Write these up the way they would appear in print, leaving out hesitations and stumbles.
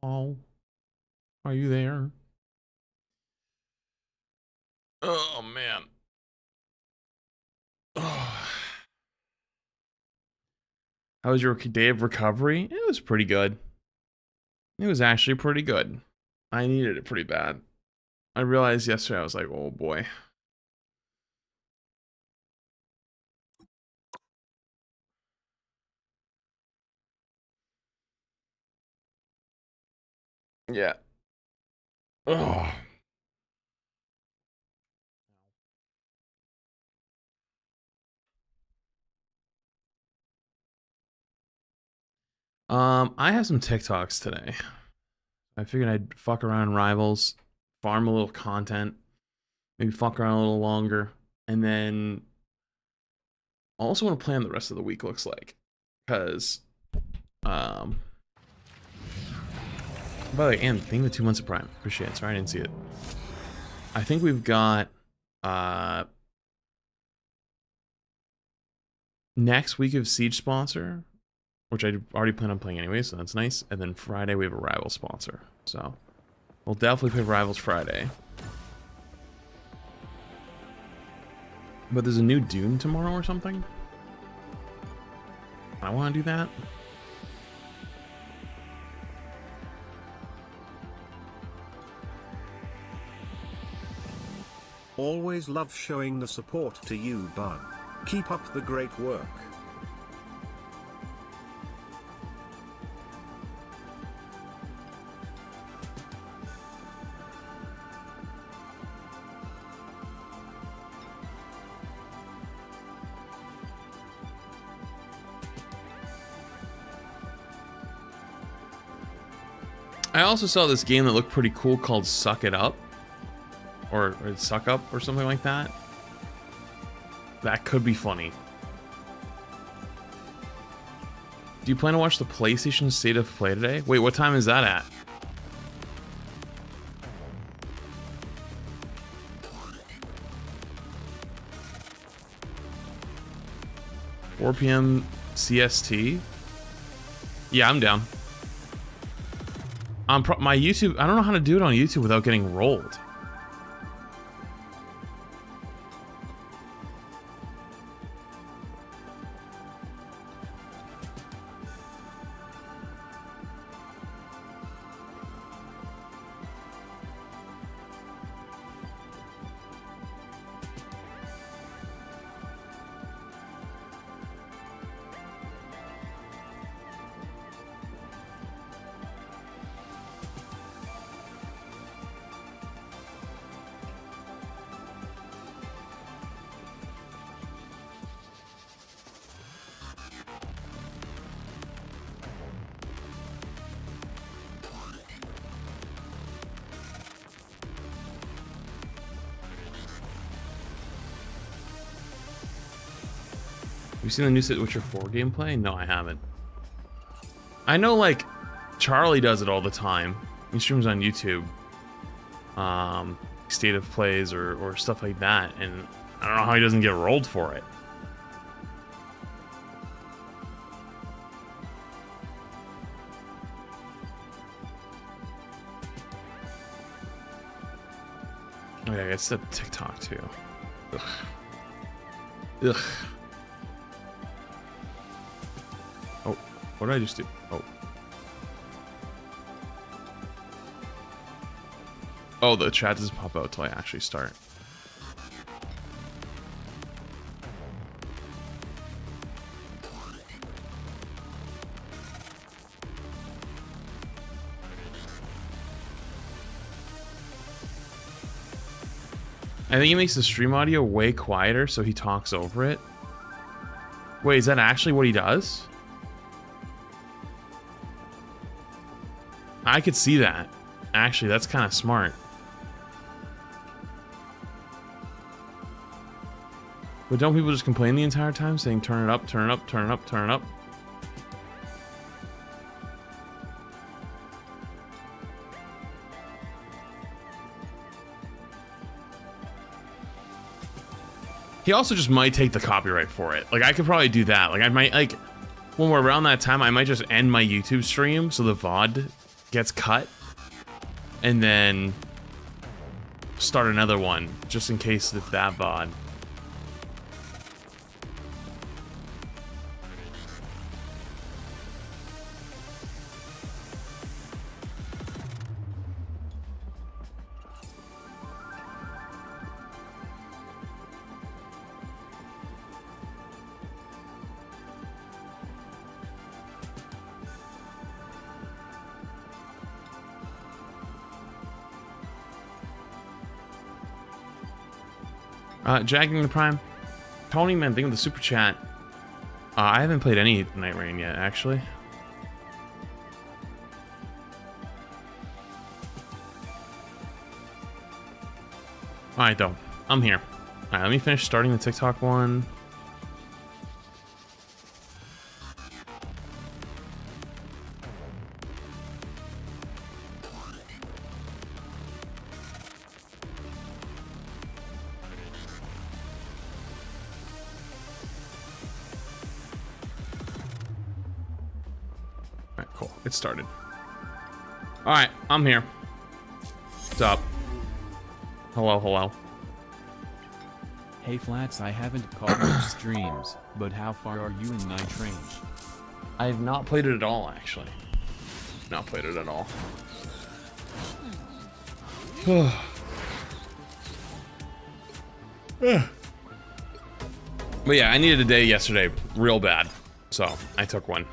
Oh, are you there? Oh man. Oh. How was your day of recovery? It was pretty good. It was actually pretty good. I needed it pretty bad. I realized yesterday I was like, oh boy. Yeah. Oh. I have some TikToks today. I figured I'd fuck around in Rivals, farm a little content, maybe fuck around a little longer, and then I also want to plan the rest of the week looks like. Because, by the way, Ann, thank you for 2 months of Prime. Appreciate it. Sorry I didn't see it. I think we've got, next week of Siege sponsor, which I already plan on playing anyway, so that's nice. And then Friday we have a Rival sponsor. So, we'll definitely play Rivals Friday. But there's a new Dune tomorrow or something? I want to do that. Always love showing the support to you, Bud. Keep up the great work. I also saw this game that looked pretty cool called Suck It Up. Or Suck Up or something like that. That could be funny. Do you plan to watch the PlayStation State of Play today? Wait, what time is that at? $4 p.m. CST? Yeah, I'm down. My YouTube, I don't know how to do it on YouTube without getting rolled. Have you seen the new Witcher 4 gameplay? No, I haven't. I know, like, Charlie does it all the time. He streams on YouTube. State of plays or stuff like that, and I don't know how he doesn't get rolled for it. Oh yeah, it's the TikTok too. Ugh. Ugh. Oh, what did I just do? Oh. Oh, the chat doesn't pop out until I actually start. I think he makes the stream audio way quieter so he talks over it. Wait, is that actually what he does? I could see that. Actually, that's kind of smart. But don't people just complain the entire time saying turn it up, turn it up, turn it up, turn it up? He also just might take the copyright for it. Like, I could probably do that. Like, I might, like, when we're around that time, I might just end my YouTube stream so the VOD gets cut, and then start another one just in case it's that VOD. Jacking the Prime. Tony, man, thank you for the super chat. I haven't played any Night Rain yet, actually. Alright, though. I'm here. Alright, let me finish starting the TikTok one. It started. Alright, I'm here. What's up? Hello, hello. Hey Flats, I haven't caught much streams, but how far are you in Night Rain? I have not played it at all, actually. Not played it at all. But yeah, I needed a day yesterday real bad, so I took one.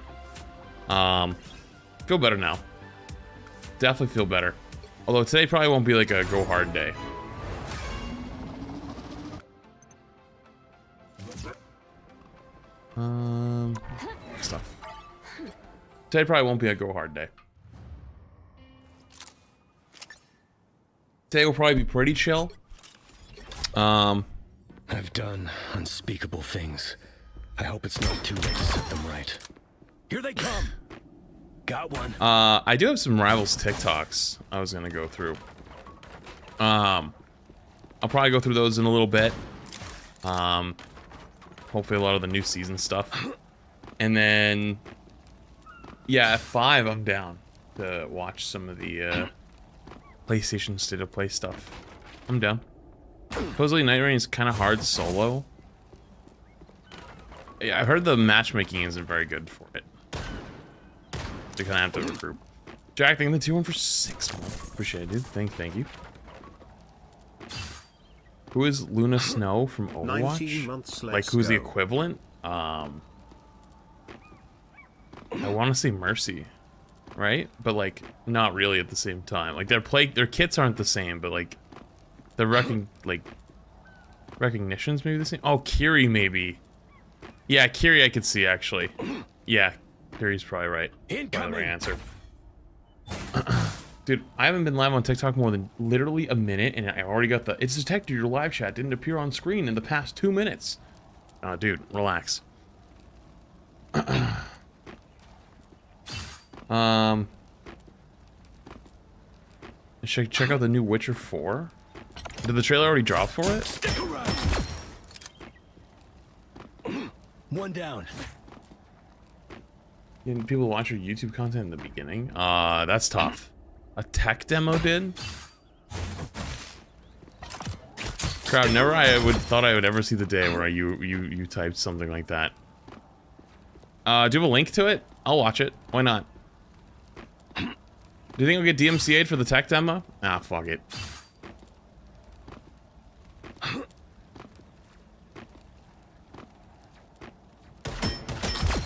Feel better now. Definitely feel better. Although today probably won't be like a go hard day. Stuff. Today probably won't be a go hard day. Today will probably be pretty chill. I've done unspeakable things. I hope it's not too late to set them right. Here they come. Got one. I do have some Rivals TikToks I was gonna go through. I'll probably go through those in a little bit. Hopefully a lot of the new season stuff. And then, yeah, at 5 I'm down to watch some of the PlayStation State of Play stuff. I'm down. Supposedly Night Rain is kind of hard solo. Yeah, I've heard the matchmaking isn't very good for it. You kind of have to regroup. Jack, thank you the 2-1 for 6 months. Appreciate it, dude. Thank you. Who is Luna Snow from Overwatch? 19 months Like, who's the go. equivalent? I want to say Mercy, right? But like, not really at the same time. Like, their kits aren't the same, but like, the recognitions maybe the same. Oh, Kiri maybe. Yeah, Kiri I could see actually. Yeah, Kiri's probably right. Probably the right answer. Dude, I haven't been live on TikTok more than literally a minute, and I already got it's detected your live chat didn't appear on screen in the past 2 minutes. Dude, relax. Check out the new Witcher 4. Did the trailer already drop for it? Stick around. One down. Getting people to watch your YouTube content in the beginning? That's tough. A tech demo did? Crowd, never thought I would ever see the day where you typed something like that. Do you have a link to it? I'll watch it. Why not? Do you think I'll get DMCA'd for the tech demo? Ah, fuck it.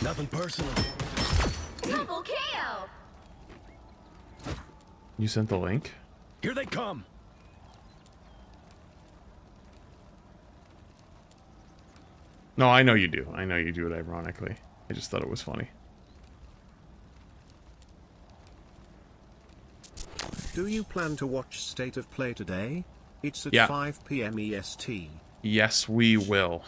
Nothing personal. Double KO. You sent the link? Here they come. No, I know you do. I know you do it ironically. I just thought it was funny. Do you plan to watch State of Play today? It's at Yeah. 5 PM EST. Yes, we will.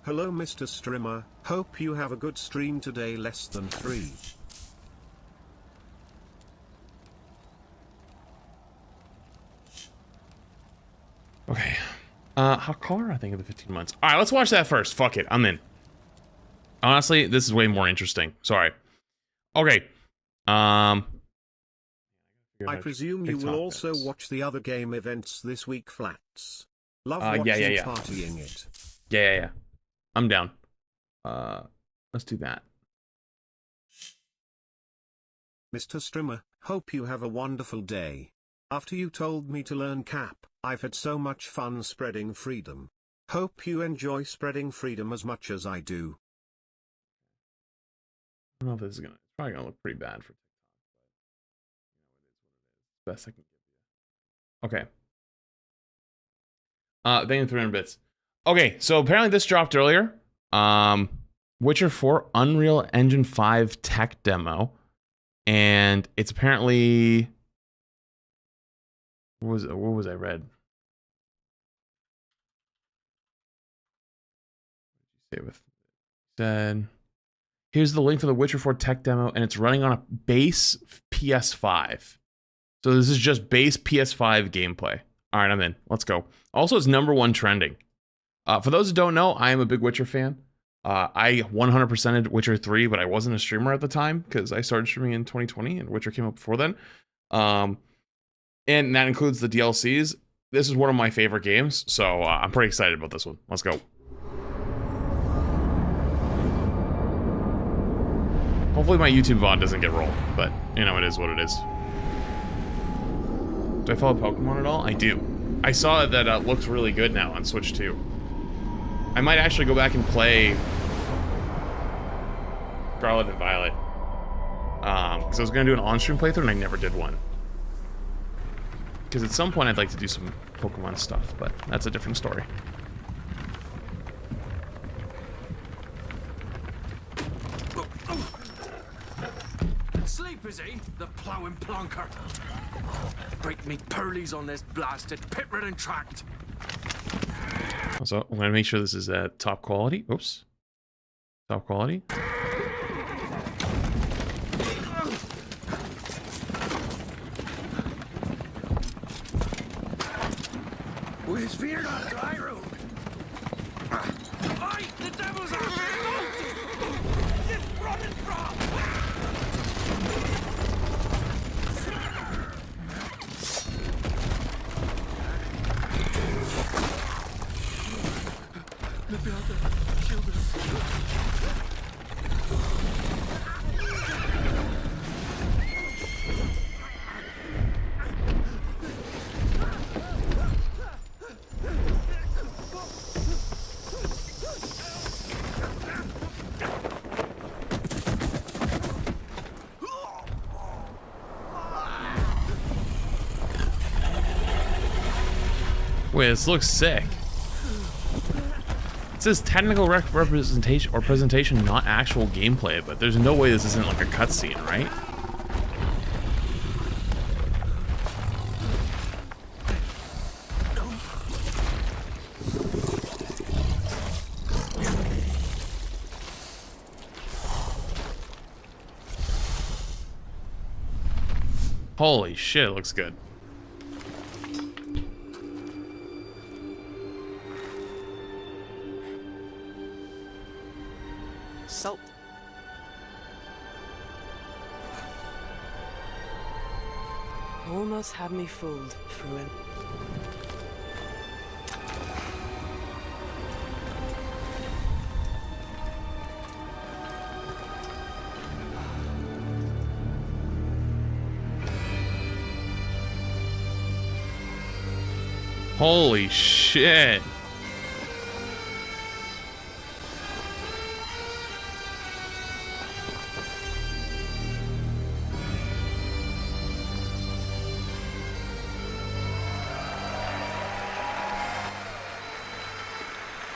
Hello Mr. Streamer, hope you have a good stream today. Less than 3. Okay. How car I think of the 15 months. All right, let's watch that first. Fuck it, I'm in. Honestly, this is way more interesting. Sorry. Okay. I presume you will also watch the other game events this week, Flats. Love watching partying it. Yeah. I'm down. Let's do that. Mr. Strimmer, hope you have a wonderful day. After you told me to learn Cap, I've had so much fun spreading freedom. Hope you enjoy spreading freedom as much as I do. I don't know if this is gonna. It's probably gonna look pretty bad for TikTok, but best I can give you. Okay. Thank you 300 bits. Okay, so apparently this dropped earlier. Witcher 4 Unreal Engine 5 tech demo, and it's apparently. What was I read? Say with said. Here's the link for the Witcher 4 tech demo, and it's running on a base PS5. So this is just base PS5 gameplay. All right, I'm in. Let's go. Also, it's #1 trending. For those who don't know, I am a big Witcher fan. I 100%ed Witcher 3, but I wasn't a streamer at the time because I started streaming in 2020, and Witcher came up before then. And that includes the DLCs. This is one of my favorite games, so I'm pretty excited about this one. Let's go. Hopefully my YouTube VOD doesn't get rolled, but, you know, it is what it is. Do I follow Pokemon at all? I do. I saw that it looks really good now on Switch 2. I might actually go back and play Scarlet and Violet. Because I was going to do an on-stream playthrough and I never did one. Because at some point I'd like to do some Pokemon stuff, but that's a different story. Sleep, is he? The ploughing plonker. Break me pearlies on this blasted pit-ridden tract. Also, I'm going to make sure this is top quality. Oops. Top quality. Where's Fear on dry road? Aye, the devil's after you! Just running from! Wait, this looks sick. It says technical representation or presentation, not actual gameplay, but there's no way this isn't like a cutscene, right? Holy shit, it looks good. Salt. Almost had me fooled, Fruin. Holy shit.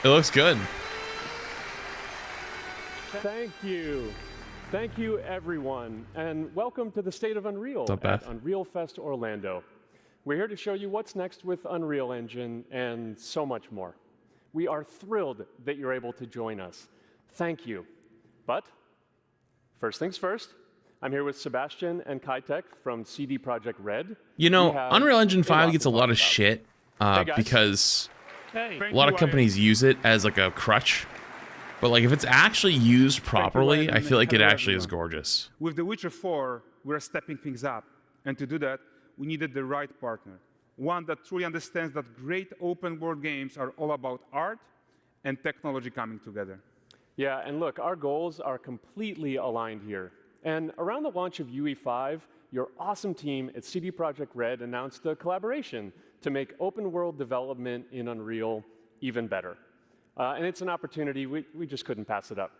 It looks good. Thank you. Thank you, everyone, and welcome to the State of Unreal at Unreal Fest Orlando. We're here to show you what's next with Unreal Engine and so much more. We are thrilled that you're able to join us. Thank you. But first things first, I'm here with Sebastian and Kitek from CD Projekt Red. You know, Unreal Engine 5 gets a lot of shit Hey, guys. because Hey. a lot of companies use it as like a crutch. But like if it's actually used properly, I feel like it actually is gorgeous. With The Witcher 4, we're stepping things up. And to do that, we needed the right partner. One that truly understands that great open world games are all about art and technology coming together. Yeah, and look, our goals are completely aligned here. And around the launch of UE5, your awesome team at CD Projekt Red announced a collaboration to make open world development in Unreal even better. And it's an opportunity, we just couldn't pass it up.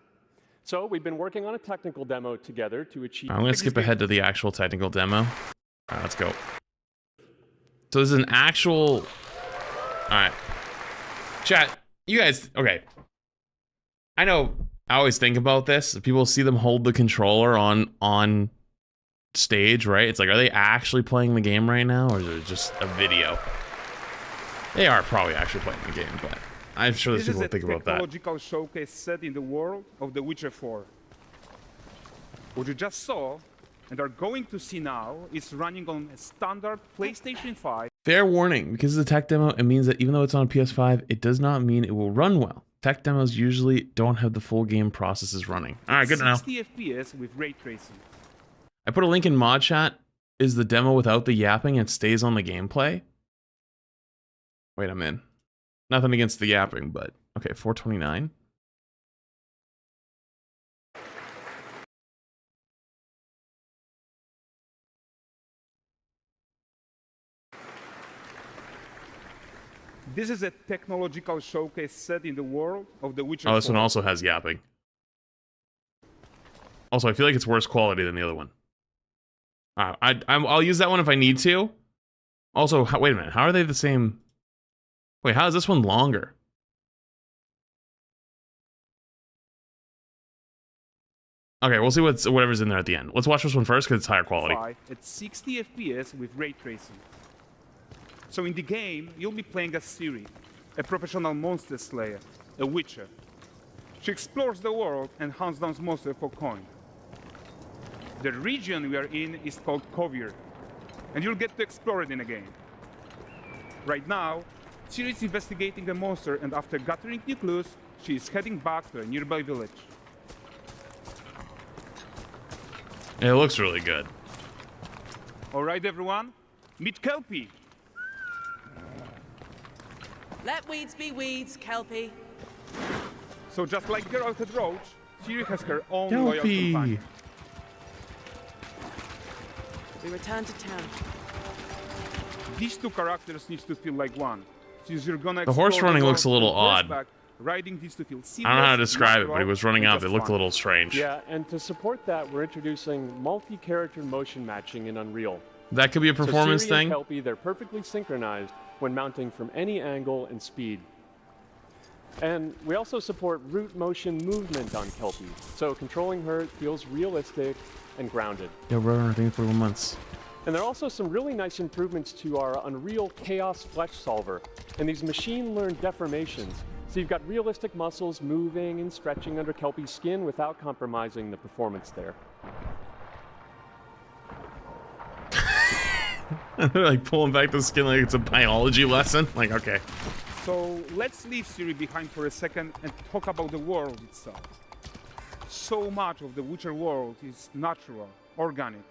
So we've been working on a technical demo together to achieve... I'm going to skip ahead to the actual technical demo. All right, let's go. So this is an actual... Alright. Chat, you guys... Okay. I know, I always think about this. People see them hold the controller on stage, right? It's like, are they actually playing the game right now, or is it just a video? They are probably actually playing the game, but I'm sure there's people who think about that. This is a technological showcase set in the world of The Witcher 4. What you just saw, and are going to see now, is running on a standard PlayStation 5. Fair warning, because it's a tech demo, it means that even though it's on a PS5, it does not mean it will run well. Tech demos usually don't have the full game processes running. All right, good to know. 60 FPS with ray tracing. I put a link in mod chat. Is the demo without the yapping and stays on the gameplay? Wait, I'm in. Nothing against the yapping, but okay, 429. This is a technological showcase set in the world of The Witcher 4. Oh, this one also has yapping. Also, I feel like it's worse quality than the other one. I'll use that one if I need to. Also, wait a minute. How are they the same? Wait, how is this one longer? Okay, we'll see whatever's in there at the end. Let's watch this one first because it's higher quality. At 60 FPS with ray tracing. So in the game, you'll be playing as Ciri, a professional monster slayer, a witcher. She explores the world and hunts down monsters for coin. The region we are in is called Kovir, and you'll get to explore it in a game. Right now, Ciri is investigating a monster, and after gathering new clues, she is heading back to a nearby village. It looks really good. All right, everyone, meet Kelpie. Let weeds be weeds, Kelpie. So just like Geralt had Roach, Ciri has her own loyal companion. We return to town. These two characters need to feel like one. Since you're gonna The horse running looks a little odd. Riding needs to feel seamless, I don't know how to describe it, but he was running and up. It just looked a fun. little strange. Yeah, and to support that, we're introducing multi-character motion matching in Unreal. That could be a performance so Ciri thing. And Kelpie, they're perfectly synchronized when mounting from any angle and speed. And we also support root motion movement on Kelpie, so controlling her feels realistic and grounded. Yeah, we're running, I think, for 1 month. And there are also some really nice improvements to our Unreal Chaos Flesh Solver and these machine-learned deformations. So you've got realistic muscles moving and stretching under Kelpie's skin without compromising the performance there. They're like pulling back the skin like it's a biology lesson. Like, okay. So let's leave Ciri behind for a second and talk about the world itself. So much of the Witcher world is natural, organic,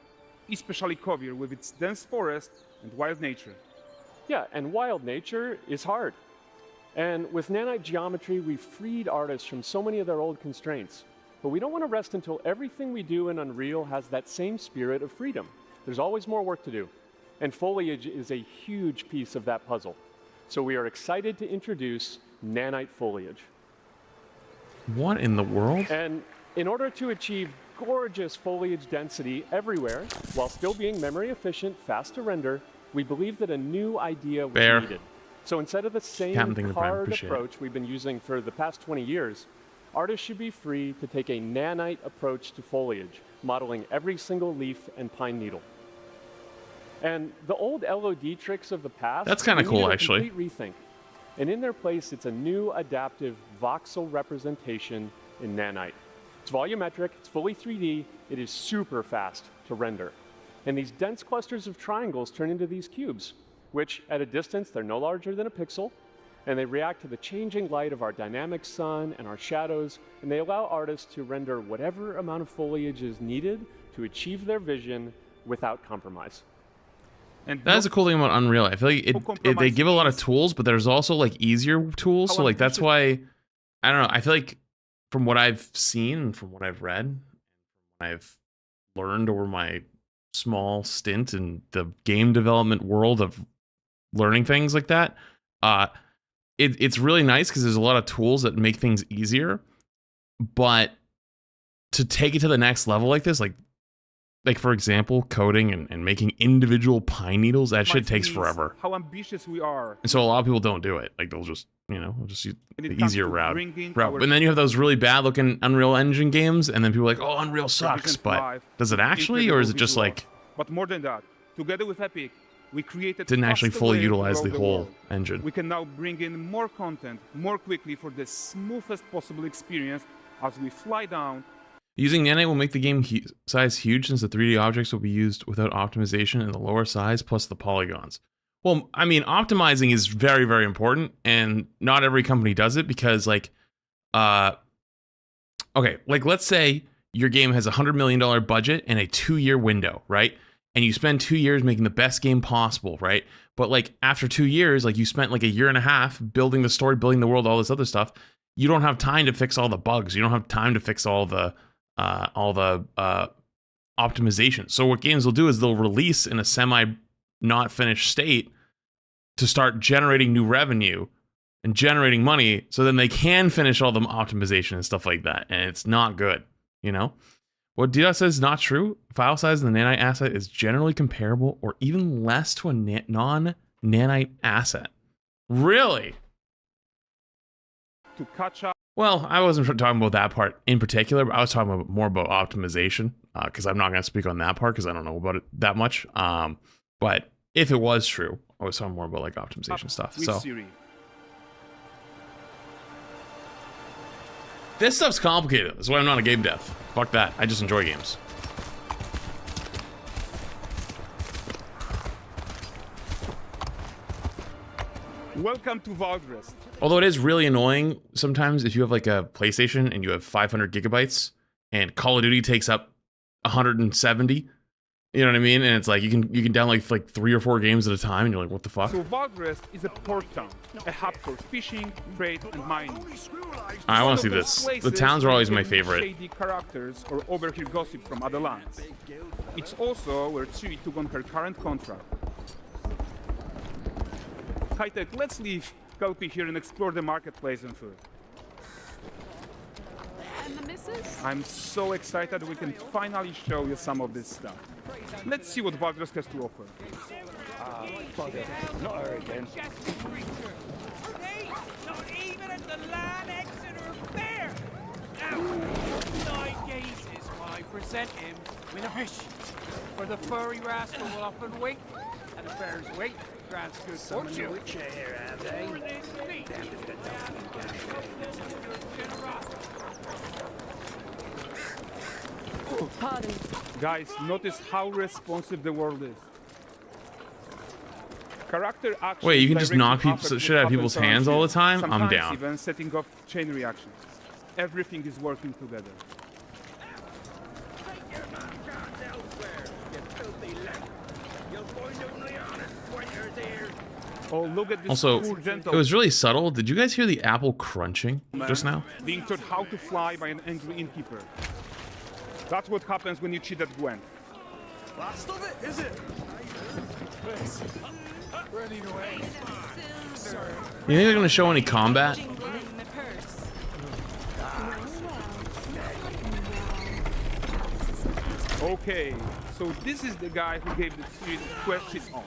especially Kovir with its dense forest and wild nature. Yeah, and wild nature is hard. And with nanite geometry, we've freed artists from so many of their old constraints. But we don't want to rest until everything we do in Unreal has that same spirit of freedom. There's always more work to do. And foliage is a huge piece of that puzzle. So we are excited to introduce nanite foliage. What in the world? And in order to achieve gorgeous foliage density everywhere, while still being memory efficient, fast to render, we believe that a new idea was needed. So instead of the same card approach we've been using for the past 20 years, artists should be free to take a nanite approach to foliage, modeling every single leaf and pine needle. And the old LOD tricks of the past, that's kind of cool, actually. Complete rethink. And in their place, it's a new adaptive voxel representation in nanite. It's volumetric, it's fully 3D, it is super fast to render. And these dense clusters of triangles turn into these cubes. which at a distance, they're no larger than a pixel, and they react to the changing light of our dynamic sun and our shadows, and they allow artists to render whatever amount of foliage is needed to achieve their vision without compromise. And That's a cool thing about Unreal. I feel like they give a lot of tools, but there's also like easier tools. So like that's why, I don't know. I feel like from what I've seen and from what I've read, I've learned over my small stint in the game development world of learning things like that. It's really nice because there's a lot of tools that make things easier, but to take it to the next level like this, like for example, coding and making individual pine needles, that shit takes forever. How ambitious we are. And so a lot of people don't do it. Like they'll just, use the easier route. And then you have those really bad looking Unreal Engine games, and then people are like, oh, Unreal sucks. But does it actually, or is it just like... But more than that, together with Epic, we created didn't actually fully utilize the whole engine. We can now bring in more content more quickly for the smoothest possible experience as we fly down. Using nanite will make the game size huge since the 3D objects will be used without optimization in the lower size plus the polygons. Well, I mean, optimizing is very, very important, and not every company does it because, like, okay, like let's say your game has a $100 million budget and a 2-year window, right? And you spend 2 years making the best game possible, right? But like after 2 years, like you spent like a year and a half building the story, building the world, all this other stuff. You don't have time to fix all the bugs. You don't have time to fix all the optimization. So what games will do is they'll release in a not finished state to start generating new revenue and generating money, so then they can finish all the optimization and stuff like that. And it's not good, What DDoS says is not true. File size in the nanite asset is generally comparable or even less to a non-nanite asset. Really? To catch up. Well, I wasn't talking about that part in particular, but I was talking more about optimization, because I'm not going to speak on that part because I don't know about it that much. But if it was true, I was talking more about like optimization stuff. So Siri. This stuff's complicated. That's why I'm not a game dev. Fuck that. I just enjoy games. Welcome to Valgrest. Although it is really annoying sometimes if you have like a PlayStation and you have 500 gigabytes and Call of Duty takes up 170. You know what I mean? And it's like you can download like 3 or 4 games at a time, and you're like, what the fuck? So Valgrest is a port town, a hub for fishing, trade, and mining. I want to see this. The towns are always my favorite. Shady characters or overhear gossip from other lands. It's also where Ciri took on her current contract. High-tech, let's leave Kelpie here and explore the marketplace and food. And the missus? I'm so excited we can finally show you some of this stuff. Let's see what Valgrest has to offer. Bugger. Not her again. Not even at the Land Exeter Fair! Now, 9 gazes while I present him with a fish. For the furry rascal will often wait, and the fair's weight grants good fortune. Here, have they? Pardon. Guys, notice how responsive the world is. Character actions. Wait, you can just knock shit out of happen people's hands all the time? I'm sometimes down. Even setting off chain reactions. Everything is working together. Oh, look at this Also, poor gentle. it was really subtle. Did you guys hear the apple crunching just now? Being taught how to fly by an angry innkeeper. That's what happens when you cheat at Gwent. Last of it, is it? Running away. You think they're going to show any combat? Okay, so this is the guy who gave the series quest his own.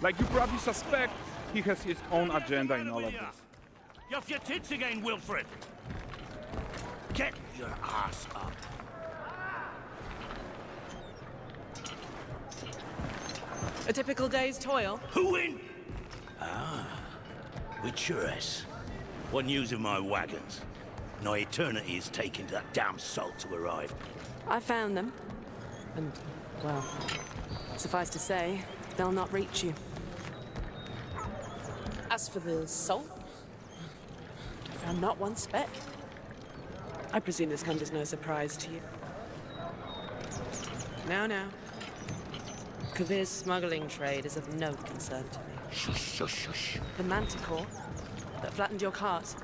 Like you probably suspect, he has his own agenda in all of this. You're off your tits again, Wilfred. Get your ass up. A typical day's toil. Who in? Witcheress. What news of my wagons? No eternity is taking that damn salt to arrive. I found them. And, well, suffice to say, they'll not reach you. As for the salt, I found not one speck. I presume this comes as no surprise to you. Now. Kavir's smuggling trade is of no concern to me. Shush, shush, shush. The manticore that flattened your cart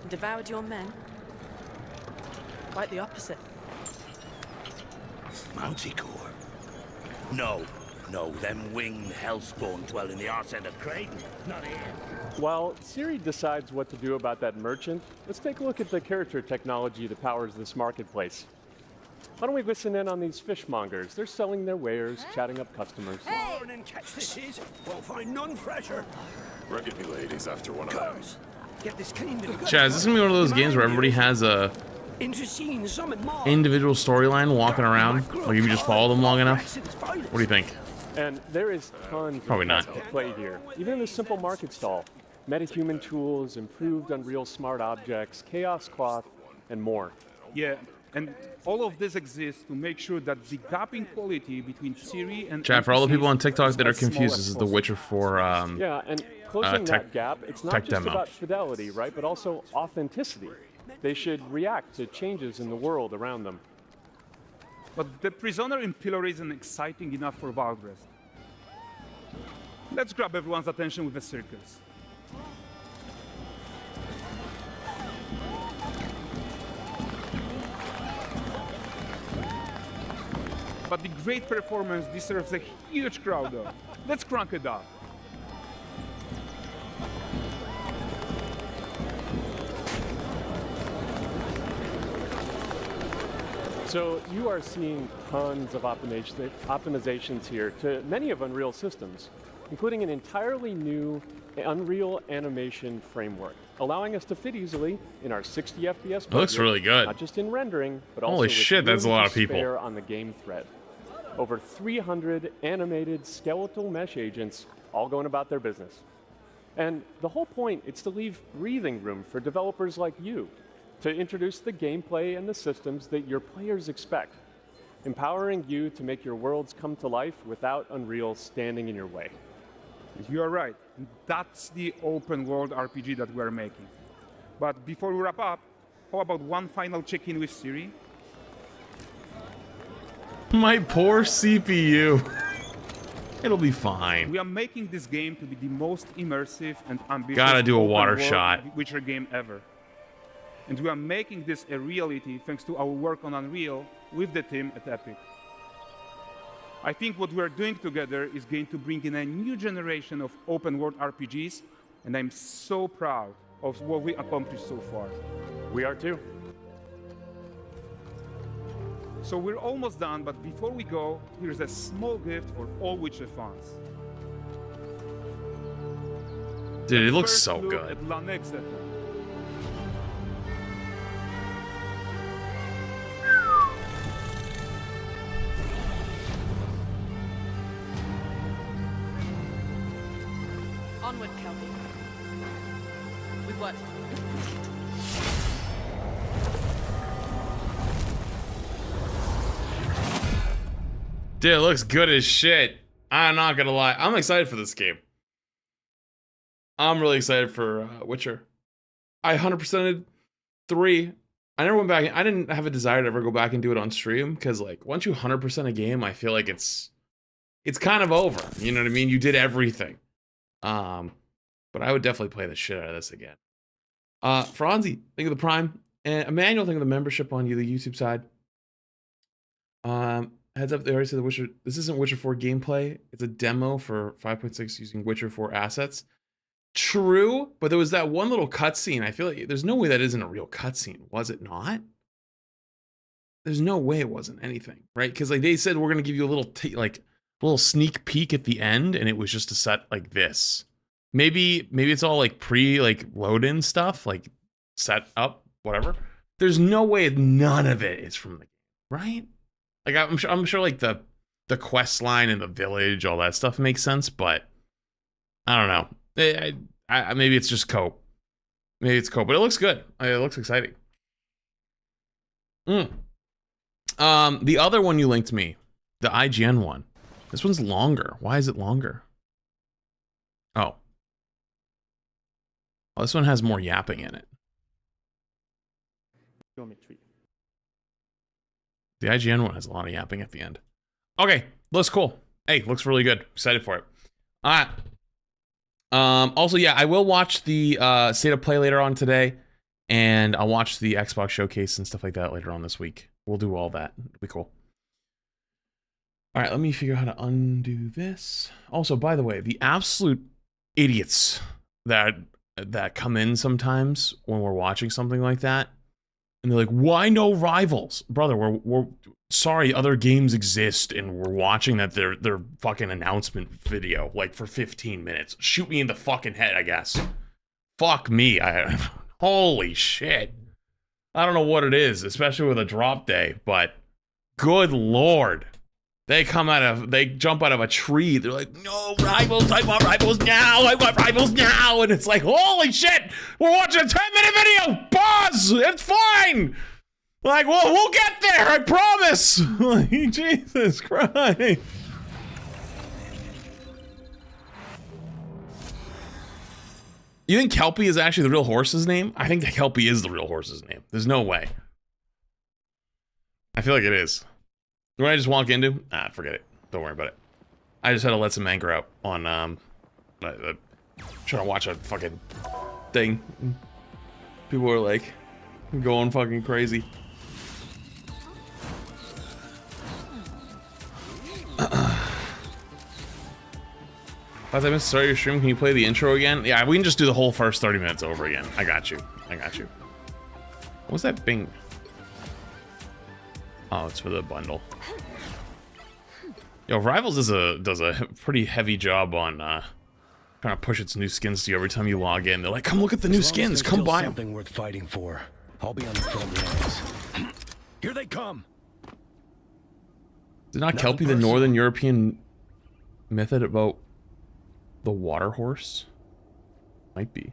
and devoured your men, quite the opposite. Manticore? No, them winged hellspawn dwell in the arse end of Creighton, not here. While Siri decides what to do about that merchant, let's take a look at the character technology that powers this marketplace. Why don't we listen in on these fishmongers? They're selling their wares, chatting up customers. Morning, catch this is. Won't find none fresher. Rugged me ladies after one of those. Get this cleaned in. Chaz, this is gonna be one of those games where everybody has a individual storyline walking around. Like if you just follow them long enough. What do you think? And there is tons Probably not. to play here. Even in a simple market stall. Metahuman tools, improved Unreal smart objects, chaos cloth, and more. Yeah, and all of this exists to make sure that the gap in quality between Siri and Chat, for all the people on TikTok that are as small confused, as this is The possible. Witcher 4 Yeah, and closing that gap, it's not just demo. about fidelity, right? But also authenticity. They should react to changes in the world around them. But the prisoner in Pillory isn't exciting enough for Valdres. Let's grab everyone's attention with a circus. But the great performance deserves a huge crowd though. Let's crank it up. So you are seeing tons of optimizations here to many of Unreal systems, including an entirely new Unreal animation framework, allowing us to fit easily in our 60 FPS budget. It looks really good. Not just in rendering, but also Holy with shit, that's a room lot to of people. spare on the game thread. Over 300 animated skeletal mesh agents all going about their business. And the whole point is to leave breathing room for developers like you to introduce the gameplay and the systems that your players expect, empowering you to make your worlds come to life without Unreal standing in your way. You are right. That's the open world RPG that we're making. But before we wrap up, how about one final check-in with Siri? My poor CPU. It'll be fine. We are making this game to be the most immersive and ambitious Gotta do a open water world shot. Witcher game ever. And we are making this a reality thanks to our work on Unreal with the team at Epic. I think what we're doing together is going to bring in a new generation of open world RPGs, and I'm so proud of what we accomplished so far. We are too. So we're almost done, but before we go, here's a small gift for all Witcher fans. Dude, it looks First so look good. at La Nexeta. Onward, Kelby. With what? Dude, it looks good as shit. I'm not gonna lie. I'm excited for this game. I'm really excited for Witcher. I 100%ed 3. I never went back. I didn't have a desire to ever go back and do it on stream because, like, once you 100% a game, I feel like it's kind of over. You know what I mean? You did everything. But I would definitely play the shit out of this again. Franzi, think of the Prime. And Emmanuel, think of the membership on the YouTube side. Heads up, they already said the Witcher. This isn't Witcher 4 gameplay. It's a demo for 5.6 using Witcher 4 assets. True, but there was that one little cutscene. I feel like there's no way that isn't a real cutscene. Was it not? There's no way it wasn't anything, right? Because like they said, we're gonna give you a little little sneak peek at the end, and it was just a set like this. Maybe it's all like load-in stuff, like set up, whatever. There's no way none of it is from the game, right? Like I'm sure like the quest line and the village, all that stuff makes sense, but I don't know. Maybe it's just cope. Maybe it's cope, but it looks good. It looks exciting. The other one you linked me, the IGN one. This one's longer. Why is it longer? Oh. Oh, this one has more yapping in it. You want me to treat you? The IGN one has a lot of yapping at the end. Okay, looks cool. Hey, looks really good. Excited for it. All right. Also, yeah, I will watch the State of Play later on today, and I'll watch the Xbox Showcase and stuff like that later on this week. We'll do all that. It'll be cool. All right, let me figure out how to undo this. Also, by the way, the absolute idiots that come in sometimes when we're watching something like that, and they're like, "Why no Rivals, brother? We're sorry, other games exist, and we're watching their fucking announcement video like for 15 minutes. Shoot me in the fucking head, I guess. Fuck me. Holy shit. I don't know what it is, especially with a drop day, but good lord." They jump out of a tree. They're like, "No, Rivals, I want Rivals now. I want Rivals now." And it's like, holy shit, we're watching a 10-minute video. Pause. It's fine. Like, well, we'll get there. I promise. Like, Jesus Christ. You think Kelpie is actually the real horse's name? I think Kelpie is the real horse's name. There's no way. I feel like it is. What I just walk into? Ah, forget it. Don't worry about it. I just had to let some anger out on, trying to watch a fucking thing. People were like, going fucking crazy. As I missed to start your stream, can you play the intro again? Yeah, we can just do the whole first 30 minutes over again. I got you. I got you. What's that bing? Oh, it's for the bundle. Yo, Rivals does a pretty heavy job on trying to push its new skins to you every time you log in. They're like, "Come look at the new skins. Come buy them." Something worth fighting for. I'll be on the front lines. Here they come. Did not Kelpie the Northern European myth about the water horse? Might be.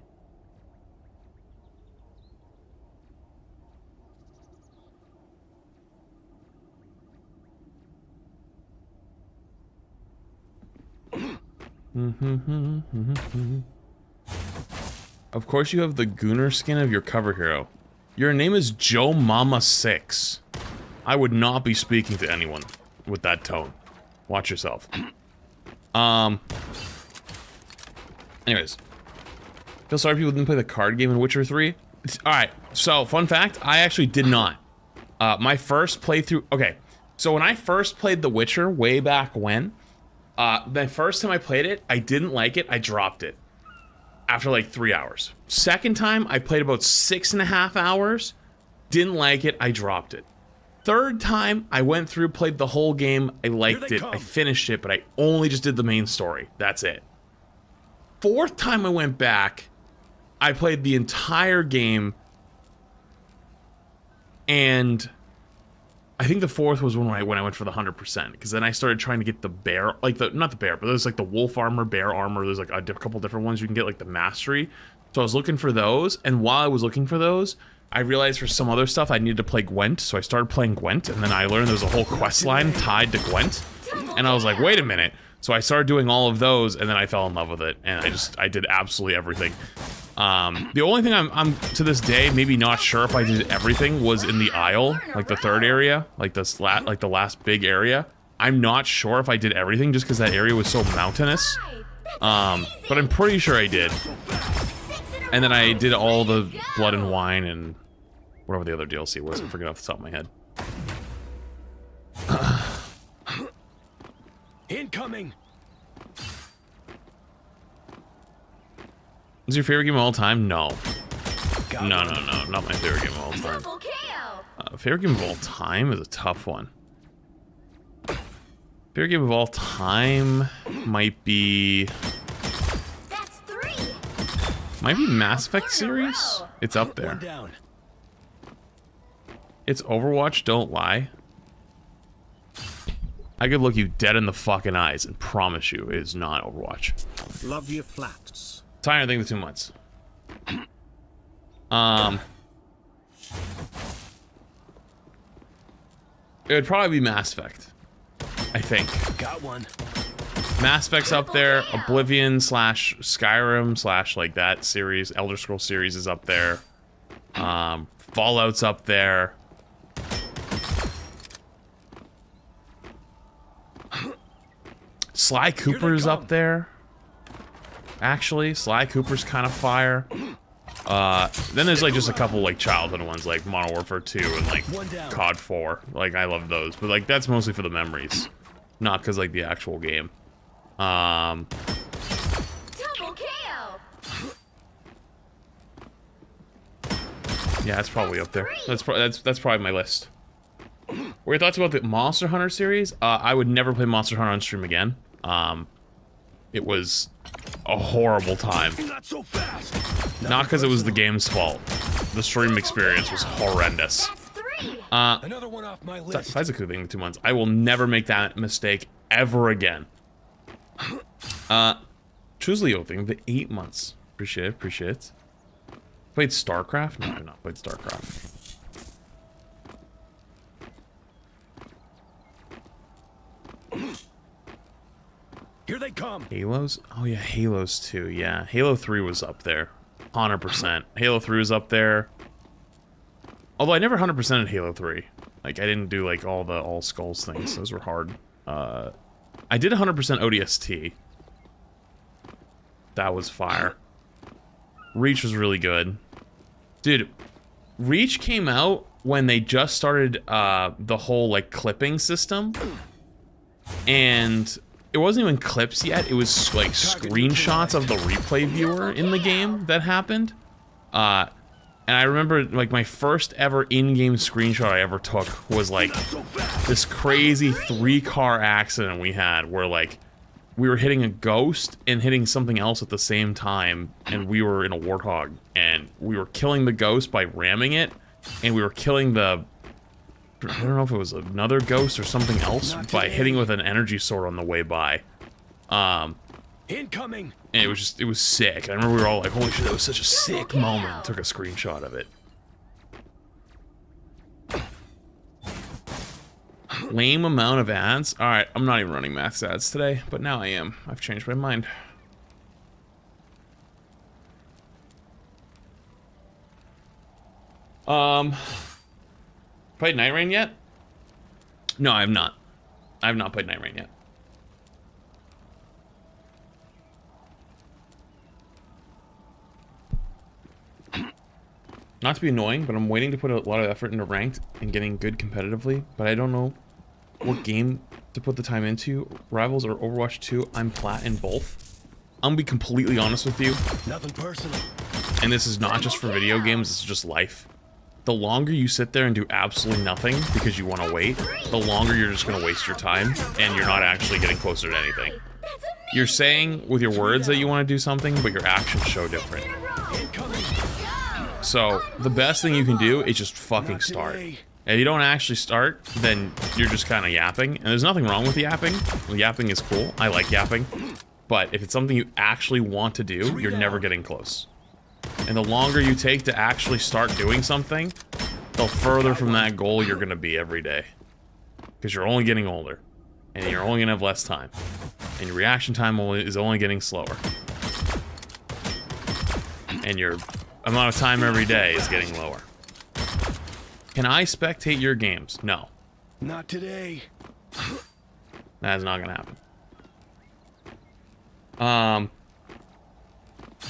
Of course you have the Gooner skin of your cover hero. Your name is Joe Mama 6. I would not be speaking to anyone with that tone. Watch yourself. Anyways. Feel sorry people didn't play the card game in Witcher 3? Alright, so fun fact, I actually did not. My first playthrough, okay. So when I first played The Witcher way back when, the first time I played it, I didn't like it, I dropped it. After like 3 hours. Second time, I played about 6.5 hours, didn't like it, I dropped it. Third time, I went through, played the whole game, I liked it, I finished it, but I only just did the main story. That's it. Fourth time I went back, I played the entire game, and I think the fourth was when I went for the 100%, because then I started trying to get the bear, like not the bear, but there's like the wolf armor, bear armor, there's like a couple different ones you can get, like the mastery. So I was looking for those, and while I was looking for those, I realized for some other stuff I needed to play Gwent, so I started playing Gwent, and then I learned there was a whole quest line tied to Gwent, and I was like, wait a minute. So I started doing all of those, and then I fell in love with it, and I did absolutely everything. The only thing I'm to this day maybe not sure if I did everything was in the Isle, like the third area, like the last big area. I'm not sure if I did everything just because that area was so mountainous. But I'm pretty sure I did. And then I did all the Blood and Wine and whatever the other DLC was. I'm forgetting off the top of my head. Incoming. Is your favorite game of all time? No. No, not my favorite game of all time. Favorite game of all time is a tough one. Favorite game of all time might be... Might be Mass Effect series? It's up there. It's Overwatch, don't lie. I could look you dead in the fucking eyes and promise you it is not Overwatch. Love your flats. Tired of thinking 2 months. It would probably be Mass Effect. I think. Got one. Mass Effect's up there. Oblivion / Skyrim / like that series. Elder Scrolls series is up there. Fallout's up there. Sly Cooper's up there. Actually, Sly Cooper's kind of fire. Then there's like just a couple like childhood ones like Modern Warfare 2 and like COD 4. Like I love those, but like that's mostly for the memories, not because like the actual game. Double KO. Yeah, that's probably up there. That's probably my list. What are your thoughts about the Monster Hunter series? I would never play Monster Hunter on stream again. It was a horrible time. Not so fast. Not because it was the game's fault. The stream experience was horrendous. Another one off my list. Physical thing in 2 months. I will never make that mistake ever again. Choose Leo thing, the 8 months. Appreciate it. Played StarCraft? No, I've not played StarCraft. Here they come. Halos? Oh yeah, Halos 2. Yeah, Halo 3 was up there. 100%. Halo 3 was up there. Although I never 100%ed Halo 3. Like, I didn't do, like, all the all-skulls things. Those were hard. I did 100% ODST. That was fire. Reach was really good. Dude, Reach came out when they just started the whole, like, clipping system. And it wasn't even clips yet. It was, like, screenshots of the replay viewer in the game that happened. And I remember, like, my first ever in-game screenshot I ever took was, like, this crazy 3-car accident we had where, like, we were hitting a ghost and hitting something else at the same time, and we were in a Warthog, and we were killing the ghost by ramming it, and we were killing the... I don't know if it was another ghost or something else by hitting with an energy sword on the way by. Incoming. And it was sick. I remember we were all like, holy shit, that was such a sick moment. Took a screenshot of it. Lame amount of ads. Alright, I'm not even running maths ads today, but now I am. I've changed my mind. Played Night Rain yet? No, I have not. I have not played Night Rain yet. Not to be annoying, but I'm waiting to put a lot of effort into ranked and getting good competitively, but I don't know what game to put the time into. Rivals or Overwatch 2, I'm plat in both. I'm gonna be completely honest with you. Nothing personal. And this is not just for video games, this is just life. The longer you sit there and do absolutely nothing because you want to wait, the longer you're just going to waste your time, and you're not actually getting closer to anything. You're saying with your words that you want to do something, but your actions show different. So, the best thing you can do is just fucking start. If you don't actually start, then you're just kind of yapping, and there's nothing wrong with yapping. Yapping is cool. I like yapping. But if it's something you actually want to do, you're never getting close. And the longer you take to actually start doing something, the further from that goal you're going to be every day. Because you're only getting older. And you're only going to have less time. And your reaction time is only getting slower. And your amount of time every day is getting lower. Can I spectate your games? No. Not today. That is not going to happen.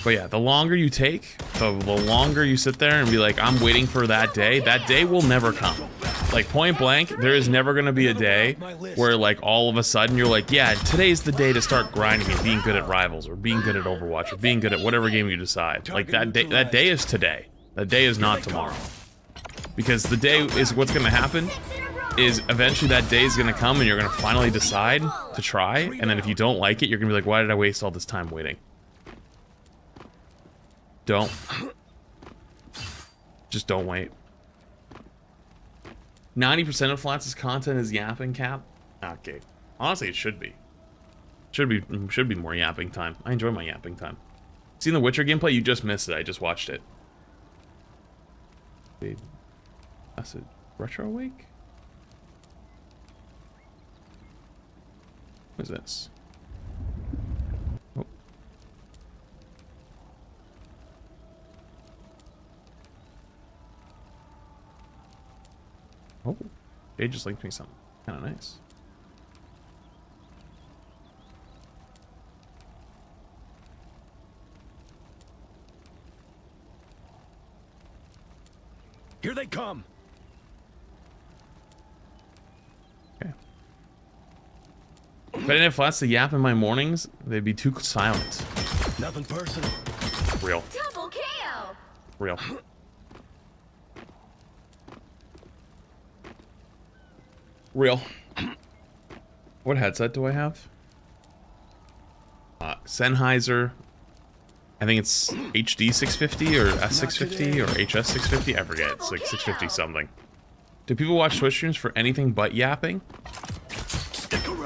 But yeah, the longer you take, the longer you sit there and be like, I'm waiting for that day will never come. Like, point blank, there is never going to be a day where, like, all of a sudden you're like, yeah, today's the day to start grinding and being good at Rivals, or being good at Overwatch, or being good at whatever game you decide. Like, that day is today. That day is not tomorrow. Because the day is what's going to happen is eventually that day is going to come and you're going to finally decide to try, and then if you don't like it, you're going to be like, why did I waste all this time waiting? Don't. Just don't wait. 90% of Flats' content is yapping, Cap? Okay. Honestly, it should be. Should be more yapping time. I enjoy my yapping time. Seen the Witcher gameplay? You just missed it. I just watched it. That's it. Retro Wake? What is this? Oh, Jay just linked me something kind of nice. Here they come. Okay. If I didn't have flats to yap in my mornings, they'd be too silent. Nothing personal. Real. Double KO. Real. Real. What headset do I have? Sennheiser. I think it's HD 650 or S650 or HS 650. I forget. It's like 650 something. Do people watch Twitch streams for anything but yapping?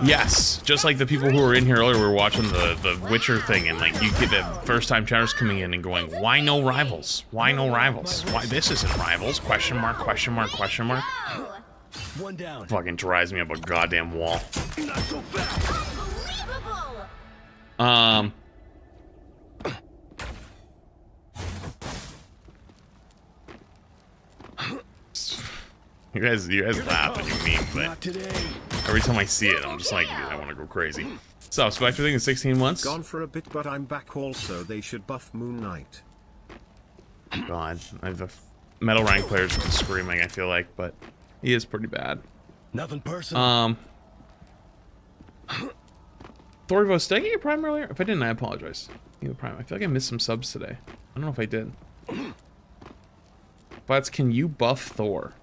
Yes. Just like the people who were in here earlier were watching the Witcher thing, and like you get the first time chatters coming in and going, why no rivals? Why no rivals? Why this isn't rivals? Question mark, question mark, question mark. One down. Fucking drives me up a goddamn wall. Not so fast. You guys laugh and you meme, but every time I see it, I'm just like, dude, I want to go crazy. So, Spectre thing in 16 months. Gone for a bit, but I'm back also. They should buff Moon Knight. God, the metal rank players have been screaming, I feel like, but he is pretty bad. Nothing personal. Thorvos, did I get your Prime earlier? If I didn't, I apologize. You Prime. I feel like I missed some subs today. I don't know if I did. But can you buff Thor?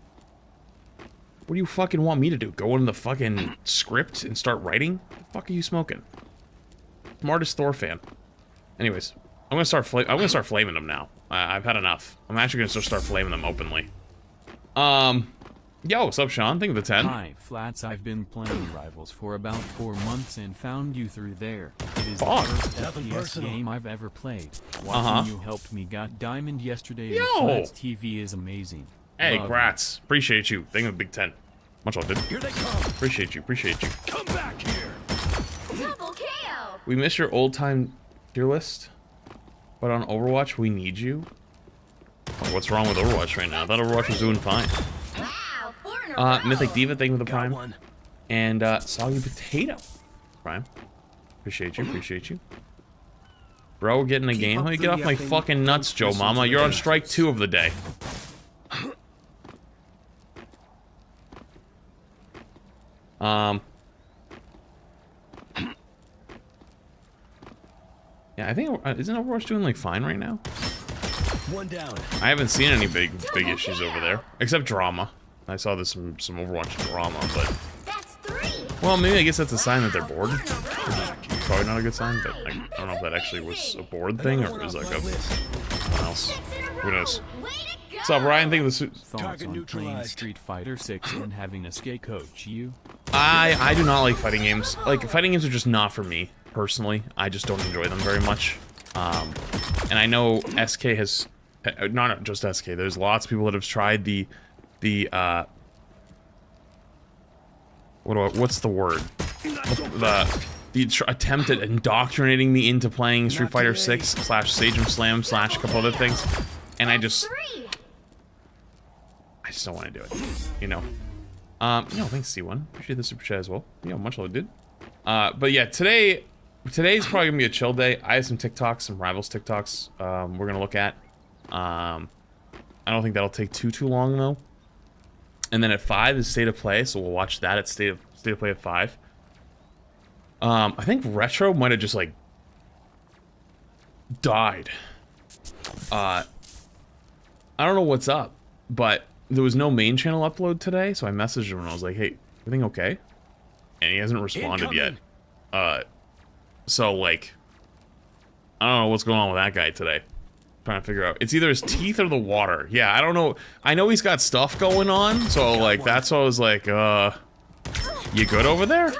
What do you fucking want me to do? Go into the fucking script and start writing? What the fuck are you smoking? Smartest Thor fan. Anyways, I'm gonna start flaming them now. I've had enough. I'm actually gonna start flaming them openly. Yo, what's up, Sean? Think of the 10. Hi, Flats. I've been playing Rivals for about 4 months and found you through there. It is the first FPS game I've ever played. Watching you helped me got diamond yesterday. Yo! Flats TV is amazing. Hey, Love grats. Appreciate you. Think of the Big 10. Much love, dude. Here they come. Appreciate you. Appreciate you. Come back here. Double KO. We miss your old-time tier list, but on Overwatch, we need you. Oh, what's wrong with Overwatch right now? I thought Overwatch was doing fine. Wow, 4 in a row. Mythic Diva, thank you for the Prime. One. And Soggy Potato, Prime. Appreciate you. Appreciate you. Bro, get in the game. Get off my fucking nuts, Joe Mama. You're on strike 2 of the day. Yeah, I think isn't Overwatch doing like fine right now? One down. I haven't seen any big issues over there, except drama. I saw there's some Overwatch drama, but That's 3. well, maybe I guess that's a sign that they're bored. Which is probably not a good sign, but I don't know if that actually was a bored thing or was like a something else. Who knows? What's up, Ryan? Think of the suit. Thoughts on playing Street Fighter 6 and having a skate coach you? I do not like fighting games. Like, fighting games are just not for me, personally. I just don't enjoy them very much. And I know SK has... Not just SK, there's lots of people that have tried what's the word? The attempt at indoctrinating me into playing Street Fighter 6 / Sage and Slam / a couple other things. And I just don't want to do it, you know. No, thanks, C1. Appreciate the super chat as well. Yeah, much love, dude. But yeah, today's probably gonna be a chill day. I have some TikToks, some Rivals TikToks. We're gonna look at. I don't think that'll take too long though. And then at 5 is State of Play, so we'll watch that at State of Play at 5. I think Retro might have just like died. I don't know what's up, but there was no main channel upload today, so I messaged him and I was like, hey, everything okay? And he hasn't responded yet. So like, I don't know what's going on with that guy today. Trying to figure out. It's either his teeth or the water. Yeah, I don't know. I know he's got stuff going on, so like that's why I was like, you good over there?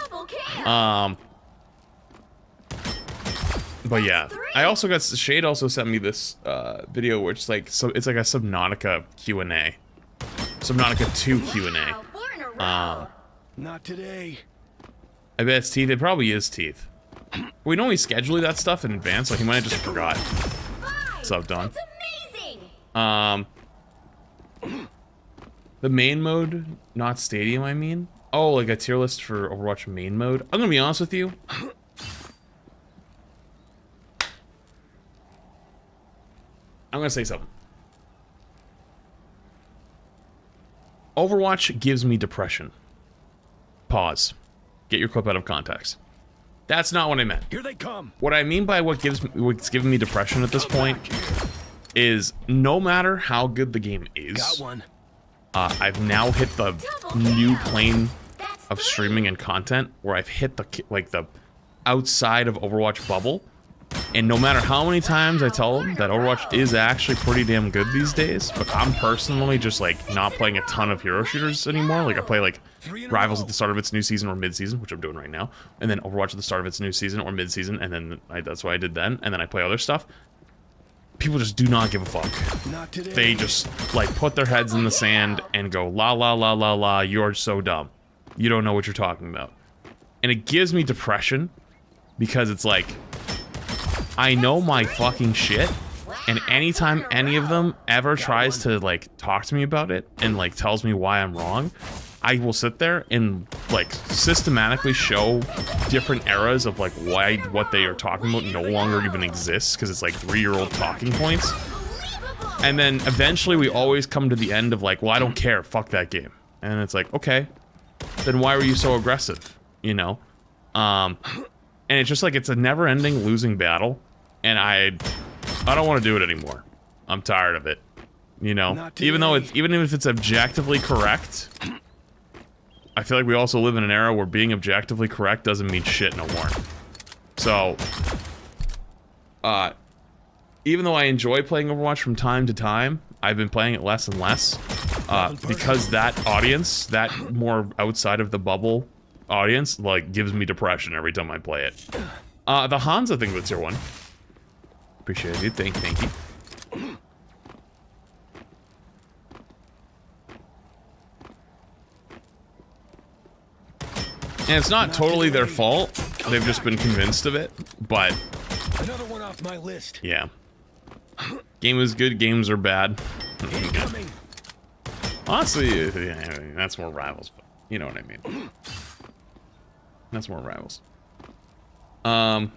But yeah, I also got Shade also sent me this video where it's like it's like a Subnautica Q&A, Subnautica 2 Q&A. Not today. I bet it's teeth. It probably is teeth. We know he's scheduling that stuff in advance, so he might have just forgot. What's up, Don? The main mode, not Stadium, I mean. Oh, like a tier list for Overwatch main mode. I'm gonna be honest with you. I'm gonna say something. Overwatch gives me depression. Pause. Get your clip out of context. That's not what I meant. Here they come. What I mean by what's giving me depression at this point is no matter how good the game is, Got one. I've now hit the new plane of streaming and content where I've hit the outside of Overwatch bubble. And no matter how many times I tell them that Overwatch is actually pretty damn good these days, but I'm personally just like not playing a ton of hero shooters anymore. Like I play like Rivals at the start of its new season or mid-season, which I'm doing right now, and then Overwatch at the start of its new season or mid-season, and then that's what I did then, and then I play other stuff. People just do not give a fuck. Not today. They just like put their heads in the sand and go la la la la la. You're so dumb. You don't know what you're talking about, and it gives me depression because it's like, I know my fucking shit, and anytime any of them ever tries to like talk to me about it and like tells me why I'm wrong, I will sit there and like systematically show different eras of like why what they are talking about no longer even exists, because it's like 3-year-old talking points. And then eventually we always come to the end of like, well, I don't care, fuck that game. And it's like, okay, then why were you so aggressive, you know? And it's just like, it's a never-ending losing battle, and I don't want to do it anymore. I'm tired of it, you know? Even if it's objectively correct, I feel like we also live in an era where being objectively correct doesn't mean shit no more. So, even though I enjoy playing Overwatch from time to time, I've been playing it less and less, because that audience, that more outside of the bubble audience, like, gives me depression every time I play it. The Hansa thing with tier 1. Appreciate it. Thank you. And it's not totally their fault. They've just been convinced of it, but Another one off my list. yeah. Game is good, games are bad. Honestly, yeah, that's more Rivals, but you know what I mean. That's more Rivals. Oh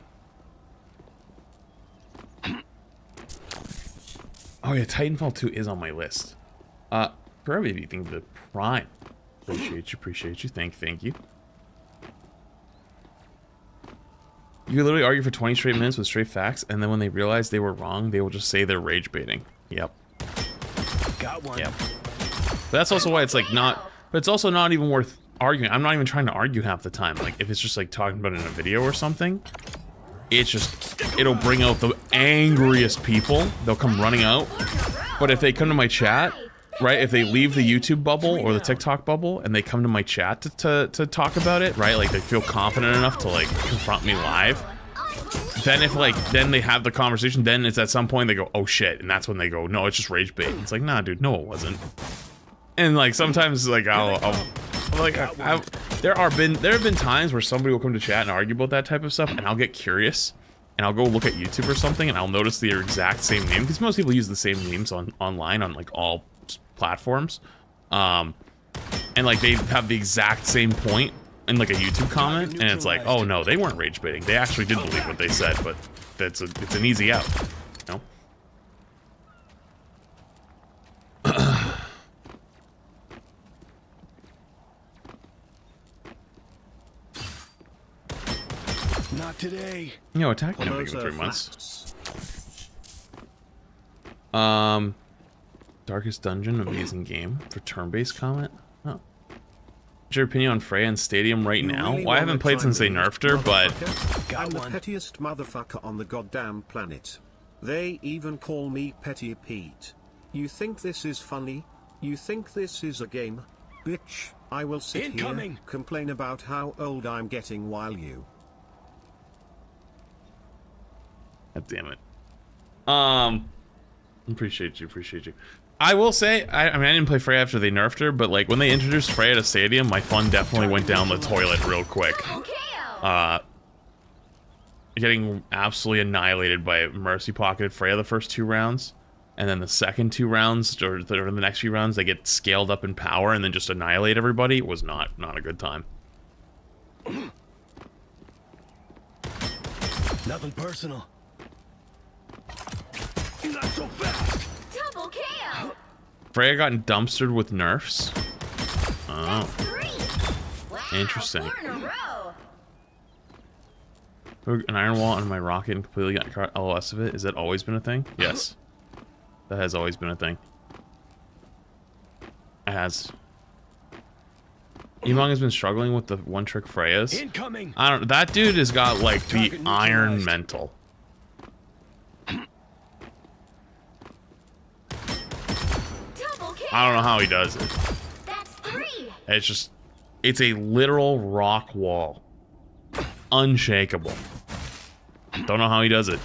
yeah, Titanfall 2 is on my list. Forever eating the Prime. Appreciate you. Thank you. You literally argue for 20 straight minutes with straight facts, and then when they realize they were wrong, they will just say they're rage baiting. Yep. Got one. Yep. But that's also why it's like not, but it's also not even worth arguing. I'm not even trying to argue half the time. Like if it's just like talking about it in a video or something, it's just, it'll bring out the angriest people. They'll come running out. But if they come to my chat, right, if they leave the YouTube bubble or the TikTok bubble and they come to my chat to talk about it, right, like they feel confident enough to like confront me live, then if like, then they have the conversation, then it's at some point they go, oh shit, and that's when they go, no, it's just rage bait. It's like, nah dude, no it wasn't. And like sometimes like there have been times where somebody will come to chat and argue about that type of stuff, and I'll get curious and I'll go look at YouTube or something and I'll notice their exact same name, because most people use the same names online on like all platforms, and like they have the exact same point in like a YouTube comment, and it's like, oh no, they weren't rage baiting, they actually did believe what they said, but it's an easy out, you know? Not today. You know, attack can't make it 3 months. Darkest Dungeon, amazing game for turn-based comment. Oh. What's your opinion on Freya and Stadium right now? Well, I haven't played since they nerfed her, but I'm the pettiest motherfucker on the goddamn planet. They even call me Petty Pete. You think this is funny? You think this is a game? Bitch, I will sit here, complain about how old I'm getting while you... God damn it. Appreciate you. I will say, I mean, I didn't play Freya after they nerfed her, but like when they introduced Freya to Stadium, my fun definitely went down the toilet real quick. Getting absolutely annihilated by Mercy Pocketed Freya the first 2 rounds. and then the second 2 rounds, or the next few rounds, they get scaled up in power and then just annihilate everybody, was not a good time. Nothing personal. Not so fast. Double KO. Freya got dumpstered with nerfs. Oh. 3. Wow, Interesting. 4 in a row. An iron wall on my rocket and completely got LOS of it. Has that always been a thing? Yes. That has always been a thing. It has. Emong has been struggling with the one-trick Freyas. Incoming. I don't. That dude has got like the iron mental. I don't know how he does it. That's 3. It's just, it's a literal rock wall, unshakable. Don't know how he does it.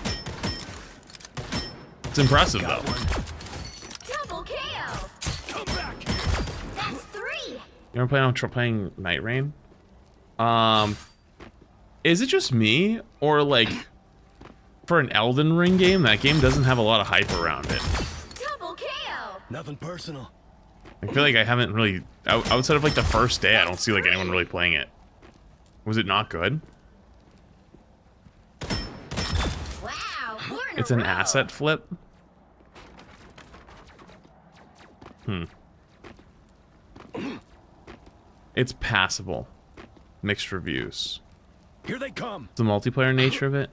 It's impressive though. Double KO. Come back. That's 3. You ever playing Night Rain? Is it just me, or like, for an Elden Ring game, that game doesn't have a lot of hype around it? Double KO. Nothing personal. I feel like I haven't really, outside of like the first day, I don't see like anyone really playing it. Was it not good? Wow, 4 in It's a an row. asset flip. It's passable. Mixed reviews. Here they come. The multiplayer nature of it?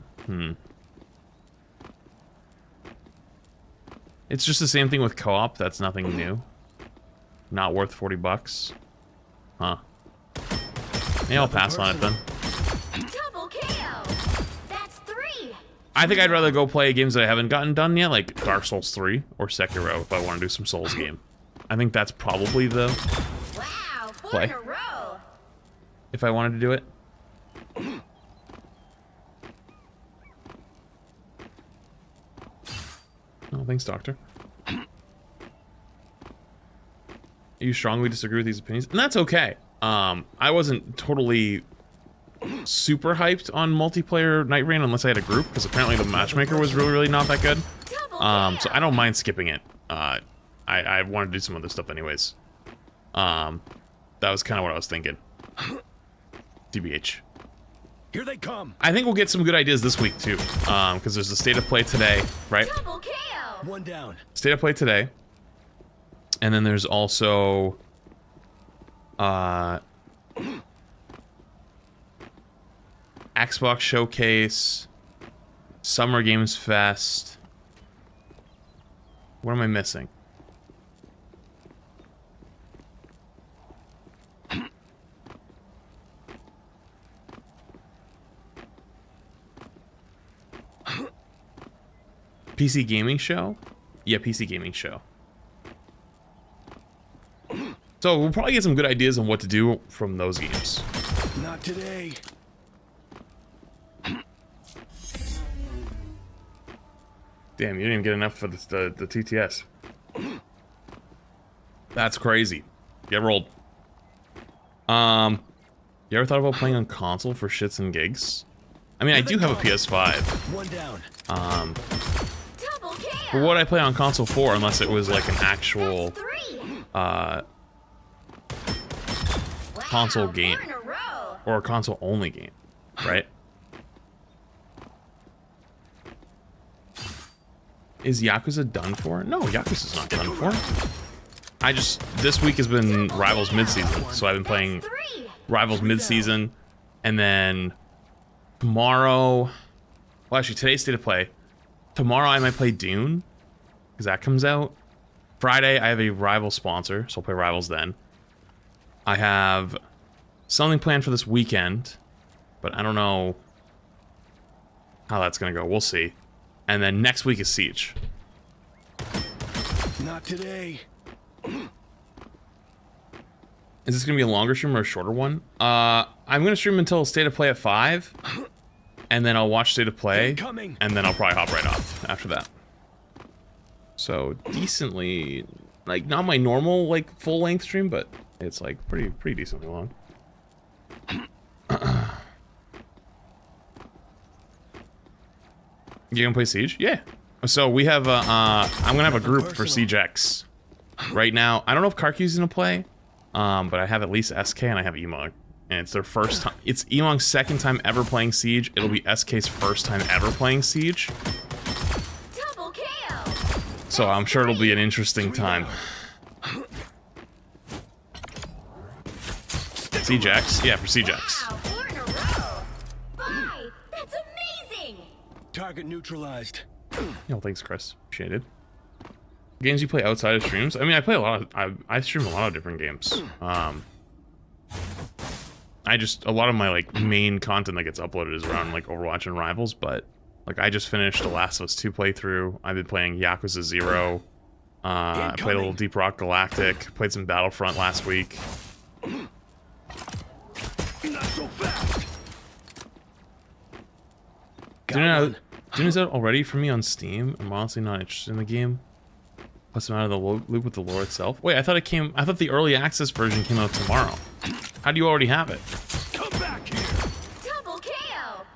It's just the same thing with co-op. That's nothing new. Not worth $40. Huh. Yeah, I'll pass on it then. Double KO. That's 3. I think I'd rather go play games that I haven't gotten done yet, like Dark Souls 3 or Sekiro, if I want to do some Souls game. I think that's probably the Wow, 4 play. in a row. If I wanted to do it. Oh, thanks, Doctor. You strongly disagree with these opinions, and that's okay. I wasn't totally super hyped on multiplayer Night Rain unless I had a group, because apparently the matchmaker was really not that good. So I don't mind skipping it. I wanted to do some other stuff anyways. That was kind of what I was thinking. DBH. Here they come. I think we'll get some good ideas this week too, because there's the state of play today, right? Double KO. One down. State of play today, and then there's also Xbox Showcase, Summer Games Fest. What am I missing? PC Gaming Show? Yeah, PC Gaming Show. So we'll probably get some good ideas on what to do from those games. Not today. Damn, you didn't even get enough for the TTS. That's crazy. Get rolled. You ever thought about playing on console for shits and gigs? I mean, I do have a PS5. One down. Double KO. But what I play on console for, unless it was like an actual console game or a console only game, right? Is Yakuza done for? No, Yakuza's not done for. This week has been Rivals mid-season, so I've been playing Rivals mid-season, and then tomorrow, well actually today's state of play. Tomorrow I might play Dune, because that comes out. Friday I have a Rival sponsor, so I'll play Rivals then. I have something planned for this weekend, but I don't know how that's gonna go. We'll see. And then next week is Siege. Not today. Is this gonna be a longer stream or a shorter one? I'm gonna stream until State of Play at 5, and then I'll watch State of Play, and then I'll probably hop right off after that. So decently, like not my normal like full length stream, but it's like pretty decently long. You gonna play Siege? Yeah, So we have I'm gonna have a group for Siege X. Right now, I don't know if Karku's gonna play, but I have at least SK and I have Emog. And it's their first time. It's Emog's second time ever playing Siege. It'll be SK's first time ever playing Siege. Double kill. So I'm sure it'll be an interesting time. Siege X? Yeah, for Siege X. Wow, 4 in a row. 5. That's amazing. Target neutralized. Yo, thanks, Chris. Appreciate it. Games you play outside of streams? I mean, I play a lot of... I stream a lot of different games. A lot of my, like, main content that gets uploaded is around, like, Overwatch and Rivals, but, like, I just finished The Last of Us 2 playthrough. I've been playing Yakuza 0. I played a little Deep Rock Galactic. Played some Battlefront last week. Not so fast. Dinner's out already for me on Steam. I'm honestly not interested in the game. Plus, I'm out of the loop with the lore itself. Wait, I thought the early access version came out tomorrow. How do you already have it? Come back here. Double kill.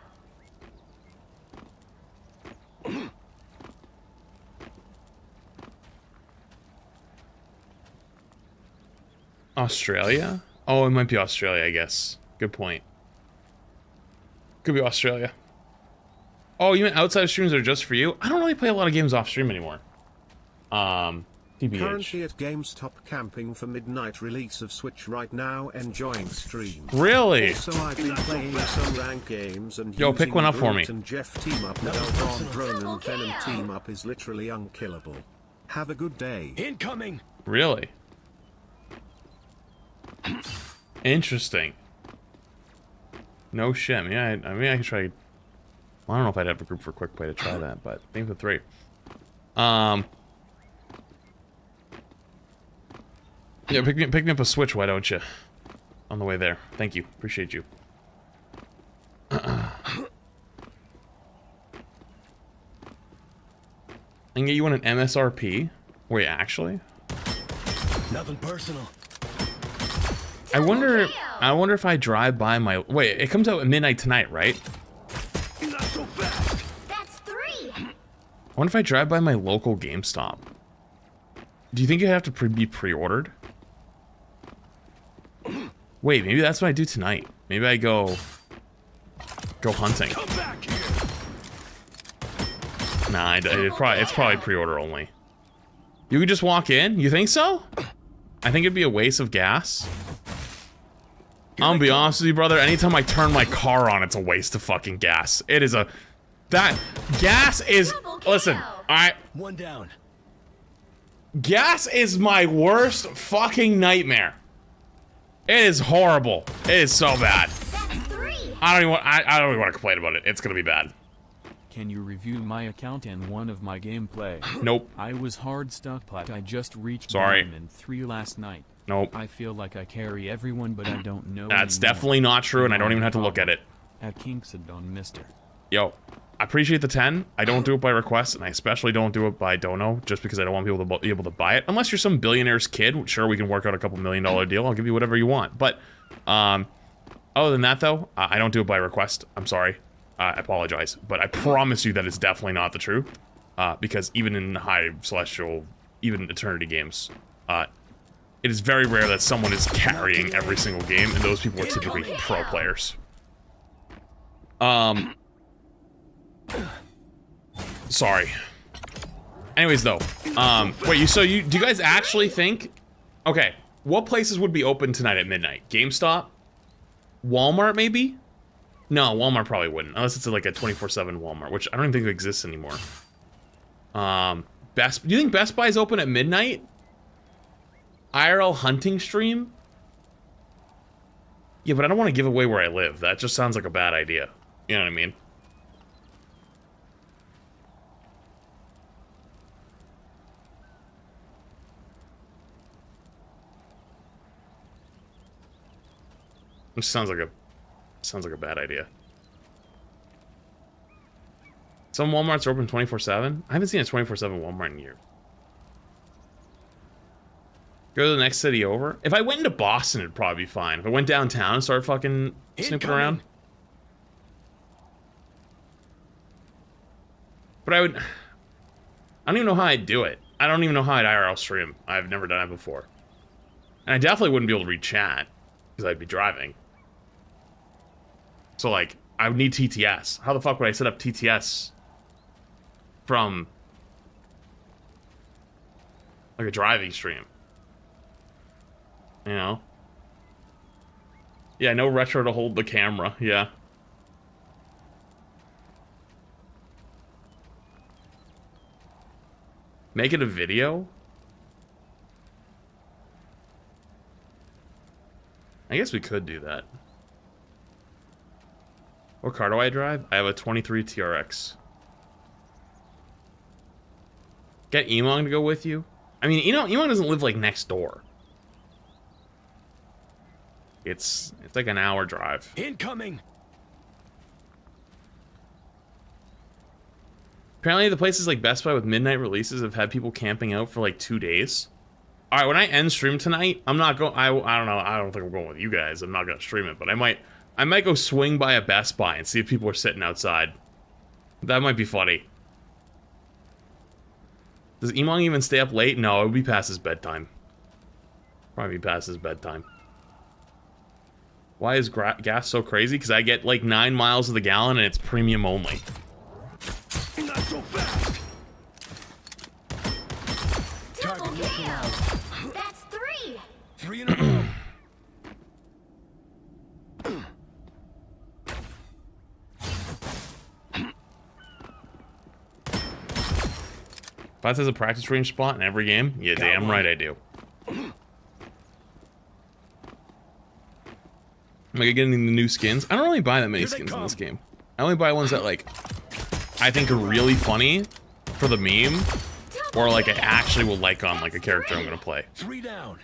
Australia? Oh, it might be Australia, I guess. Good point. Could be Australia. Oh, you mean outside streams are just for you? I don't really play a lot of games off stream anymore. TBH. Currently at GameStop camping for midnight release of Switch right now, enjoying stream. Really? Also, I've been playing some rank games and yo, pick one up for me. And Jeff team up with Elron Drone and Venom team up is literally unkillable. Have a good day. Incoming. Really? Interesting. No shit. I mean, I could try. Well, I don't know if I'd have a group for quick play to try that, but think for 3. Yeah, pick me up a Switch, why don't you? On the way there. Thank you. Appreciate you. I can get you on an MSRP? Wait, actually? Nothing personal. I wonder if I drive by my... Wait, it comes out at midnight tonight, right? Not so fast. That's 3. I wonder if I drive by my local GameStop. Do you think you have to be pre-ordered? Wait, maybe that's what I do tonight. Maybe I go hunting. Come back here. Nah, it's probably pre-order only. You could just walk in? You think so? I think it'd be a waste of gas. I'm gonna be honest with you, brother. Anytime I turn my car on, it's a waste of fucking gas. It is a... That... Gas is... Listen, alright? One down. Gas is my worst fucking nightmare. It is horrible. It is so bad. That's 3. I don't even want to complain about it. It's gonna be bad. Can you review my account and one of my gameplay? Nope. I was hard stuck, but I just reached Diamond 3 last night. Nope. I feel like I carry everyone, but I don't know. That's anymore. definitely not true, and I don't even have to look at it. At Kinksadon, mister. Yo, I appreciate the 10. I don't do it by request, and I especially don't do it by dono, just because I don't want people to be able to buy it. Unless you're some billionaire's kid, sure, we can work out a couple $1 million deal. I'll give you whatever you want. But, other than that, though, I don't do it by request. I'm sorry. I apologize. But I promise you that it's definitely not the truth. Because even in high celestial, even eternity games, it is very rare that someone is carrying every single game, and those people are typically pro players. Sorry. Anyways, though, wait, do you guys actually think... Okay, what places would be open tonight at midnight? GameStop? Walmart, maybe? No, Walmart probably wouldn't, unless it's like a 24/7 Walmart, which I don't even think exists anymore. Do you think Best Buy is open at midnight? IRL hunting stream? Yeah, but I don't want to give away where I live. That just sounds like a bad idea. You know what I mean? Which sounds like a bad idea. Some Walmarts are open 24/7. I haven't seen a 24/7 Walmart in years. Go to the next city over. If I went into Boston, it'd probably be fine. If I went downtown and started fucking snooping around. But I don't even know how I'd do it. I don't even know how I'd IRL stream. I've never done it before. And I definitely wouldn't be able to read chat, because I'd be driving. So, like, I would need TTS. How the fuck would I set up TTS from, like, a driving stream? You know? Yeah, no retro to hold the camera, yeah. Make it a video? I guess we could do that. What car do I drive? I have a 23 TRX. Get Emong to go with you? I mean, Emong doesn't live, like, next door. It's like an hour drive. Incoming! Apparently the places like Best Buy with midnight releases have had people camping out for like 2 days. Alright, when I end stream tonight, I'm not going, I don't know, I don't think I'm going with you guys. I'm not going to stream it, but I might go swing by a Best Buy and see if people are sitting outside. That might be funny. Does Emong even stay up late? No, it would be past his bedtime. Probably be past his bedtime. Why is gas so crazy? Because I get like 9 miles of the gallon and it's premium only. Not so fast. Double kill. That's 3. 3 in a row. If has a practice range spot in every game, yeah, damn right I do. Am I getting the new skins? I don't really buy that many skins in this game. I only buy ones that, like, I think are really funny for the meme, or, like, I actually will like on, like, a character I'm gonna play. 3 down.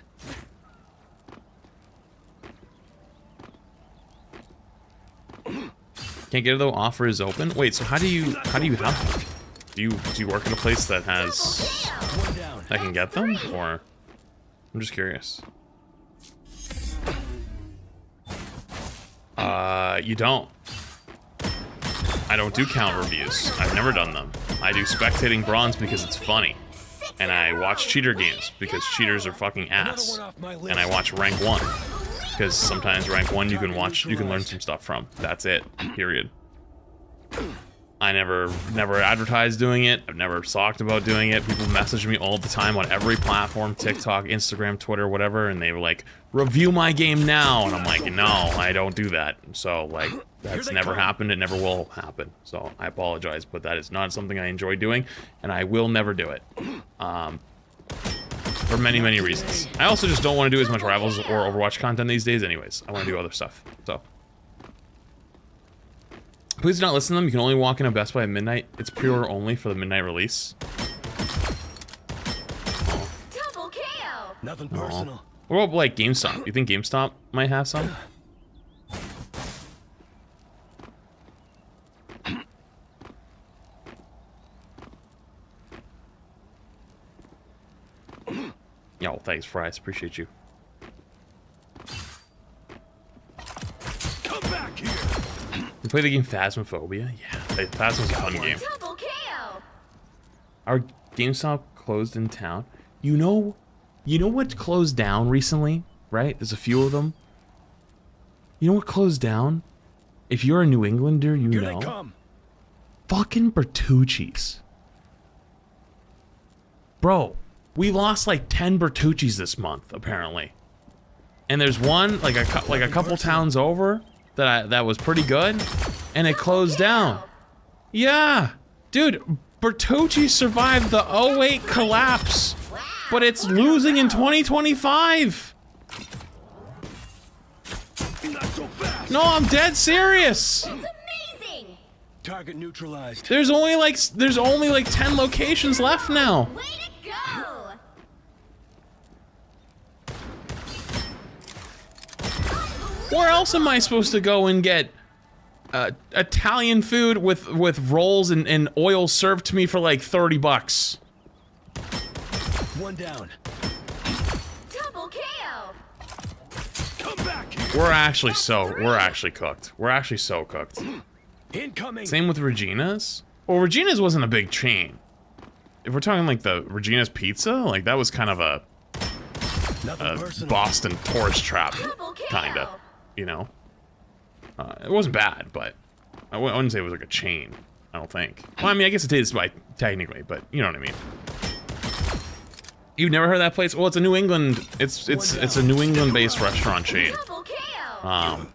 Can't get it though, offer is open? Wait, so how do you have them? Do you work in a place that has, that can get them, or? I'm just curious. You don't. I don't do count reviews. I've never done them. I do spectating bronze because it's funny. And I watch cheater games because cheaters are fucking ass. And I watch rank 1. Because sometimes rank 1 you can learn some stuff from. That's it. Period. I never advertised doing it. I've never talked about doing it. People message me all the time on every platform, TikTok, Instagram, Twitter, whatever, and they were like, review my game now. And I'm like, no, I don't do that. So, like, that's never happened. It never will happen. So I apologize, but that is not something I enjoy doing, and I will never do it. For many, many reasons. I also just don't want to do as much Rivals or Overwatch content these days anyways. I want to do other stuff. So please do not listen to them. You can only walk in a Best Buy at midnight. It's pre-order only for the midnight release. Double kill. Nothing personal. What about, like, GameStop? You think GameStop might have some? Yo, thanks, Fries. Appreciate you. Come back here. You play the game Phasmophobia? Yeah, Phasmo's a fun game. Double kill. Our GameStop closed in town. You know what closed down recently, right? There's a few of them. You know what closed down? If you're a New Englander, you Here know. they come. Fucking Bertucci's. Bro, we lost like 10 Bertucci's this month, apparently. And there's one, like a couple towns over that was pretty good, and it closed down. Yeah, dude, Bertucci survived the 08 collapse, but it's losing in 2025. Not so fast. No, I'm dead serious. It's amazing. Target neutralized. There's only like 10 locations left now. Way to go. Where else am I supposed to go and get Italian food with rolls and oil served to me for like $30? One down. Double kill. Come back here. We're actually cooked. We're actually so cooked. Incoming. Same with Regina's. Well, Regina's wasn't a big chain. if we're talking like the Regina's Pizza, like that was kind of a Boston tourist trap, kinda, you know. It wasn't bad, but I wouldn't say it was like a chain. I don't think. Well, I mean, I guess it is technically, but you know what I mean. You've never heard of that place? Well, it's a New England. It's a New England-based restaurant chain. It's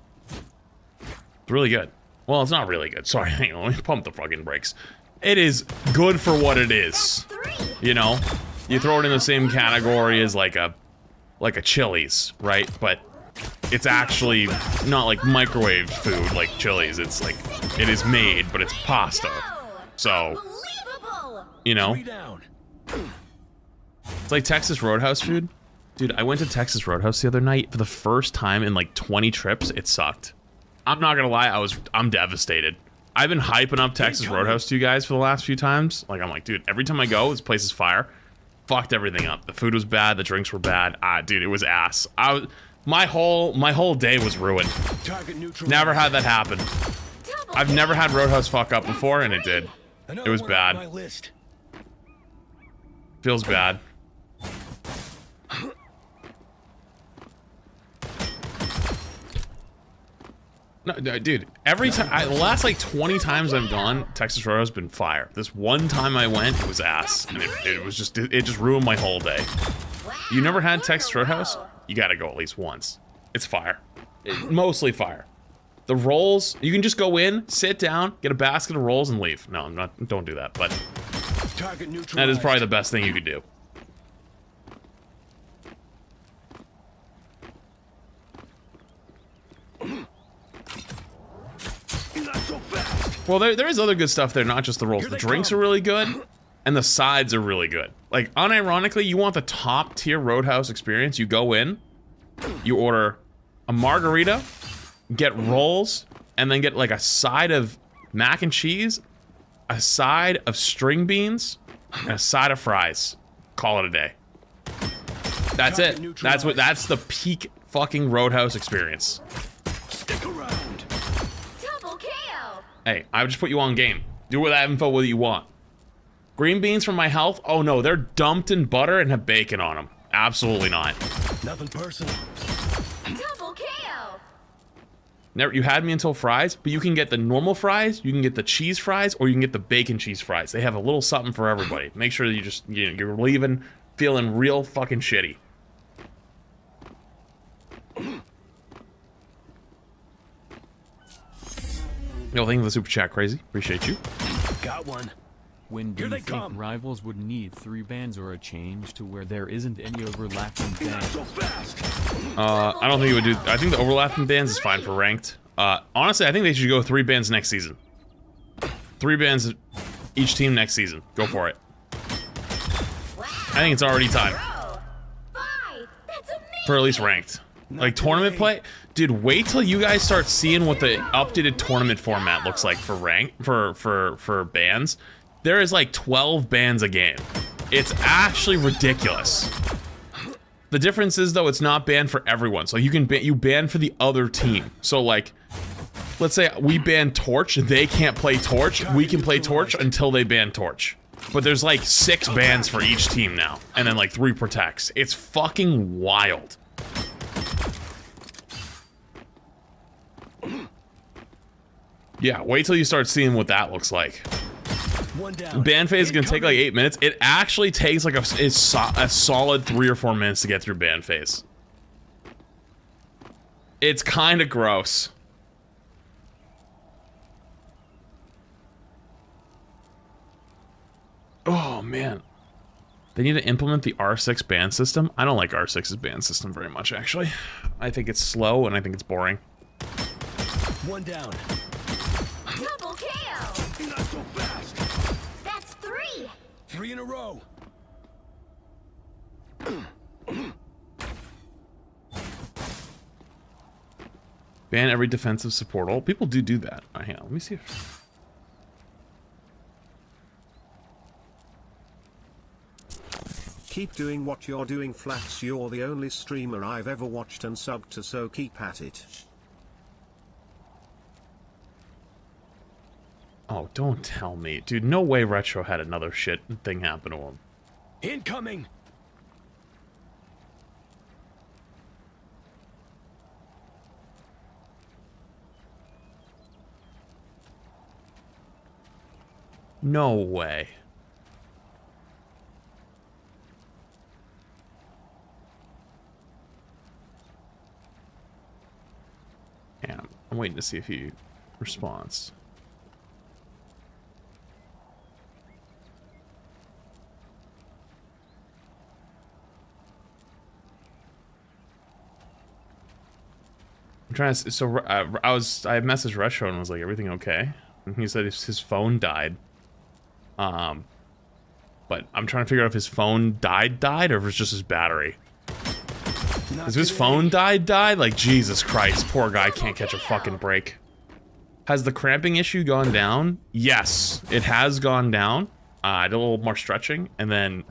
really good. Well, it's not really good. Sorry, hang on, let me pump the fucking brakes. It is good for what it is. You know, you throw it in the same category as like a Chili's, right? But it's actually not like microwave food like Chili's. It's like it is made, but it's pasta. So, you know, it's like Texas Roadhouse food. Dude, I went to Texas Roadhouse the other night for the first time in like 20 trips. It sucked. I'm not gonna lie, I'm devastated. I've been hyping up Texas Roadhouse to you guys for the last few times. Like, I'm like, dude, every time I go, this place is fire. Fucked everything up. The food was bad, the drinks were bad. Dude, it was ass. My whole day was ruined. Never had that happen. I've never had Roadhouse fuck up before, and it did. It was bad. Feels bad. No, dude, every time, the last like 20 times I've gone, Texas Roadhouse has been fire. This one time I went, it was ass, and it just ruined my whole day. You never had Texas Roadhouse? You gotta go at least once. It's fire. Mostly fire. The rolls, you can just go in, sit down, get a basket of rolls, and leave. No, I'm not, don't do that, but that is probably the best thing you could do. Well, there is other good stuff there, not just the rolls. The drinks are really good, and the sides are really good. Like, unironically, you want the top tier Roadhouse experience. You go in, you order a margarita, get rolls, and then get like a side of mac and cheese, a side of string beans, and a side of fries. Call it a day. That's it. That's the peak fucking Roadhouse experience. Stick around. Hey, I would just put you on game. Do with that info what you want. Green beans for my health? Oh no, they're dumped in butter and have bacon on them. Absolutely not. Nothing personal. Double KO. Never, you had me until fries, but you can get the normal fries, you can get the cheese fries, or you can get the bacon cheese fries. They have a little something for everybody. Make sure that you're leaving feeling real fucking shitty. Yo, thank you for the super chat, Crazy. Appreciate you. Got one. When do you think rivals would need 3 bans or a change to where there isn't any overlapping bans? I don't think it would do. I think the overlapping bans is fine for ranked. Honestly, I think they should go 3 bans next season. 3 bans each team next season. Go for it. I think it's already time. For at least ranked. Like tournament play, dude. Wait till you guys start seeing what the updated tournament format looks like for for bans. There is like 12 bans a game. It's actually ridiculous. The difference is though, it's not banned for everyone. So you can ban for the other team. So like, let's say we ban Torch, they can't play Torch. We can play Torch until they ban Torch. But there's like 6 bans for each team now, and then like 3 protects. It's fucking wild. Yeah, wait till you start seeing what that looks like. Ban phase is gonna take like 8 minutes. It actually takes like a solid 3 or 4 minutes to get through ban phase. It's kind of gross. Oh man, they need to implement the R6 ban system. I don't like R6's ban system very much, actually. I think it's slow and I think it's boring. One down. Double KO. Not so fast. That's 3. 3 in a row. Ban every defensive support. Oh, people do that. Oh, hang on, let me see if... Keep doing what you're doing, Flats. You're the only streamer I've ever watched and subbed to, so keep at it. Oh, don't tell me. Dude, no way Retro had another shit thing happen to him. Incoming! No way. Yeah, I'm waiting to see if he responds. I'm trying to. So I messaged Retro and was like, "Everything okay?" And he said his phone died. But I'm trying to figure out if his phone died, or if it's just his battery. If his phone died, like, Jesus Christ, poor guy can't catch a fucking break. Has the cramping issue gone down? Yes, it has gone down. I did a little more stretching, and then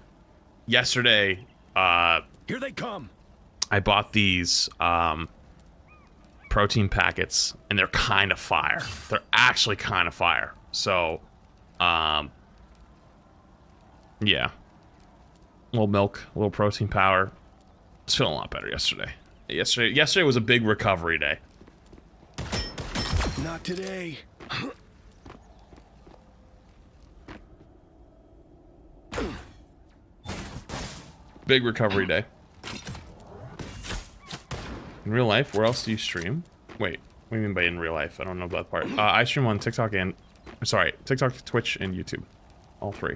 yesterday, here they come. I bought these protein packets, and they're kind of fire. They're actually kind of fire. So, yeah, a little milk, a little protein powder. I was feeling a lot better yesterday. Yesterday was a big recovery day. Not today. Big recovery day. In real life, where else do you stream? Wait, what do you mean by in real life? I don't know that part. I stream on TikTok and... Sorry, TikTok, Twitch, and YouTube. All three.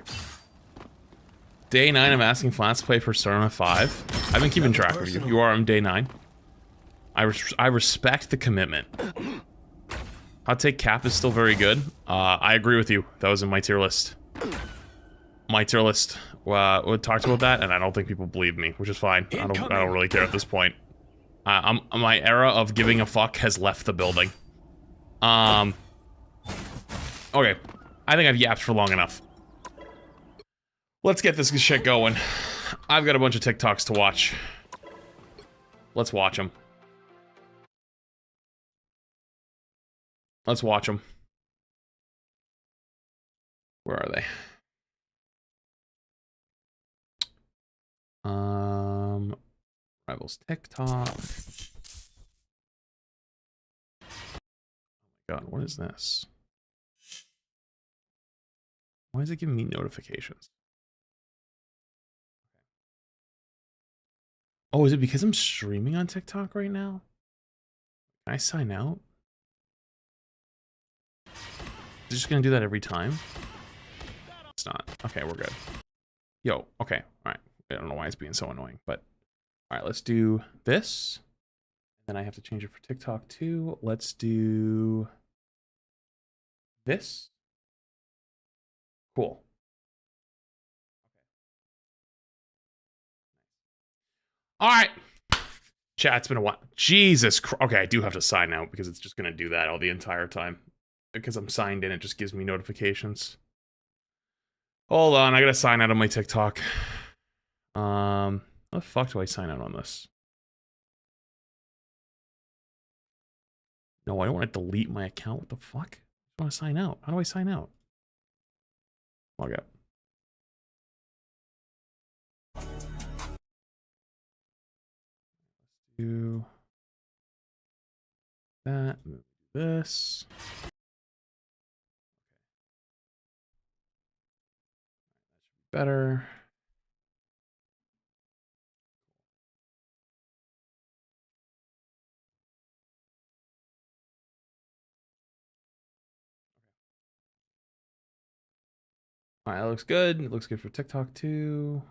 Day 9 of asking Flats to play Persona 5. I've been keeping track of you. You are on day 9. I respect the commitment. Hot Take Cap is still very good. I agree with you. That was in my tier list. My tier list. We talked about that, and I don't think people believe me, which is fine. I don't really care at this point. My era of giving a fuck has left the building. Okay. I think I've yapped for long enough. Let's get this shit going. I've got a bunch of TikToks to watch. Let's watch them. Let's watch them. Where are they? Rivals TikTok. Oh my god, what is this? Why is it giving me notifications? Oh, is it because I'm streaming on TikTok right now? Can I sign out? Is it just gonna do that every time? It's not. Okay, we're good. Yo, okay, alright. I don't know why it's being so annoying, but... Alright, let's do this. Then I have to change it for TikTok too. Let's do... this. Cool. Alright. Chat, it's been a while. Jesus Christ. Okay, I do have to sign out because it's just going to do that all the entire time. Because I'm signed in, it just gives me notifications. Hold on, I got to sign out of my TikTok. How the fuck do I sign out on this? No, I don't want to delete my account. What the fuck? I want to sign out. How do I sign out? Log out. Do that. Move this. Better. Alright, that looks good. It looks good for TikTok too.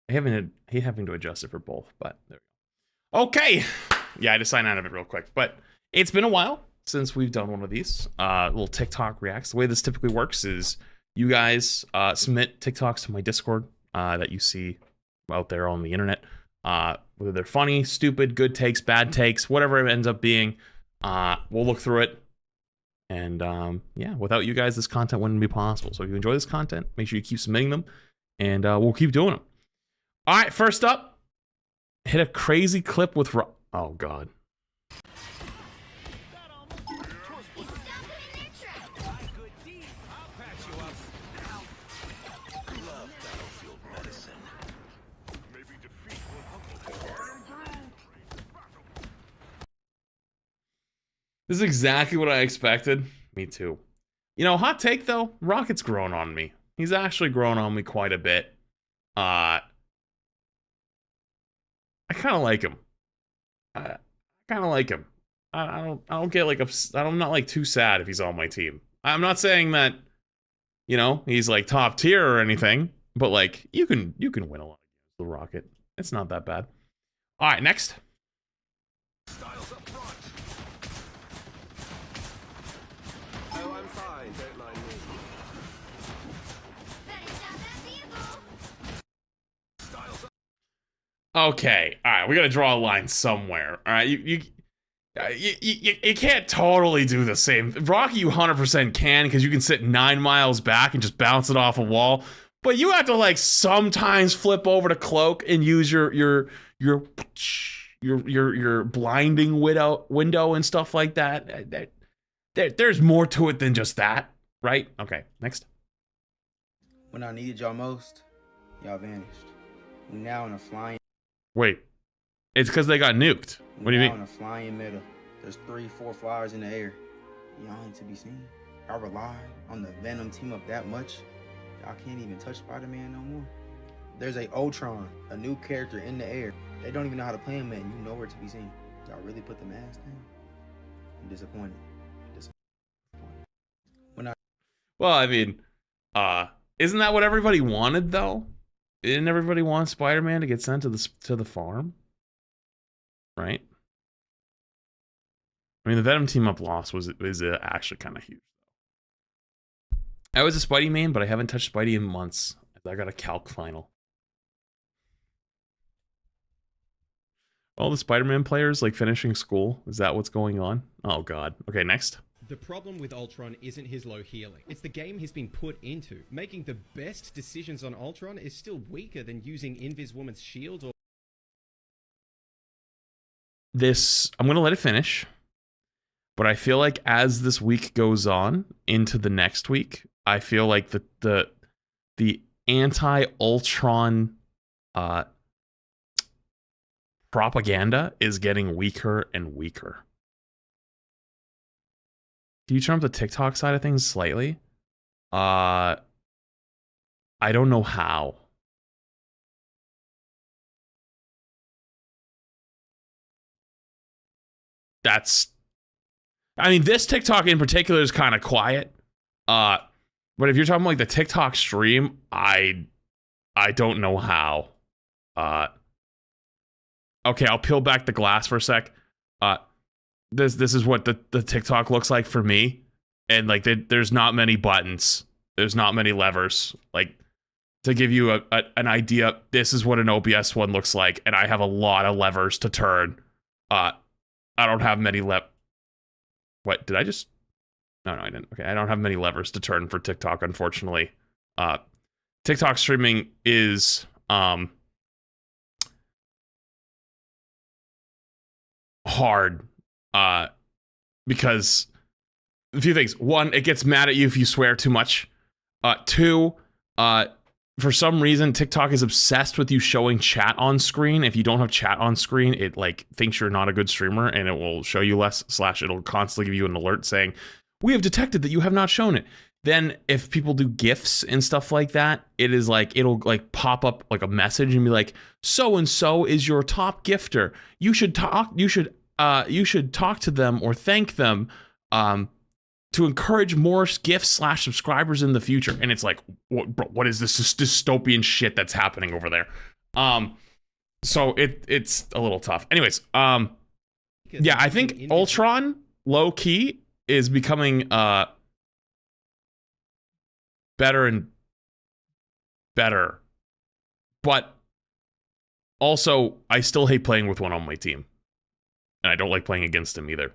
I hate having to adjust it for both, but there we go. Okay! Yeah, I just signed out of it real quick. But it's been a while since we've done one of these. Little TikTok reacts. The way this typically works is you guys submit TikToks to my Discord that you see out there on the internet. Whether they're funny, stupid, good takes, bad takes, whatever it ends up being, we'll look through it. And yeah, without you guys, this content wouldn't be possible. So if you enjoy this content, make sure you keep submitting them, and we'll keep doing them. All right, first up, hit a crazy clip with oh god. This is exactly what I expected. Me too. You know, hot take though, Rocket's grown on me. He's actually grown on me quite a bit. I kind of like him. I kind of like him. I don't get like I'm not like too sad if he's on my team. I'm not saying that, you know, he's like top tier or anything, but like you can win a lot against the Rocket. It's not that bad. All right, next. Styles up front. Oh, I'm fine. Don't mind me. Okay, all right, we gotta draw a line somewhere. All right, you can't totally do the same. Rocky, you 100% can because you can sit 9 miles back and just bounce it off a wall. But you have to like sometimes flip over to cloak and use your blinding window and stuff like that. There's more to it than just that, right? Okay, next. When I needed y'all most, y'all vanished. We now in a flying. Wait, it's because they got nuked. What do you mean? In a flying middle. There's 3-4 flyers in the air. Y'all ain't to be seen. I rely on the Venom team up that much. Y'all can't even touch Spider-Man no more. There's a Ultron, a new character in the air. They don't even know how to play him, and you nowhere to be seen. Y'all really put the mask down? I'm disappointed. Well, I mean, isn't that what everybody wanted though? Didn't everybody want Spider-Man to get sent to the farm? Right? I mean, the Venom team up loss is actually kind of huge. I was a Spidey main, but I haven't touched Spidey in months. I got a calc final. All the Spider-Man players like finishing school. Is that what's going on? Oh god. Okay, next. The problem with Ultron isn't his low healing. It's the game he's been put into. Making the best decisions on Ultron is still weaker than using Invis Woman's shield or... This, I'm going to let it finish. But I feel like as this week goes on into the next week, I feel like the anti-Ultron propaganda is getting weaker and weaker. Can you turn up the TikTok side of things slightly? I don't know how. I mean, this TikTok in particular is kind of quiet. But if you're talking like the TikTok stream, I don't know how. Okay, I'll peel back the glass for a sec. This is what the TikTok looks like for me. And like there's not many buttons. There's not many levers. Like to give you an idea, this is what an OBS one looks like, and I have a lot of levers to turn. I don't have many What, did I just... No, I didn't. Okay, I don't have many levers to turn for TikTok, unfortunately. TikTok streaming is hard because a few things. One, it gets mad at you if you swear too much. Two, for some reason, TikTok is obsessed with you showing chat on screen. If you don't have chat on screen, it like thinks you're not a good streamer and it will show you less, / it'll constantly give you an alert saying, we have detected that you have not shown it. Then if people do GIFs and stuff like that, it is like, it'll like pop up like a message and be like, so-and-so is your top gifter. You should talk to them or thank them to encourage more gifts / subscribers in the future. And it's like, what is this dystopian shit that's happening over there? So it's a little tough. Anyways, yeah, I think Ultron low key is becoming better and better. But also, I still hate playing with one on my team. And I don't like playing against him either.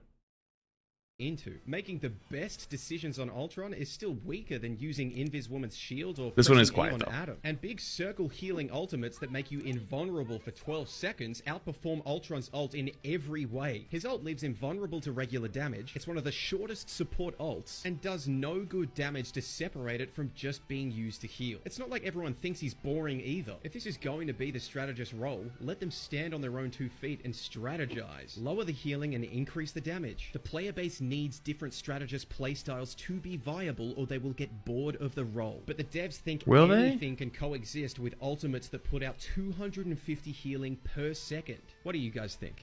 Making the best decisions on Ultron is still weaker than using Invis Woman's shield or this one is quiet quiet though. Atom. And big circle healing ultimates that make you invulnerable for 12 seconds outperform Ultron's ult in every way. His ult leaves him vulnerable to regular damage. It's one of the shortest support ults and does no good damage to separate it from just being used to heal. It's not like everyone thinks he's boring either. If this is going to be the strategist role, let them stand on their own 2 feet and strategize. Lower the healing and increase the damage. The player base needs different strategist playstyles to be viable, or they will get bored of the role. But the devs think anything can coexist with ultimates that put out 250 healing per second. What do you guys think?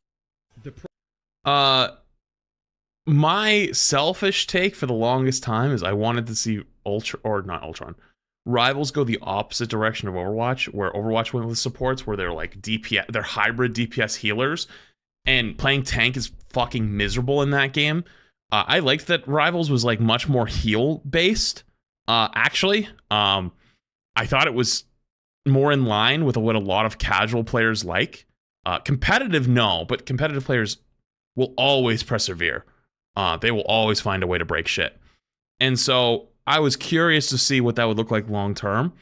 My selfish take for the longest time is I wanted to see Rivals go the opposite direction of Overwatch, where Overwatch went with supports, where they're like DPS, they're hybrid DPS healers, and playing tank is fucking miserable in that game. I liked that Rivals was like much more heal based. Actually, I thought it was more in line with what a lot of casual players like. Competitive, no, but competitive players will always persevere. They will always find a way to break shit. And so I was curious to see what that would look like long term.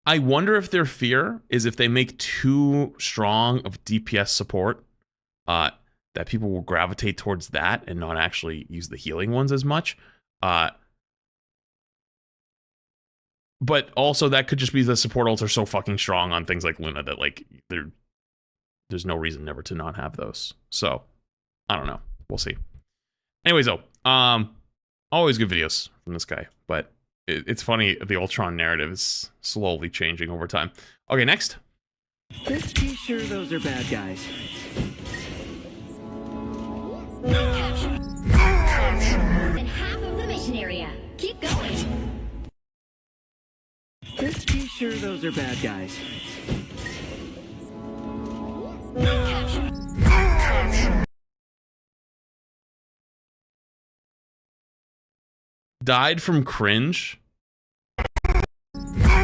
I wonder if their fear is if they make too strong of DPS support, that people will gravitate towards that and not actually use the healing ones as much. But also that could just be the support ults are so fucking strong on things like Luna that like there's no reason never to not have those. So I don't know. We'll see. Anyways, though, always good videos from this guy, but it's funny, the Ultron narrative is slowly changing over time. Okay, next. Pretty sure those are bad guys. Than half of the mission area. Keep going. Pretty sure those are bad guys. Died from cringe.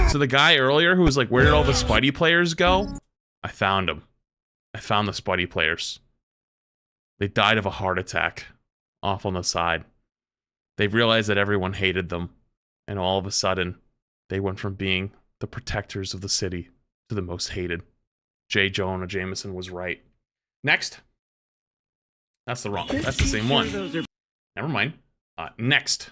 So the guy earlier who was like, where did all the Spidey players go? I found them. I found the Spidey players. They died of a heart attack off on the side. They realized that everyone hated them. And all of a sudden, they went from being the protectors of the city to the most hated. J. Jonah Jameson was right. Next. That's the same one. Never mind. Next.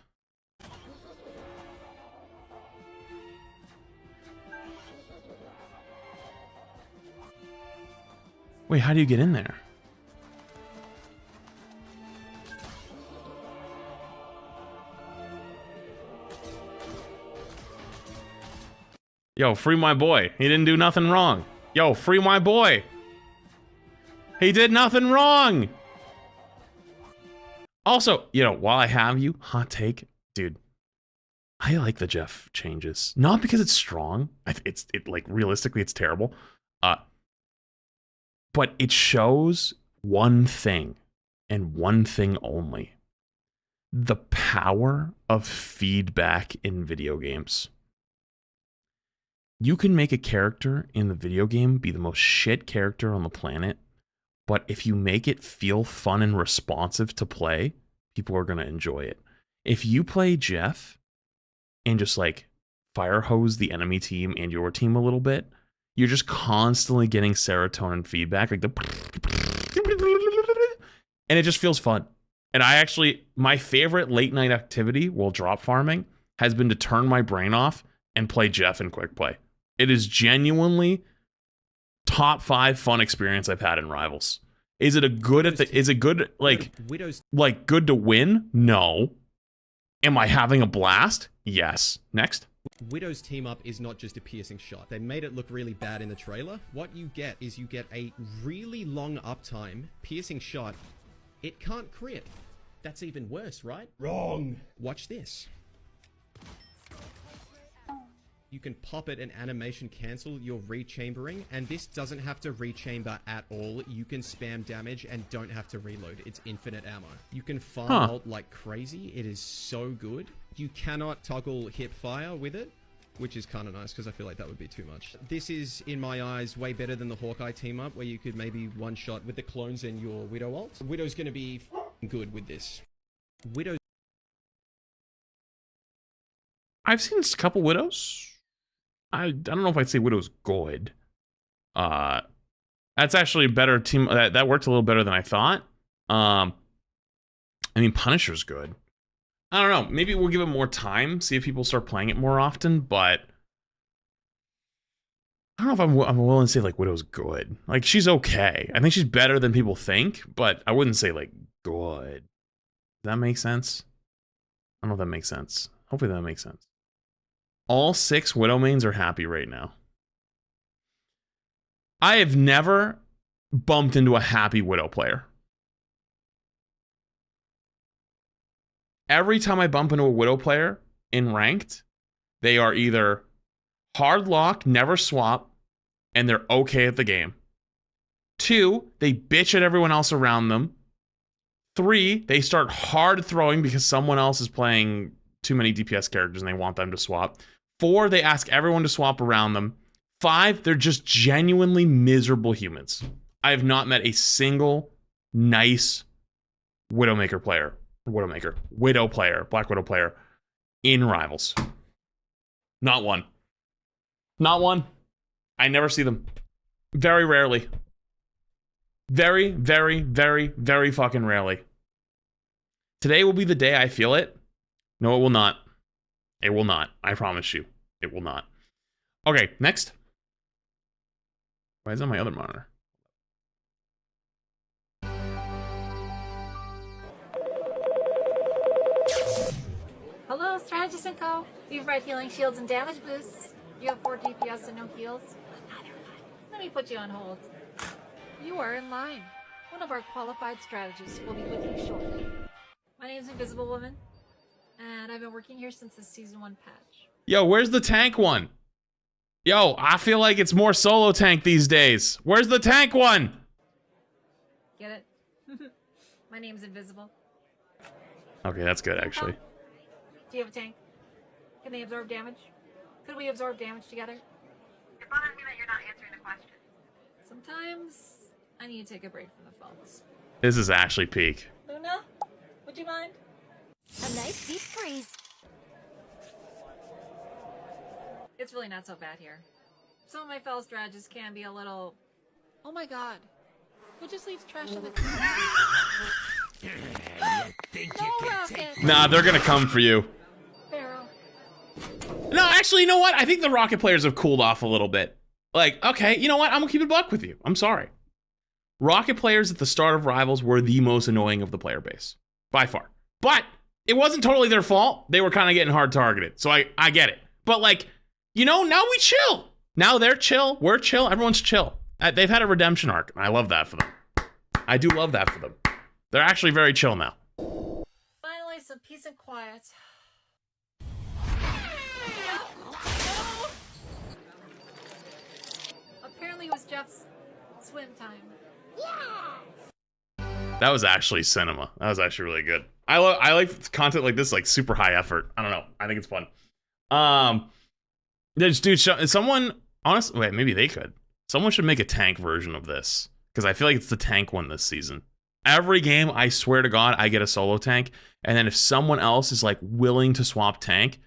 Wait, how do you get in there? Yo, free my boy. He didn't do nothing wrong. Yo, free my boy. He did nothing wrong. Also, you know, while I have you, hot take, dude, I like the Jeff changes. Not because it's strong. It like realistically, it's terrible. But it shows one thing and one thing only. The power of feedback in video games. You can make a character in the video game be the most shit character on the planet, but if you make it feel fun and responsive to play, people are going to enjoy it. If you play Jeff and just like fire hose the enemy team and your team a little bit, you're just constantly getting serotonin feedback, like the, and it just feels fun. And my favorite late night activity while drop farming has been to turn my brain off and play Jeff in quick play. It is genuinely top 5 fun experience I've had in Rivals. Is it good good to win? No. Am I having a blast? Yes. Next. Widow's team up is not just a piercing shot. They made it look really bad in the trailer. What you get is you get a really long uptime piercing shot. It can't crit. That's even worse, right? Wrong. Watch this. You can pop it and animation cancel your rechambering, and this doesn't have to rechamber at all. You can spam damage and don't have to reload. It's infinite ammo. You can farm ult like crazy. It is so good. You cannot toggle hip fire with it, which is kind of nice because I feel like that would be too much. This is, in my eyes, way better than the Hawkeye team up where you could maybe one shot with the clones and your Widow ult. Widow's going to be good with this. Widow. I've seen a couple Widows. I don't know if I'd say Widow's good. That's actually a better team. That worked a little better than I thought. I mean, Punisher's good. I don't know. Maybe we'll give it more time, see if people start playing it more often, but I don't know if I'm willing to say, like, Widow's good. Like, she's okay. I think she's better than people think, but I wouldn't say, like, good. that make sense? I don't know if that makes sense. Hopefully that makes sense. All 6 Widow mains are happy right now. I have never bumped into a happy Widow player. Every time I bump into a Widow player in ranked, they are either hard lock, never swap, and they're okay at the game. 2, they bitch at everyone else around them. 3, they start hard throwing because someone else is playing too many DPS characters and they want them to swap. 4, they ask everyone to swap around them. 5, they're just genuinely miserable humans. I have not met a single nice Widowmaker player, Widow player, Black Widow player in Rivals. Not one. Not one. I never see them. Very rarely. Very, very, very, very fucking rarely. Today will be the day I feel it. No, it will not. It will not. I promise you. It will not. Okay, next. Why is that on my other monitor? Hello, Strategist & Co. You've read healing shields and damage boosts. You have 4 DPS and no heals. Let me put you on hold. You are in line. One of our qualified strategists will be with you shortly. My name's Invisible Woman, and I've been working here since the Season 1 patch. Yo, where's the tank one? Yo, I feel like it's more solo tank these days. Where's the tank one? Get it? My name's Invisible. Okay, that's good, actually. Do you have a tank? Can they absorb damage? Could we absorb damage together? You're bothering me that you're not answering the question. Sometimes I need to take a break from the phones. This is actually peak. Luna, would you mind? A nice deep freeze. It's really not so bad here. Some of my fellow strategists can be a little... Oh my god. Who just leaves trash in the... No, Rocket! Nah, they're gonna come for you. Pharaoh. No, actually, you know what? I think the Rocket players have cooled off a little bit. Like, okay, you know what? I'm gonna keep it buck with you. I'm sorry. Rocket players at the start of Rivals were the most annoying of the player base. By far. But it wasn't totally their fault. They were kind of getting hard targeted. So I get it. But like, you know, now we chill. Now they're chill. We're chill. Everyone's chill. They've had a redemption arc. I love that for them. I do love that for them. They're actually very chill now. Finally, some peace and quiet. Apparently it was Jeff's swim time. Yeah! That was actually cinema. That was actually really good. I like content like this, like super high effort. I don't know. I think it's fun. Dude, someone, honestly, wait, maybe they could. Someone should make a tank version of this, because I feel like it's the tank one this season. Every game, I swear to God, I get a solo tank, and then if someone else is like willing to swap tank,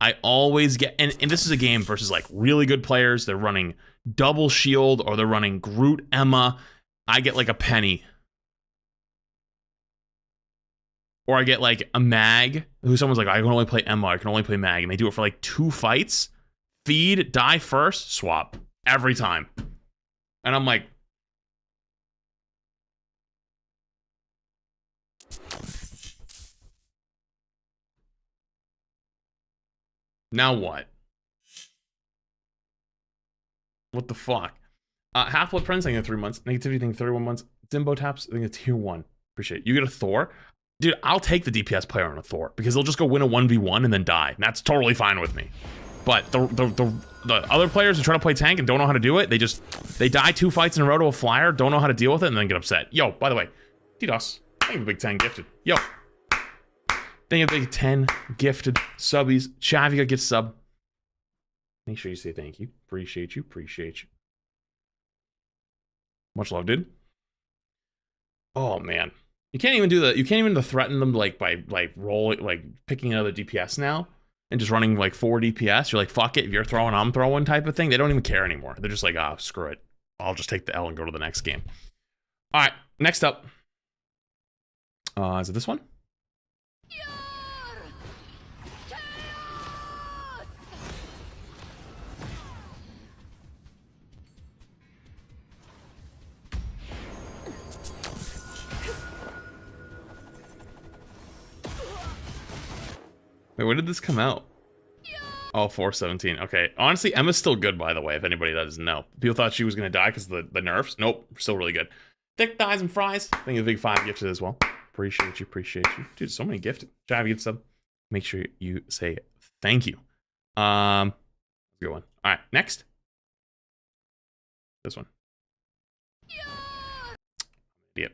I always get, and this is a game versus like really good players. They're running double shield or they're running Groot Emma. I get like a penny. Or I get like a mag, who someone's like, I can only play Emma, I can only play mag, and they do it for like 2 fights. Feed, die first, swap. Every time. And I'm like, now what? What the fuck? Half-Blood Prince, I think 3 months. Negativity, I think 31 months. Dimbo Taps, I think it's tier 1. Appreciate it. You get a Thor. Dude, I'll take the DPS player on a Thor because they'll just go win a 1v1 and then die. And that's totally fine with me. But the other players who try to play tank and don't know how to do it, they die 2 fights in a row to a flyer, don't know how to deal with it, and then get upset. Yo, by the way, DDoS, thank you for big 10 gifted. Yo, thank you for big 10 gifted subbies. Chavia gets sub. Make sure you say thank you. Appreciate you. Appreciate you. Much love, dude. Oh man. You can't even do the, you can't even threaten them like by like rolling, like picking another DPS now and just running like 4 DPS. You're like, fuck it, if you're throwing, I'm throwing type of thing. They don't even care anymore. They're just like, ah, oh, screw it. I'll just take the L and go to the next game. All right, next up. Is it this one? Wait, when did this come out? Oh, 4/17. Okay. Honestly, Emma's still good, by the way, if anybody doesn't know. People thought she was going to die because of the nerfs. Nope. Still really good. Thick thighs and fries. Thank you, the big 5 gifted as well. Appreciate you. Appreciate you. Dude, so many gifted. Jav, you get sub. Make sure you say thank you. Good one. All right. Next. This one. Yep.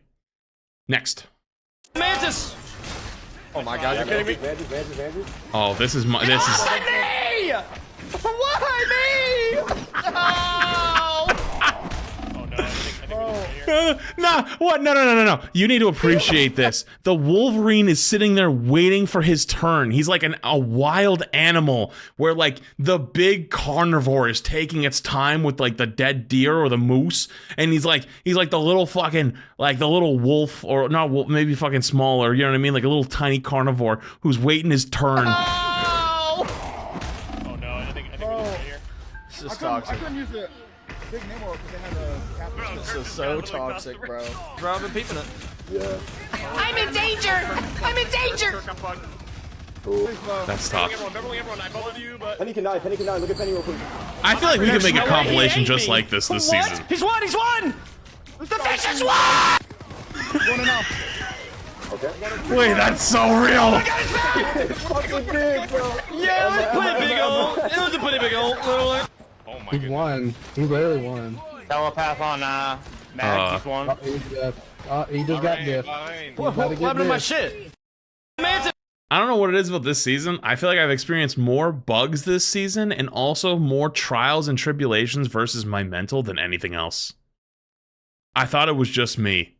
Next. Mantis! Oh my god, you're kidding me? Oh, this is my. This is. Me! Why me? Oh! Nah, what? No. You need to appreciate this. The Wolverine is sitting there waiting for his turn. He's like a wild animal where like the big carnivore is taking its time with like the dead deer or the moose, and he's like the little fucking like the little wolf or not wolf, maybe fucking smaller. You know what I mean? Like a little tiny carnivore who's waiting his turn. Oh no, I think we're right here. This is toxic. I couldn't use it. Big name because they had a capital. This is so toxic, bro. Bro, I've been peeping it. Yeah. I'm in danger! I'm in danger! That's tough. Penny can die. Penny can die. Look at Penny real quick. I feel like we could make a compilation just like this season. He's won! He's won! The fish has won! Okay. Wait, that's so real! It's fucking big, bro. Yeah, it was pretty big old. It was a pretty big old. Oh my god. He won. He barely won. Telepath on Max, he's won. He just got diff. What happened to my shit? I don't know what it is about this season. I feel like I've experienced more bugs this season and also more trials and tribulations versus my mental than anything else. I thought it was just me.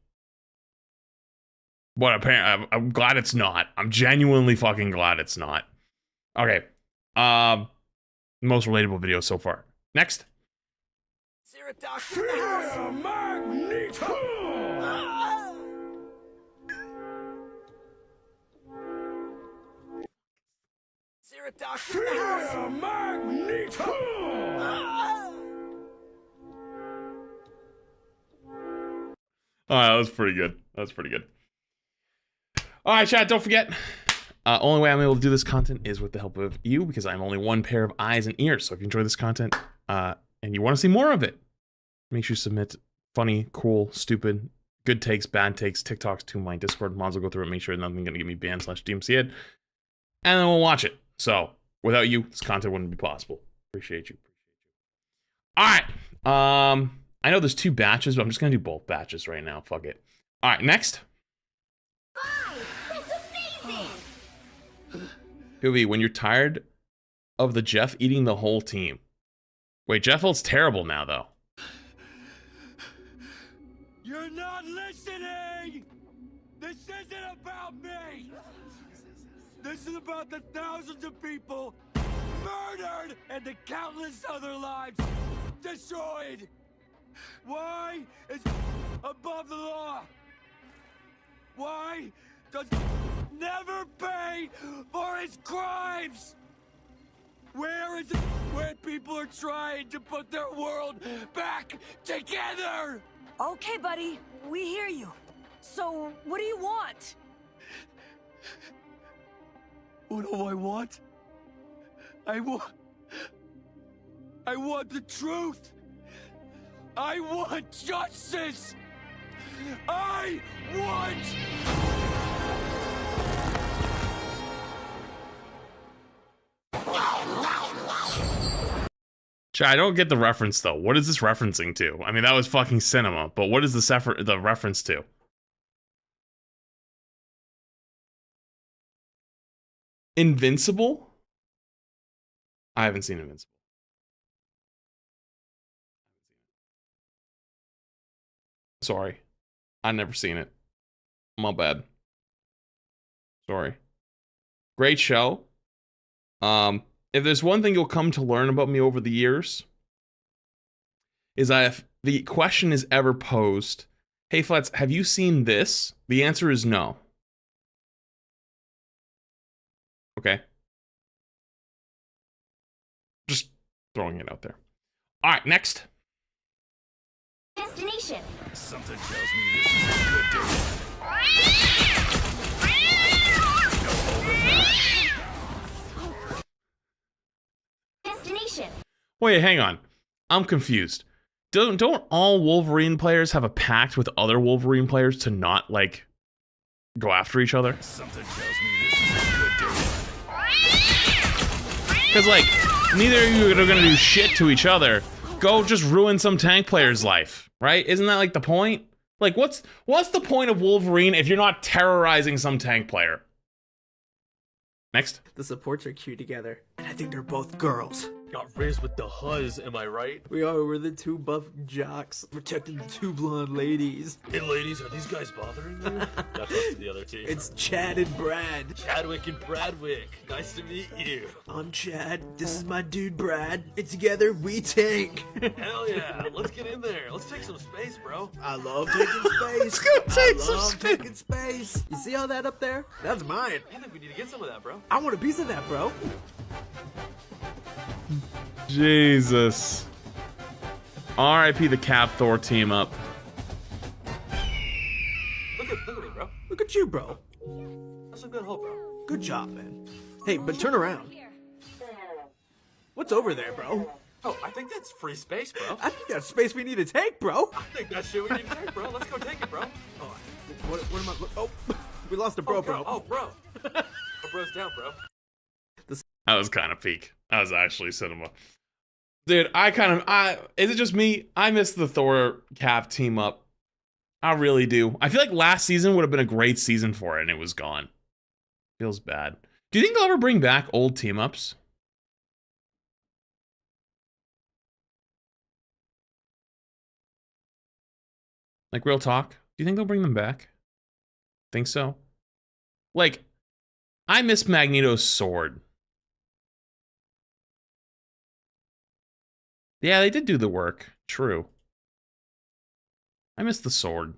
But apparently, I'm glad it's not. I'm genuinely fucking glad it's not. Okay. Most relatable video so far. Next. That was pretty good. That was pretty good. All right, chat, don't forget. Only way I'm able to do this content is with the help of you, because I'm only one pair of eyes and ears. So if you enjoy this content and you want to see more of it, make sure you submit funny, cool, stupid, good takes, bad takes, TikToks to my Discord. Mods will go through it, make sure nothing's going to get me banned /DMC it, and then we'll watch it. So without you, this content wouldn't be possible. Appreciate you. All right. I know there's 2 batches, but I'm just going to do both batches right now. Fuck it. All right, next. POV, when you're tired of the Jeff eating the whole team. Wait, Jeff feels terrible now, though. You're not listening! This isn't about me! This is about the thousands of people murdered and the countless other lives destroyed! Why is above the law? Why does never pay for his crimes? Where is it where people are trying to put their world back together? Okay, buddy, we hear you. So, what do you want? What do I want? I want the truth. I want justice. I want... I don't get the reference, though. What is this referencing to? I mean, that was fucking cinema, but what is the reference to? Invincible? I haven't seen Invincible. Sorry. I've never seen it. My bad. Sorry. Great show. If there's one thing you'll come to learn about me over the years, is that if the question is ever posed, hey Flats, have you seen this? The answer is no. Okay. Just throwing it out there. All right, next. Destination. Something tells me this is a good day. destination. Wait, hang on. I'm confused. Don't all Wolverine players have a pact with other Wolverine players to not, like, go after each other? Something tells me this is a good day. Because, like, neither of you are gonna do shit to each other. Go just ruin some tank player's life, right? Isn't that, like, the point? Like, what's the point of Wolverine if you're not terrorizing some tank player? Next. The supports are cute together, and I think they're both girls. Got raised with the Huzz, am I right? We are. We're the two buff jocks protecting the two blonde ladies. Hey, ladies, are these guys bothering you? That's us to the other team. It's Chad and Brad. Chadwick and Bradwick. Nice to meet you. I'm Chad. This is my dude Brad. And together we tank. Hell yeah. Let's get in there. Let's take some space, bro. I love taking space. Let's go taking space. You see all that up there? That's mine. I think we need to get some of that, bro. I want a piece of that, bro. Jesus. R.I.P. the Cap Thor team up. Look at me, bro. Look at you, bro. That's a good hole, bro. Good job, man. Hey, but turn around. What's over there, bro? Oh, I think that's free space, bro. I think that's space we need to take, bro. I think that's shit we need to take, bro. Let's go take it, bro. Oh, what am I? Oh, we lost a bro, bro. Oh, bro. Our bro's down, bro. That was kind of peak. That was actually cinema. Dude, is it just me? I miss the Thor Cap team up. I really do. I feel like last season would have been a great season for it, and it was gone. Feels bad. Do you think they'll ever bring back old team ups? Like, real talk? Do you think they'll bring them back? Think so? Like, I miss Magneto's sword. Yeah, they did do the work. True. I miss the sword.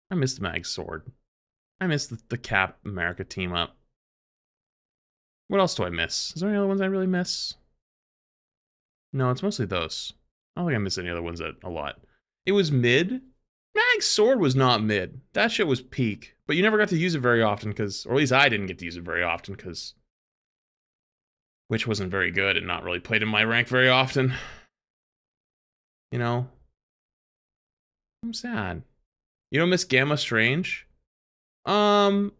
I miss the Mag sword. I miss the Cap America team up. What else do I miss? Is there any other ones I really miss? No, it's mostly those. I don't think I miss any other ones a lot. It was mid. Mag's sword was not mid. That shit was peak. But you never got to use it very often because, or at least I didn't get to use it very often because Witch wasn't very good and not really played in my rank very often. You know? I'm sad. You don't miss Gamma Strange? I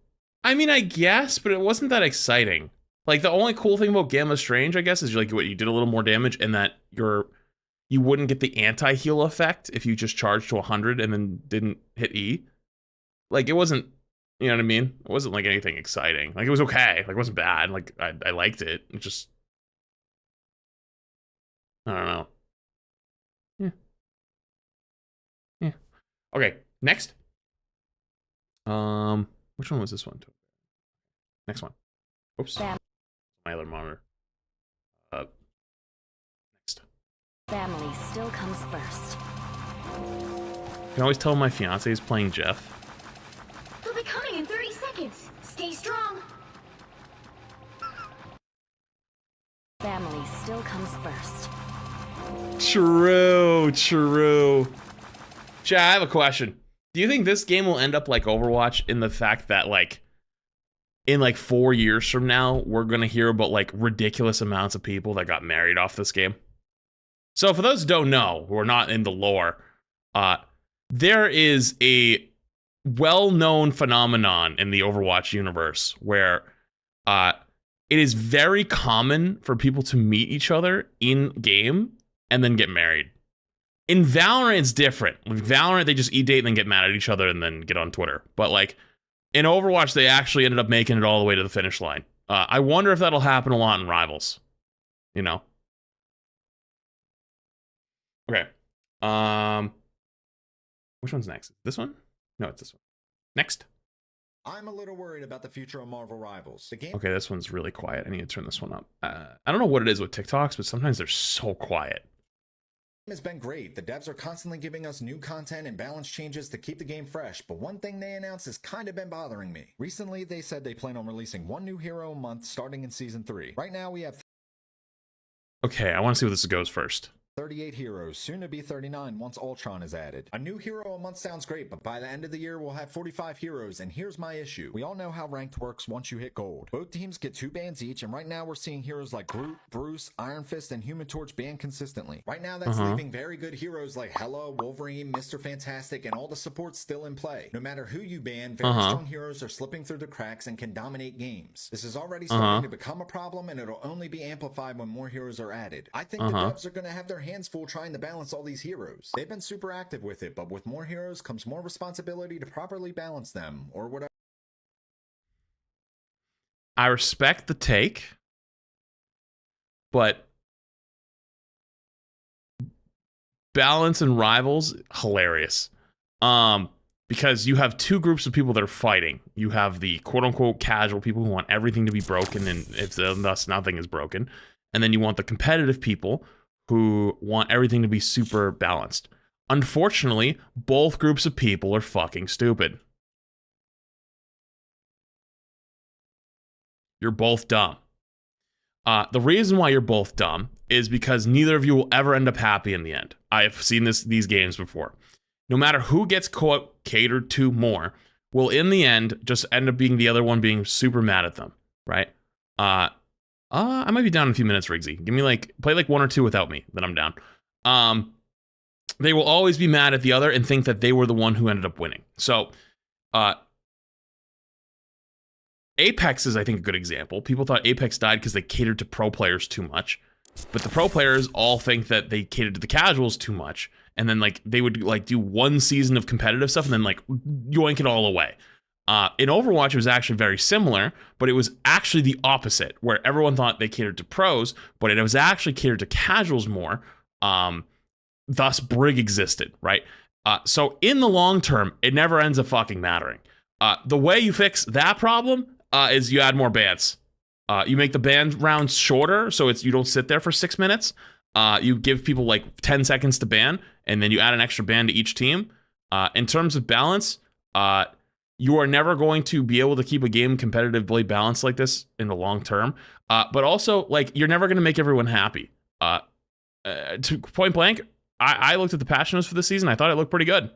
mean, I guess, but it wasn't that exciting. Like, the only cool thing about Gamma Strange, I guess, is like what you did a little more damage and that you wouldn't get the anti-heal effect if you just charged to 100 and then didn't hit E. Like, it wasn't, you know what I mean? It wasn't like anything exciting. Like, it was okay. Like, it wasn't bad. Like, I liked it. It just, I don't know. Yeah. Okay, next. Which one was this one? Next one. Oops. My other monitor. Next. Family still comes first. I can always tell my fiance is playing Jeff. He'll be coming in 30 seconds. Stay strong. Family still comes first. True. Chad, I have a question. Do you think this game will end up like Overwatch in the fact that, like, in like 4 years from now, we're gonna hear about like ridiculous amounts of people that got married off this game? So for those who don't know, who are not in the lore, there is a well-known phenomenon in the Overwatch universe where it is very common for people to meet each other in game and then get married. In Valorant, it's different. With Valorant, they just date and then get mad at each other and then get on Twitter. But like in Overwatch, they actually ended up making it all the way to the finish line. I wonder if that'll happen a lot in Rivals. You know? Okay. Which one's next? This one? No, it's this one. Next. I'm a little worried about the future of Marvel Rivals. The game Okay, this one's really quiet. I need to turn this one up. I don't know what it is with TikToks, but sometimes they're so quiet. has been great. The devs are constantly giving us new content and balance changes to keep the game fresh, but one thing they announced has kind of been bothering me. Recently, they said they plan on releasing one new hero a month starting in Season 3. Right now, we have... Okay, I want to see where this goes first. 38 heroes, soon to be 39 once Ultron is added. A new hero a month sounds great, but by the end of the year we'll have 45 heroes, and here's my issue. We all know how ranked works once you hit gold. Both teams get 2 bans each, and right now we're seeing heroes like Groot, Bruce, Iron Fist, and Human Torch banned consistently. Right now that's leaving very good heroes like Hela, Wolverine, Mr. Fantastic, and all the supports still in play. No matter who you ban, very strong heroes are slipping through the cracks and can dominate games. This is already starting to become a problem, and it'll only be amplified when more heroes are added. I think the devs are going to have their hands full trying to balance all these heroes. They've been super active with it, but with more heroes comes more responsibility to properly balance them, or whatever. I respect the take, but balance and rivals, hilarious. Because you have 2 groups of people that are fighting. You have the quote-unquote casual people who want everything to be broken, and thus nothing is broken. And then you want the competitive people who want everything to be super balanced. Unfortunately, both groups of people are fucking stupid. You're both dumb. The reason why you're both dumb is because neither of you will ever end up happy in the end. I've seen these games before. No matter who gets catered to more, will in the end just end up being the other one being super mad at them, right? I might be down in a few minutes, Riggsy. Give me play 1 or 2 without me, then I'm down. They will always be mad at the other and think that they were the one who ended up winning. So, Apex is, I think, a good example. People thought Apex died because they catered to pro players too much. But the pro players all think that they catered to the casuals too much. And then, they would, do 1 season of competitive stuff and then, yoink it all away. In Overwatch, it was actually very similar, but it was actually the opposite, where everyone thought they catered to pros, but it was actually catered to casuals more. Thus, Brig existed, right? So in the long term, it never ends up fucking mattering. The way you fix that problem is you add more bans. You make the ban rounds shorter, so you don't sit there for 6 minutes. You give people 10 seconds to ban, and then you add an extra ban to each team. In terms of balance, you are never going to be able to keep a game competitively balanced like this in the long term. But also, you're never going to make everyone happy. To point blank, I looked at the patch notes for this season. I thought it looked pretty good.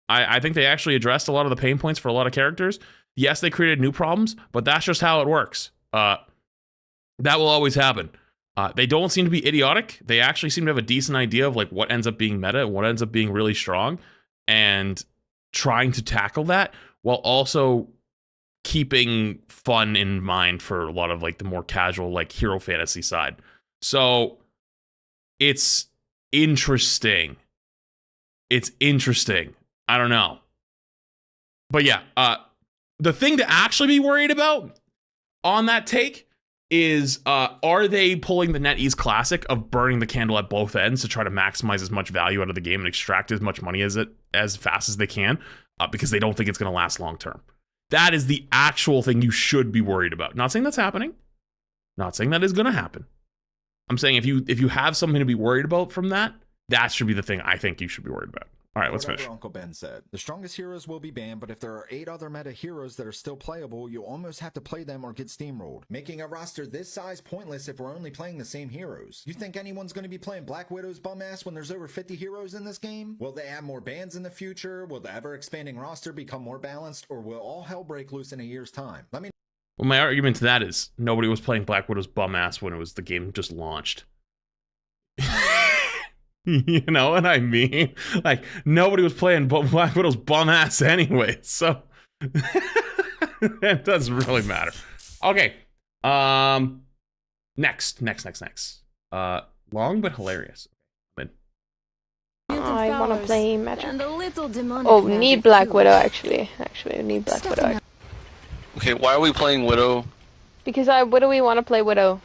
I think they actually addressed a lot of the pain points for a lot of characters. Yes, they created new problems, but that's just how it works. That will always happen. They don't seem to be idiotic. They actually seem to have a decent idea of what ends up being meta and what ends up being really strong, and trying to tackle that while also keeping fun in mind for a lot of the more casual hero fantasy side. So it's interesting. It's interesting. I don't know. But yeah, the thing to actually be worried about on that take is, are they pulling the NetEase classic of burning the candle at both ends to try to maximize as much value out of the game and extract as much money as fast as they can, because they don't think it's going to last long term? That is the actual thing you should be worried about. Not saying that's happening. Not saying that is going to happen. I'm saying if you have something to be worried about from that, that should be the thing I think you should be worried about. All right, let's finish. Uncle Ben said. The strongest heroes will be banned, but if there are 8 other meta heroes that are still playable, you almost have to play them or get steamrolled, making a roster this size pointless if we're only playing the same heroes. You think anyone's going to be playing Black Widow's bum ass when there's over 50 heroes in this game? Will they add more bans in the future? Will the ever-expanding roster become more balanced, or will all hell break loose in a year's time? Well, my argument to that is nobody was playing Black Widow's bum ass when the game just launched. You know what I mean? Nobody was playing Black Widow's bum ass anyway, so it doesn't really matter. Okay. Next. Long but hilarious. I want to play Magic. Oh, need Black Widow, actually. Actually, we need Black Widow. Okay, why are we playing Widow? Because what do we want to play Widow?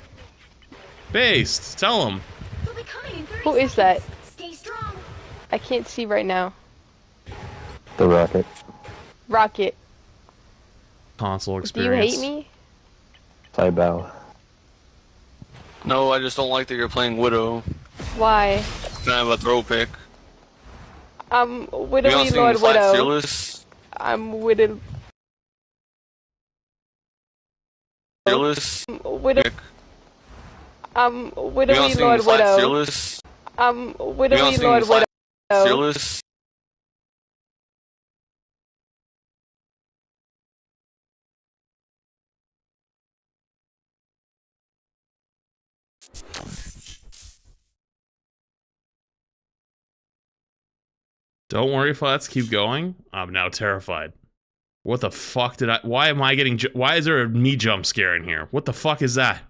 Based, tell him. Who is that? I can't see right now. The Rocket. Rocket. Console experience. Do you hate me? I bow. No, I just don't like that you're playing Widow. Why? Can I have a throw pick? Widowy Lord Widow. Fearless? I'm Widow. Fearless? Widowy Lord Widow. Fearless? Widowy seen Lord Flat Widow. Fearless? Don't worry, Flats. Keep going. I'm now terrified. What the fuck did I... Why am I getting... Why is there a me jump scare in here? What the fuck is that?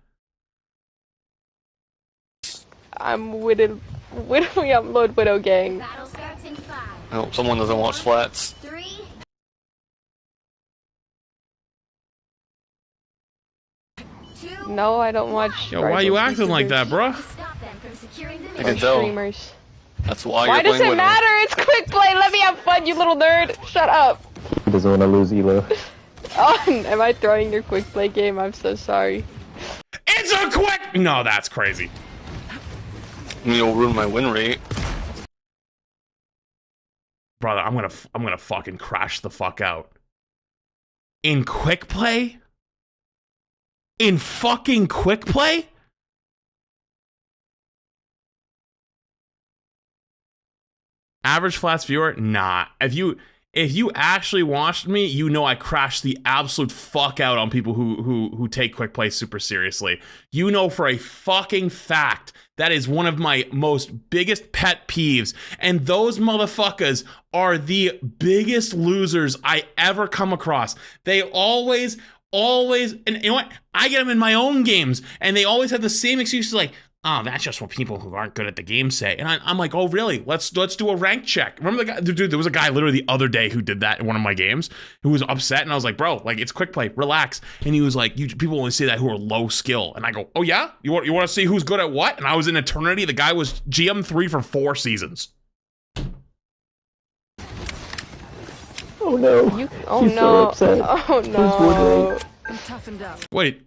I'm Widowy Lord Widow gang. I hope someone doesn't watch Flats. 3. No, I don't watch. Yo, why are you Rivals acting like YouTubers. that, bruh? I can tell. Streamers. That's why Why you're does playing it Widow. matter? It's quick play. Let me have fun, you little nerd. Shut up. He doesn't want to lose Elo. Oh, am I throwing your quick play game? I'm so sorry. It's a quick... No, that's crazy. You'll ruin my win rate. Brother, I'm gonna fucking crash the fuck out. In quick play? In fucking quick play? Average Flats viewer? Nah. If you actually watched me, you know I crashed the absolute fuck out on people who take quick play super seriously. You know for a fucking fact that is one of my most biggest pet peeves, and those motherfuckers are the biggest losers I ever come across. They always, and you know what? I get them in my own games, and they always have the same excuses like, oh, that's just what people who aren't good at the game say. And I'm like, oh, really? Let's do a rank check. Remember the guy? Dude, there was a guy literally the other day who did that in one of my games who was upset. And I was like, bro, like, it's quick play. Relax. And he was like, people only say that who are low skill. And I go, oh, yeah? You want to see who's good at what? And I was in Eternity. The guy was GM3 for 4 seasons. Oh, no. Oh, He's no. so upset. Oh, no. I'm toughened up. Wait.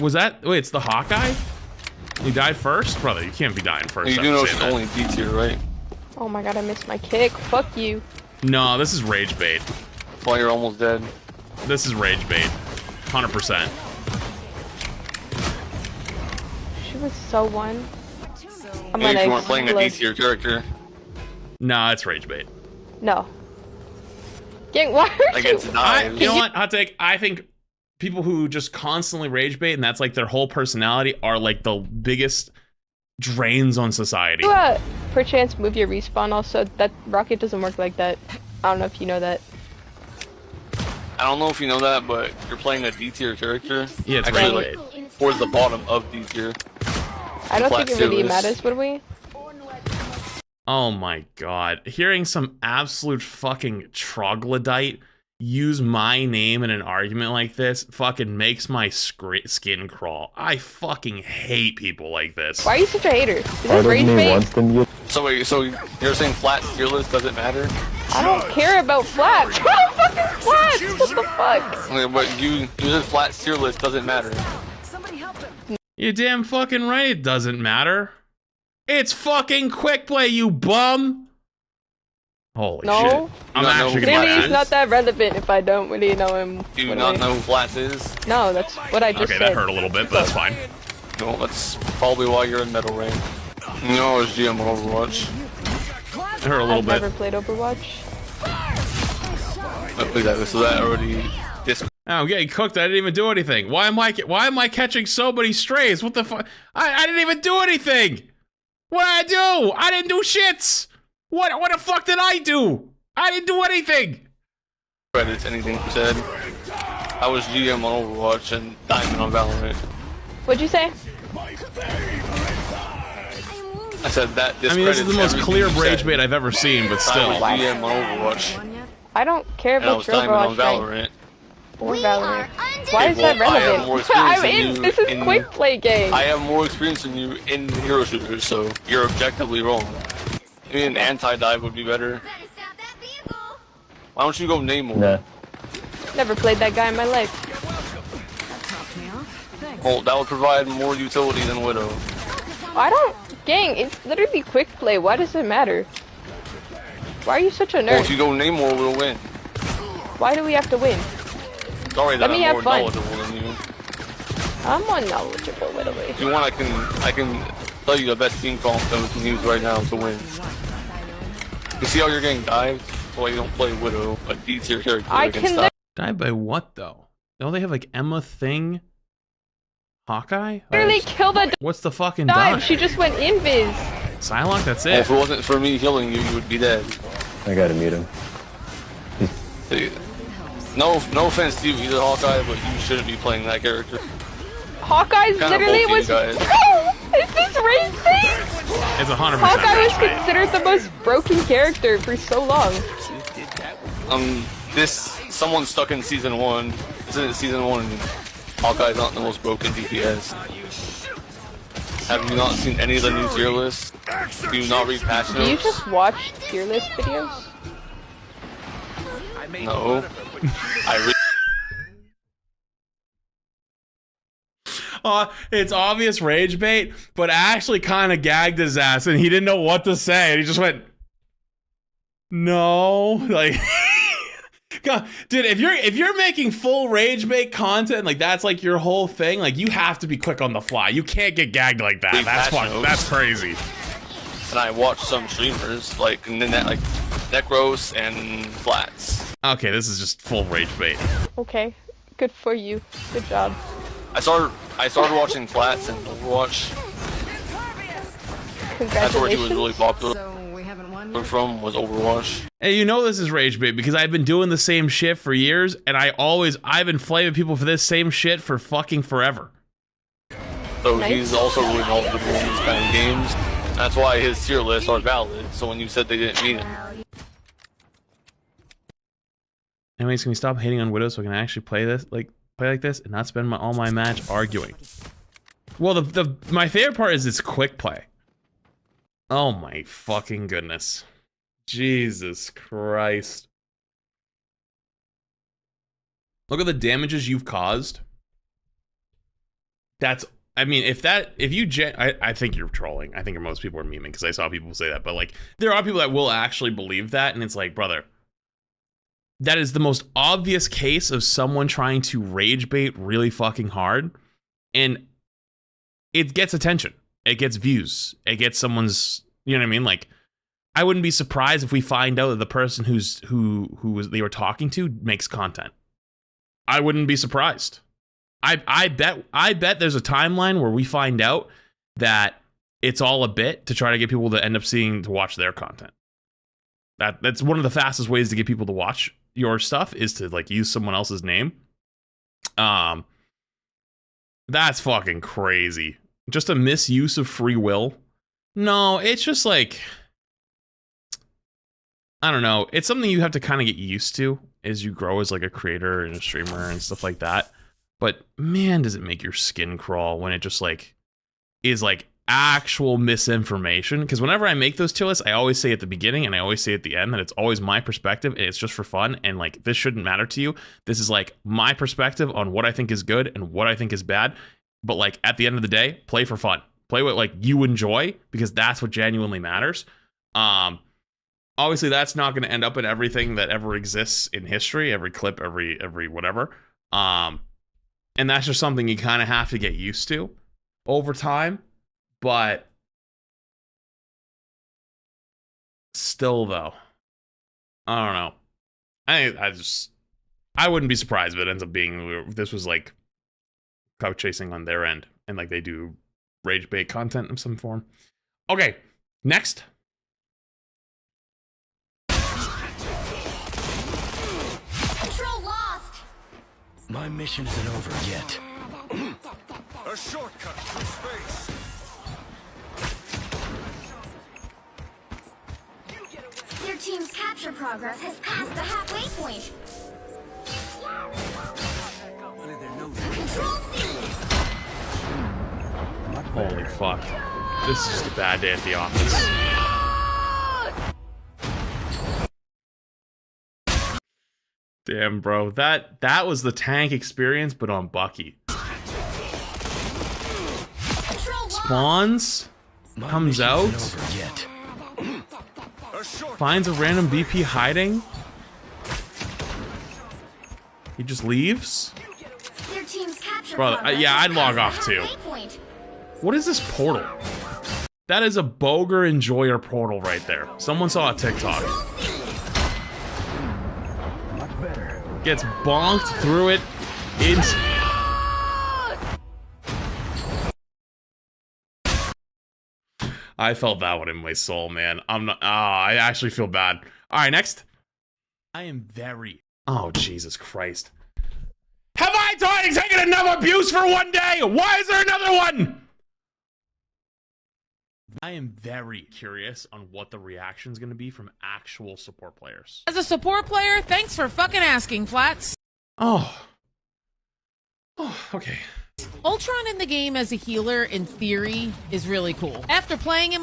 Was that... Wait, it's the Hawkeye? You died first? Brother, you can't be dying first. You do know it's only D tier, right? Oh my god, I missed my kick. Fuck you. No, this is rage bait. Well, you're almost dead. This is rage bait. 100%. She was so one. I'm Maybe gonna if you weren't playing a D explode. tier character. Nah, it's rage bait. No. Gang, why are Against you... knives. You know what? Hot take. I think people who just constantly rage bait and that's like their whole personality are like the biggest drains on society. You, perchance move your respawn also. That rocket doesn't work like that. I don't know if you know that. I don't know if you know that, but you're playing a D tier character. Yeah, it's actually rage like towards the bottom of D tier. I don't think it really Fearless. matters, would we? Oh my god. Hearing some absolute fucking troglodyte use my name in an argument like this fucking makes my skin crawl. I fucking hate people like this. Why are you such a hater? Is Part this of rage me bait? wants them to... So wait, so you're saying flat fearless doesn't matter? I don't care about flats. What fucking flats? What the fuck? Okay, but you said flat fearless doesn't matter. Somebody help him. You're damn fucking right it doesn't matter. It's fucking quick play, you bum! Holy No. shit. I'm not actually know gonna Really, Flats it's not that relevant if I don't really know him. Do you What not do I- know who Flats is? No, that's what I just Okay, said. that hurt a little bit, but that's fine. No, that's probably why you're in metal rank. No, it's GM on Overwatch. It hurt a little I've bit. never played Overwatch. So that already I'm getting cooked. I didn't even do anything. Why am I catching so many strays? What the fuck? I didn't even do anything. What did I do? I didn't do shits. What the fuck did I do? I didn't do anything. credits anything you said. I was GM on Overwatch and Diamond on Valorant. What'd you say? I said that. I mean, this is the most everything clear you rage said. bait I've ever seen, but I still. was GM on Overwatch. I don't care And I about was your Diamond on Overwatch rank. Valorant. Or Valorant. Why is that Well, I have more relevant? experience I'm than in. you This is in- quick play game. I have more experience than you in hero shooters, so you're objectively wrong. Maybe an anti-dive would be better. Why don't you go Namor? Nah. Never played that guy in my life. Well, that would provide more utility than Widow. I don't. Gang, it's literally quick play. Why does it matter? Why are you such a Well, if nerd? you go Namor, we'll win. Why do we have to win? Sorry that Let me I'm have more fun. knowledgeable than you. I'm more knowledgeable, by the way. If you want, I can tell you the best team comp that we can use right now to win. You see how you're getting dived? That's why you don't play Widow, a D-tier character. I can dive by what though? Don't they have like Emma Thing? Hawkeye? literally kill that What's the fucking dive. dive? She just went invis. Psylocke, that's Well, it. if it wasn't for me healing you, you would be dead. I gotta mute him. No offense to you either, Hawkeye, but you shouldn't be playing that character. Hawkeye's Kinda literally bulky, was. guys. Is this rage bait? It's 100% Hawkeye was rage bait. considered the most broken character for so long. Someone's stuck in season 1. This isn't season 1. Hawkeye's not the most broken DPS. Have you not seen any of the new tier lists? Do you not read patch Do you notes? just watch tier list videos? No. I read. It's obvious rage bait, but Ashley kind of gagged his ass and he didn't know what to say and he just went, no, like, God, dude, if you're making full rage bait content, like that's like your whole thing, like you have to be quick on the fly. You can't get gagged like that. Read That's patch fucking, notes. that's crazy. And I watch some streamers like Necros and Flats. Okay, this is just full rage bait. Okay, good for you. Good job. I started watching Flats and Overwatch. That's where he was really popular. From was Overwatch. And you know this is rage bait because I've been doing the same shit for years and I've been flaming people for this same shit for fucking forever. So he's also really knowledgeable in these kind of games. That's why his tier lists are valid. So when you said they didn't mean it. Anyways, can we stop hating on Widow so I can actually play like this and not spend all my match arguing? Well, my favorite part is it's quick play. Oh my fucking goodness. Jesus Christ. Look at the damages you've caused. That's, I mean, I think you're trolling. I think most people are memeing because I saw people say that, but like, there are people that will actually believe that, and it's like, brother, that is the most obvious case of someone trying to rage bait really fucking hard, and it gets attention. It gets views. It gets someone's, you know what I mean? Like, I wouldn't be surprised if we find out that the person who they were talking to makes content. I wouldn't be surprised. I bet there's a timeline where we find out that it's all a bit to try to get people to end up to watch their content. That's one of the fastest ways to get people to watch your stuff is to like use someone else's name. That's fucking crazy. Just a misuse of free will. No, it's just like, I don't know. It's something you have to kind of get used to as you grow as like a creator and a streamer and stuff like that. But man, does it make your skin crawl when it just like is like actual misinformation. Because whenever I make those tier lists, I always say at the beginning and I always say at the end that it's always my perspective and it's just for fun. And like, this shouldn't matter to you. This is like my perspective on what I think is good and what I think is bad. But like at the end of the day, play for fun. Play what like you enjoy because that's what genuinely matters. Obviously that's not going to end up in everything that ever exists in history, every clip, every whatever. And that's just something you kind of have to get used to over time. But still though, I don't know. I wouldn't be surprised if it ends up being, this was like clout chasing on their end and like they do rage bait content in some form. Okay, next. Control lost. My mission isn't over yet. A shortcut through space. Your team's capture progress has passed the halfway point. Control C. Holy fuck. This is just a bad day at the office. Damn, bro. That was the tank experience, but on Bucky. Spawns, comes out, finds a random BP hiding. He just leaves. Your team's capture Bro, progress yeah, has I'd log passed off the too. halfway point. What is this portal? That is a Boger Enjoyer portal right there. Someone saw a TikTok. Gets bonked through it. I felt that one in my soul, man. I'm not. I actually feel bad. All right, next. I am very. Oh, Jesus Christ. Have I taken enough abuse for one day? Why is there another one? I am very curious on what the reaction is going to be from actual support players. As a support player, thanks for fucking asking, Flats. Oh, okay. Ultron in the game as a healer, in theory, is really cool. After playing him...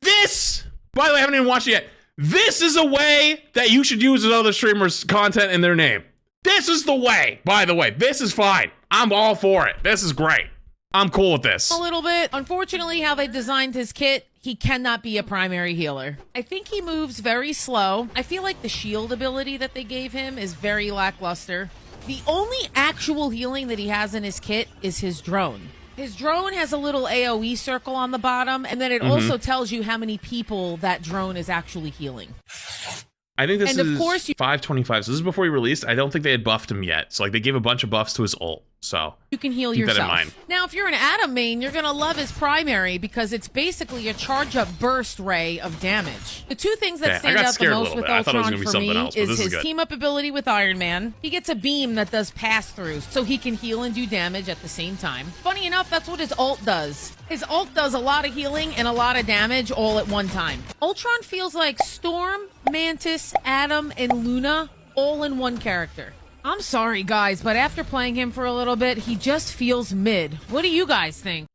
This, by the way, I haven't even watched it yet. This is a way that you should use other streamers' content in their name. This is the way, by the way. This is fine. I'm all for it. This is great. I'm cool with this. A little bit. Unfortunately, how they designed his kit, he cannot be a primary healer. I think he moves very slow. I feel like the shield ability that they gave him is very lackluster. The only actual healing that he has in his kit is his drone. His drone has a little AoE circle on the bottom, and then it also tells you how many people that drone is actually healing. I think this is 525, so this is before he released. I don't think they had buffed him yet. So like they gave a bunch of buffs to his ult. So you can heal keep yourself. that in mind. Now, if you're an Atom main, you're going to love his primary because it's basically a charge-up burst ray of damage. The two things that stand out the most with Ultron for me is his team-up ability with Iron Man. He gets a beam that does pass-throughs, so he can heal and do damage at the same time. Funny enough, that's what his ult does. His ult does a lot of healing and a lot of damage all at one time. Ultron feels like Storm, Mantis, Atom, and Luna all in one character. I'm sorry, guys, but after playing him for a little bit, he just feels mid. What do you guys think?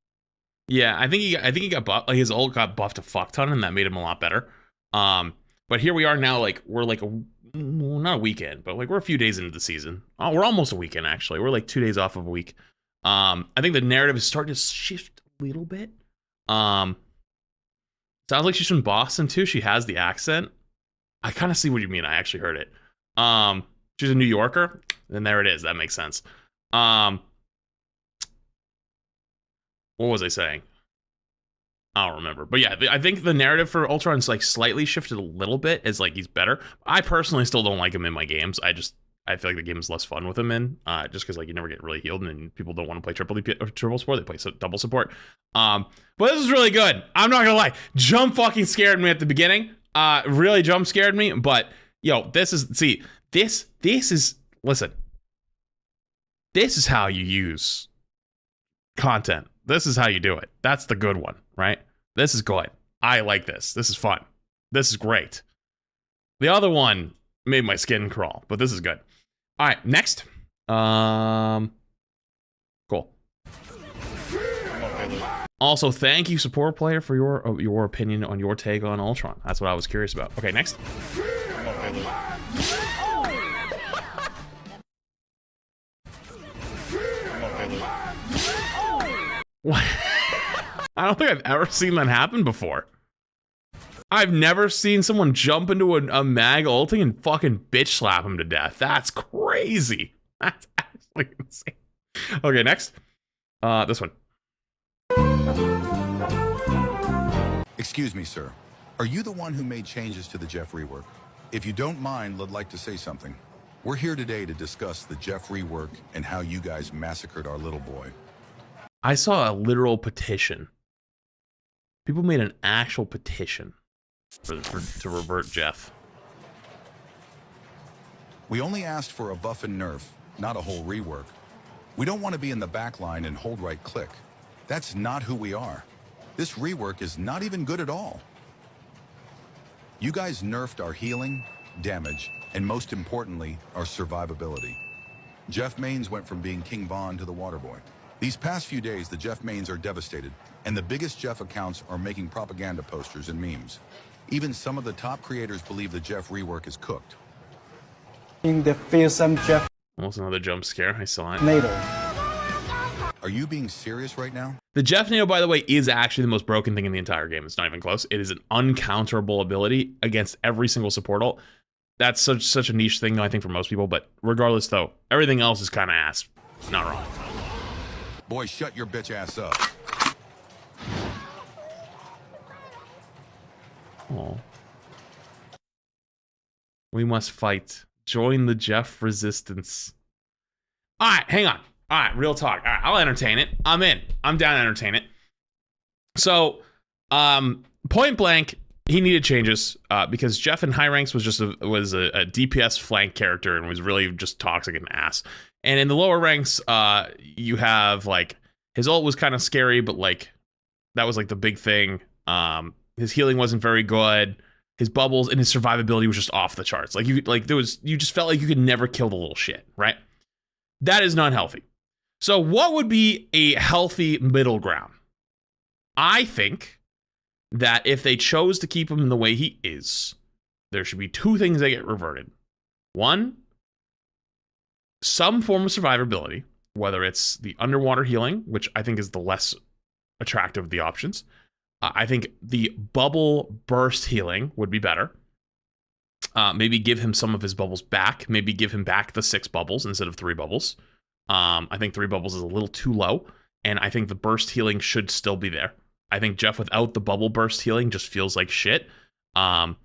Yeah, I think he got buffed. Like his ult got buffed a fuck ton, and that made him a lot better. But here we are now. Like we're like not a weekend, but like we're a few days into the season. Oh, we're almost a weekend actually. We're like 2 days off of a week. I think the narrative is starting to shift a little bit. Sounds like she's from Boston too. She has the accent. I kind of see what you mean. I actually heard it. She's a New Yorker, and there it is. That makes sense. What was I saying? I don't remember. But yeah, I think the narrative for Ultron's like slightly shifted a little bit as like he's better. I personally still don't like him in my games. I feel like the game is less fun with him in, just because like you never get really healed and people don't want to play triple support. They play double support. But this is really good. I'm not gonna lie. Jump fucking scared me at the beginning. Really jump scared me. But yo, this is listen. This is how you use content. This is how you do it. That's the good one, right? This is good. I like this. This is fun. This is great. The other one made my skin crawl, but this is good. All right, next. Cool. Also, thank you, support player, for your opinion on your take on Ultron. That's what I was curious about. Okay, next. What? I don't think I've ever seen that happen before. I've never seen someone jump into a mag ulting and fucking bitch slap him to death. That's crazy. That's actually insane. Okay, next. This one. Excuse me, sir. Are you the one who made changes to the Jeff rework? If you don't mind, I'd like to say something. We're here today to discuss the Jeff rework and how you guys massacred our little boy. I saw a literal petition. People made an actual petition to revert Jeff. We only asked for a buff and nerf, not a whole rework. We don't want to be in the back line and hold right click. That's not who we are. This rework is not even good at all. You guys nerfed our healing, damage, and most importantly, our survivability. Jeff mains went from being King Von to the Waterboy. These past few days, the Jeff mains are devastated, and the biggest Jeff accounts are making propaganda posters and memes. Even some of the top creators believe the Jeff rework is cooked. In the fearsome Jeff. Almost another jump scare. I saw it. NATO. Are you being serious right now? The Jeff NATO, by the way, is actually the most broken thing in the entire game. It's not even close. It is an uncounterable ability against every single support ult. That's such a niche thing, I think, for most people. But regardless, though, everything else is kind of ass. It's not wrong. Boy, shut your bitch ass up. Oh. We must fight. Join the Jeff resistance. All right, hang on. All right, real talk. All right, I'll entertain it. I'm in. I'm down to entertain it. So, point blank, he needed changes because Jeff in high ranks was just a DPS flank character and was really just toxic and ass. And in the lower ranks, you have like his ult was kind of scary, but like that was like the big thing. His healing wasn't very good. His bubbles and his survivability was just off the charts. Like you just felt like you could never kill the little shit, right? That is not healthy. So what would be a healthy middle ground? I think that if they chose to keep him the way he is, there should be two things that get reverted. One, some form of survivability, whether it's the underwater healing, which I think is the less attractive of the options. I think the bubble burst healing would be better. Maybe give him some of his bubbles back. Maybe give him back the 6 bubbles instead of 3 bubbles. I think 3 bubbles is a little too low, and I think the burst healing should still be there. I think Jeff without the bubble burst healing just feels like shit. A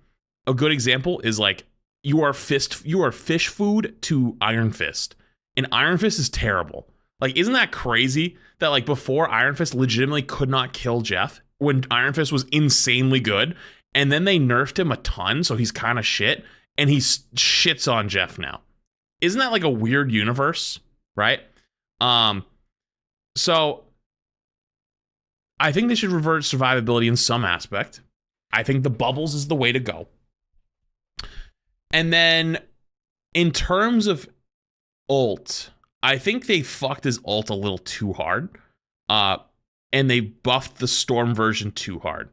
good example is like you are fish food to Iron Fist, and Iron Fist is terrible. Like, isn't that crazy that like before Iron Fist legitimately could not kill Jeff when Iron Fist was insanely good, and then they nerfed him a ton, so he's kind of shit, and he shits on Jeff now. Isn't that like a weird universe, right? So I think they should revert survivability in some aspect. I think the bubbles is the way to go. And then in terms of ult, I think they fucked his ult a little too hard. And they buffed the Storm version too hard.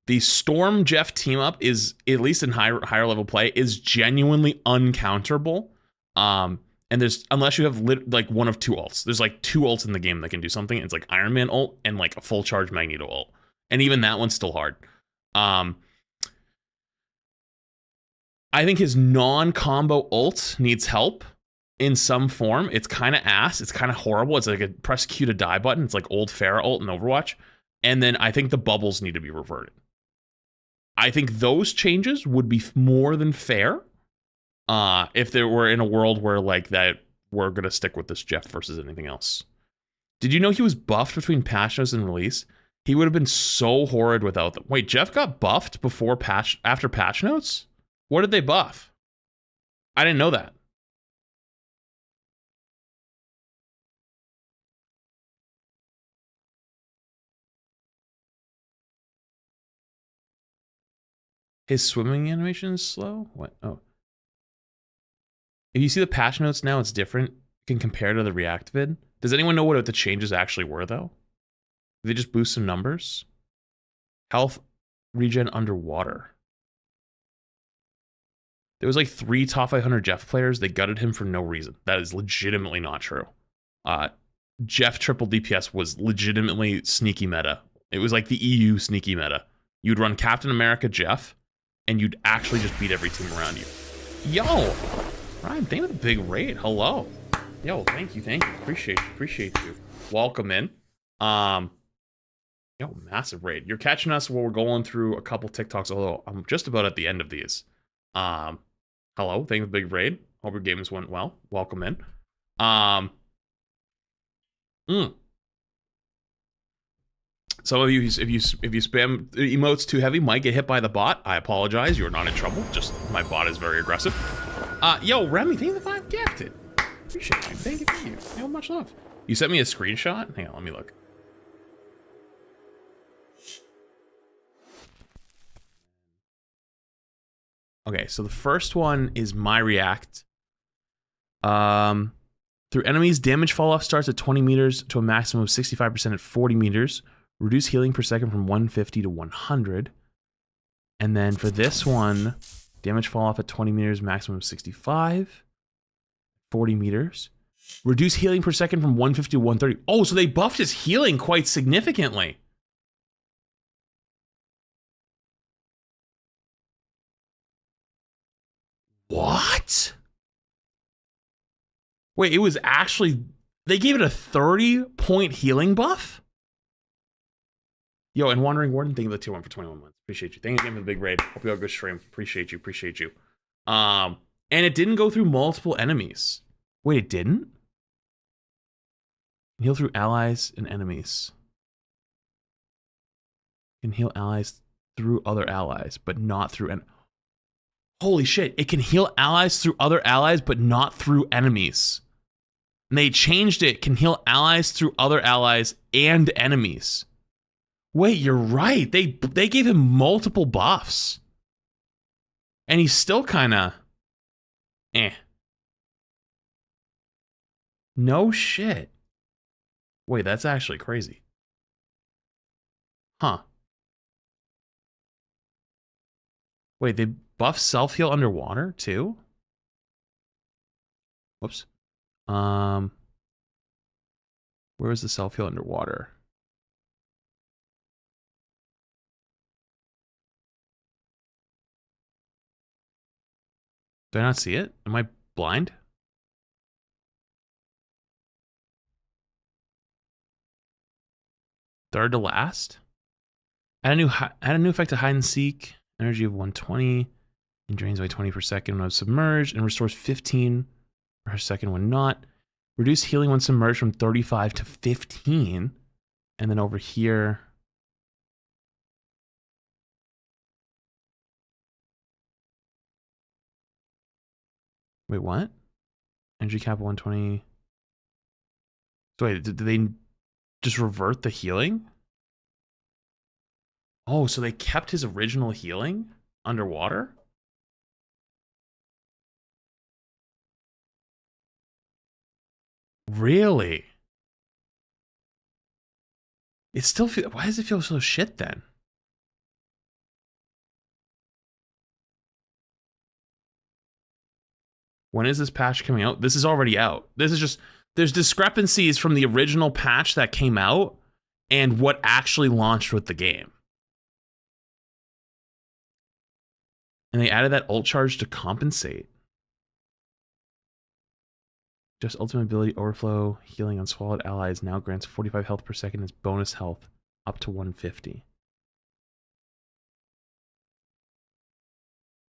The Storm Jeff team up is, at least in higher level play, is genuinely uncounterable. And there's, unless you have like one of 2 ults, there's like 2 ults in the game that can do something. It's like Iron Man ult and like a full charge Magneto ult. And even that one's still hard. I think his non-combo ult needs help in some form. It's kind of ass. It's kind of horrible. It's like a press Q to die button. It's like old Pharah ult in Overwatch. And then I think the bubbles need to be reverted. I think those changes would be more than fair if there were in a world where like that we're going to stick with this Jeff versus anything else. Did you know he was buffed between patch notes and release? He would have been so horrid without them. Wait, Jeff got buffed after patch notes? What did they buff? I didn't know that. His swimming animation is slow? What? Oh. If you see the patch notes now, it's different. You can compare to the React vid. Does anyone know what the changes actually were, though? Did they just boost some numbers? Health regen underwater. There was like 3 top 500 Jeff players. They gutted him for no reason. That is legitimately not true. Jeff triple DPS was legitimately sneaky meta. It was like the EU sneaky meta. You'd run Captain America Jeff, and you'd actually just beat every team around you. Yo! Ryan, thank you for the big raid. Hello. Yo, thank you. Appreciate you. Welcome in. Yo, massive raid. You're catching us while we're going through a couple TikToks, although I'm just about at the end of these. Hello, thank you for the big raid. Hope your games went well. Welcome in. Some of you, if you spam emotes too heavy, might get hit by the bot. I apologize. You're not in trouble. Just my bot is very aggressive. Yo, Remy, thank you for the 5 gifted. Appreciate you. Thank you. Yo, much love. You sent me a screenshot? Hang on, let me look. Okay, so the first one is my react. Through enemies, damage fall off starts at 20 meters to a maximum of 65% at 40 meters. Reduce healing per second from 150 to 100. And then for this one, damage fall off at 20 meters, maximum of 65. 40 meters. Reduce healing per second from 150 to 130. Oh, so they buffed his healing quite significantly. What? Wait, it was actually... They gave it a 30-point healing buff? Yo, and Wandering Warden, thank you for the tier 1 for 21 months. Appreciate you. Thank you again for the big raid. Hope you have a good stream. Appreciate you. Appreciate you. And it didn't go through multiple enemies. Wait, it didn't? Heal through allies and enemies. Can heal allies through other allies, but not through holy shit, it can heal allies through other allies, but not through enemies. And they changed it, can heal allies through other allies and enemies. Wait, you're right. They gave him multiple buffs. And he's still kinda No shit. Wait, that's actually crazy. Huh. Wait, they buff self-heal underwater too? Whoops. Where was the self-heal underwater? Did I not see it? Am I blind? Third to last? Add a new effect to hide and seek. Energy of 120 and drains by 20 per second when submerged and restores 15 per second when not. Reduce healing when submerged from 35 to 15. And then over here. Wait, what? Energy cap 120. So wait, did they just revert the healing? Oh, so they kept his original healing underwater? Really? It still feels... Why does it feel so shit then? When is this patch coming out? This is already out. This is just... There's discrepancies from the original patch that came out and what actually launched with the game. And they added that ult charge to compensate. Just ultimate ability overflow healing on swallowed allies now grants 45 health per second as bonus health up to 150.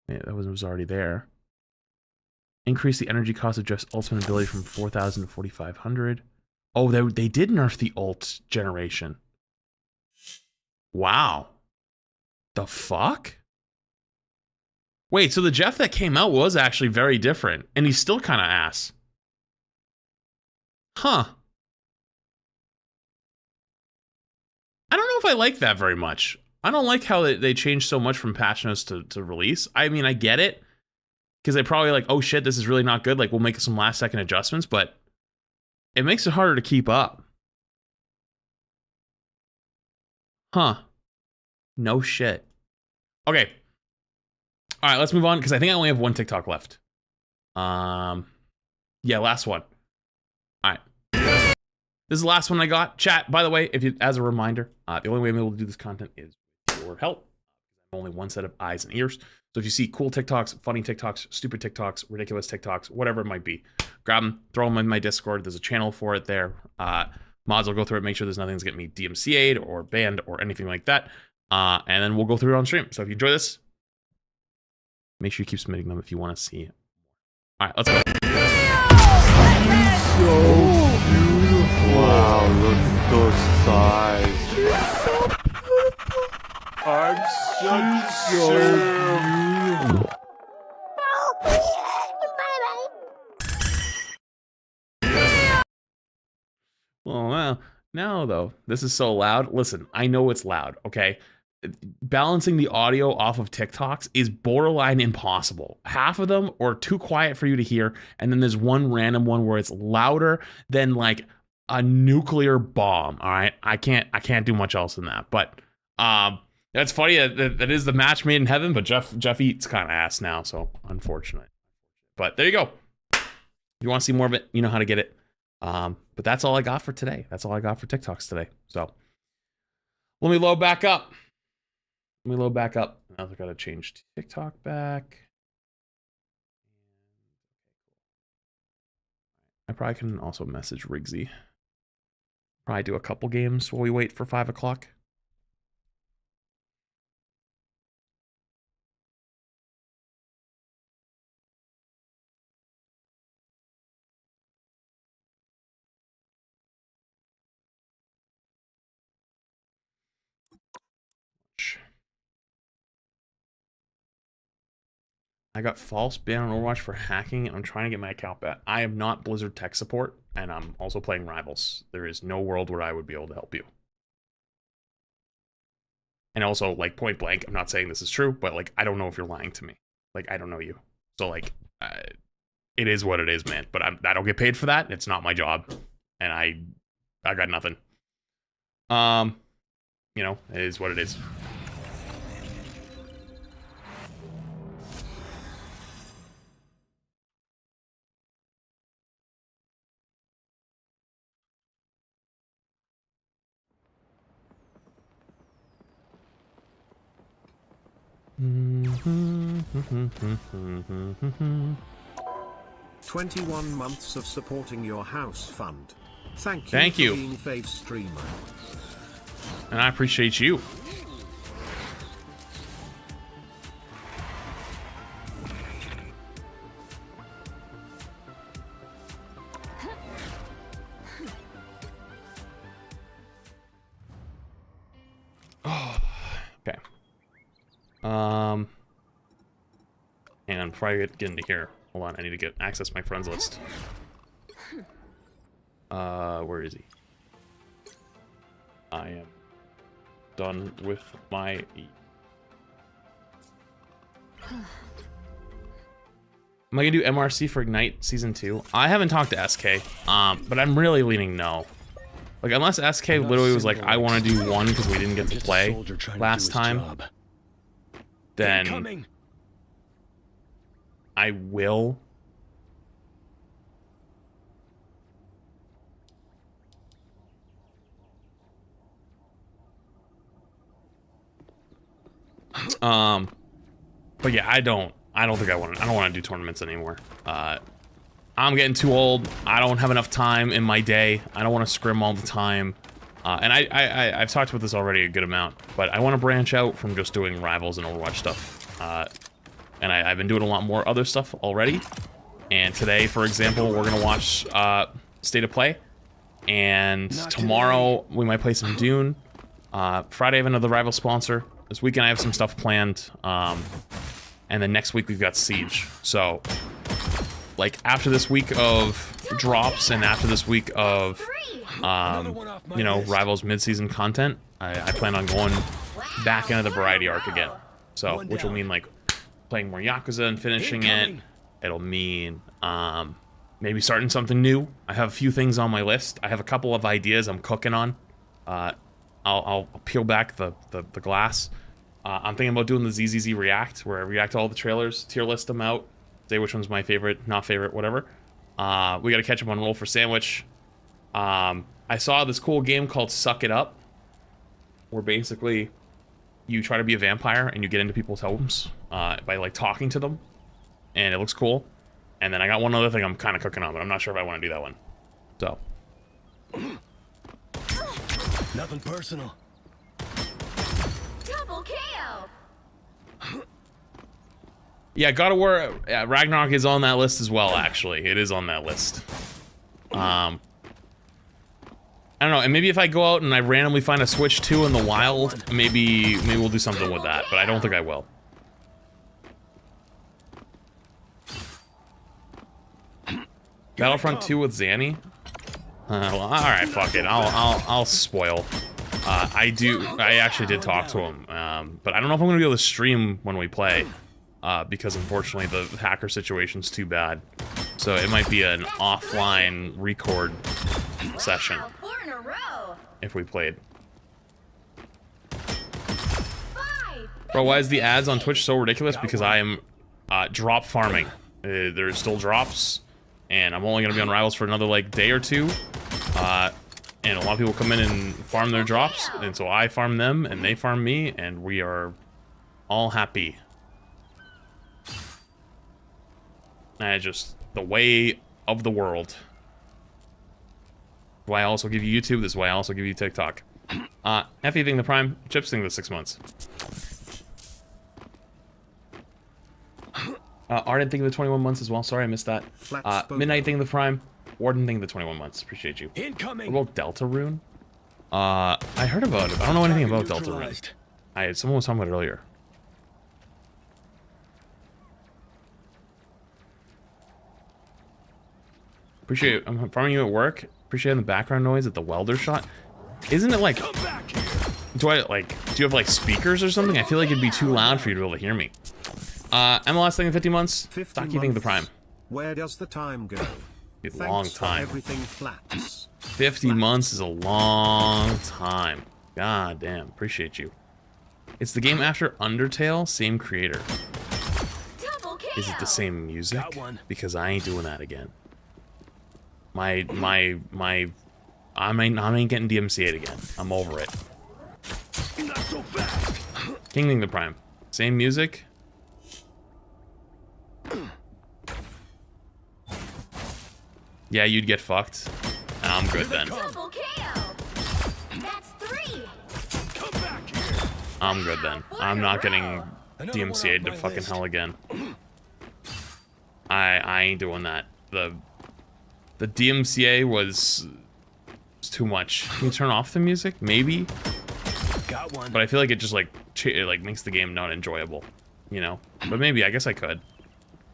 Yeah, that was already there. Increase the energy cost of just ultimate ability from 4,000 to 4,500. Oh, they did nerf the ult generation. Wow. The fuck? Wait, so the Jeff that came out was actually very different, and he's still kind of ass. Huh. I don't know if I like that very much. I don't like how they changed so much from patch notes to release. I mean, I get it. Because they probably like, oh shit, this is really not good. Like, we'll make some last second adjustments, but it makes it harder to keep up. Huh. No shit. Okay. All right, let's move on because I think I only have one TikTok left. Yeah, last one. All right. This is the last one I got. Chat, by the way, if you, as a reminder, the only way I'm able to do this content is with your help. I'm only one set of eyes and ears. So if you see cool TikToks, funny TikToks, stupid TikToks, ridiculous TikToks, whatever it might be, grab them, throw them in my Discord. There's a channel for it there. Mods will go through it, make sure there's nothing that's getting me DMCA'd or banned or anything like that. And then we'll go through it on stream. So if you enjoy this, make sure you keep submitting them if you want to see it. All right, let's go. So beautiful. Wow, look at those thighs. I'm so beautiful. Well, now though, this is so loud. Listen, I know it's loud, okay? Balancing the audio off of TikToks is borderline impossible. Half of them are too quiet for you to hear, and then there's one random one where it's louder than like a nuclear bomb. All right, I can't do much else than that. But that's funny. That is the match made in heaven. But Jeff eats kind of ass now, so unfortunate. But there you go. If you want to see more of it, you know how to get it. But that's all I got for today. That's all I got for TikToks today. So let me load back up. Now I gotta change TikTok back. I probably can also message Rigsy. Probably do a couple games while we wait for 5 o'clock. I got false ban on Overwatch for hacking, and I'm trying to get my account back. I am not Blizzard tech support, and I'm also playing Rivals. There is no world where I would be able to help you. And also, like, point blank, I'm not saying this is true, but, like, I don't know if you're lying to me. Like, I don't know you. So, like, it is what it is, man. But I don't get paid for that. It's not my job. And I got nothing. You know, it is what it is. Mm-hmm. 21 months of supporting your house fund. Thank you for being fave streamer. And I appreciate you. Oh, okay. And before I get into here, hold on, I need to access my friends list. Where is he? I am done with my Am I gonna do MRC for Ignite Season 2? I haven't talked to SK, but I'm really leaning no. Like, unless SK literally was like, I want to do one because we didn't get to play last time, then I will. But yeah, I don't think I don't want to do tournaments anymore. I'm getting too old. I don't have enough time in my day. I don't want to scrim all the time. And I've talked about this already a good amount, but I want to branch out from just doing Rivals and Overwatch stuff. And I've been doing a lot more other stuff already. And today, for example, we're gonna watch State of Play. And tomorrow we might play some Dune. Friday I have another Rival sponsor. This weekend I have some stuff planned. And then next week we've got Siege. So, like, after this week of drops and after this week of, you know, Rivals mid-season content, I plan on going back into the variety arc again. So, which will mean, like, playing more Yakuza and finishing it. It'll mean, maybe starting something new. I have a few things on my list. I have a couple of ideas I'm cooking on. I'll peel back the glass. I'm thinking about doing the ZZZ React, where I react to all the trailers, tier list them out, say which one's my favorite, not favorite, whatever. We gotta catch up on Roll for Sandwich. I saw this cool game called Suck It Up, where basically you try to be a vampire and you get into people's homes by, like, talking to them, and it looks cool. And then I got one other thing I'm kind of cooking on, but I'm not sure if I want to do that one. So. Nothing personal. Double KO. Yeah, God of War Ragnarok is on that list as well, actually. It is on that list. I don't know, and maybe if I go out and I randomly find a Switch 2 in the wild, maybe we'll do something with that, but I don't think I will. Battlefront 2 with Zanny? Well, alright, fuck it. I'll spoil. I actually did talk to him, but I don't know if I'm gonna be able to stream when we play, because unfortunately the hacker situation's too bad. So it might be an offline record session if we played. Bro, why is the ads on Twitch so ridiculous? Because I am drop farming. There's still drops, and I'm only gonna be on Rivals for another, like, day or two. And a lot of people come in and farm their drops, and so I farm them, and they farm me, and we are all happy. And just the way of the world. That's why I also give you YouTube. This is why I also give you TikTok. Effie thing the Prime, Chips thing the 6 months. Arden thing the 21 months as well. Sorry I missed that. Midnight thing the Prime. Warden thing the 21 months. Appreciate you. Incoming. What about Delta Rune? I heard about it. I don't know anything about Delta Rune. Someone was talking about it earlier. Appreciate. I'm farming you at work. Appreciating the background noise at the welder shot. Isn't it like? Do you have like speakers or something? I feel like it'd be too loud for you to be able to hear me. MLS thing in 50 months. 50 Stop keeping the prime. Where does the time go? A long time. Everything flats. 50 months is a long time. God damn. Appreciate you. It's the game after Undertale, same creator. Is it the same music? Because I ain't doing that again. I ain't getting DMCA'd again. I'm over it. Kingdom the Prime. Same music. Yeah, you'd get fucked. I'm good then. I'm good then. I'm not getting DMCA'd to fucking hell again. I ain't doing that. The DMCA was too much. Can you turn off the music? Maybe. Got one. But I feel like it just like makes the game not enjoyable, you know. But maybe I guess I could.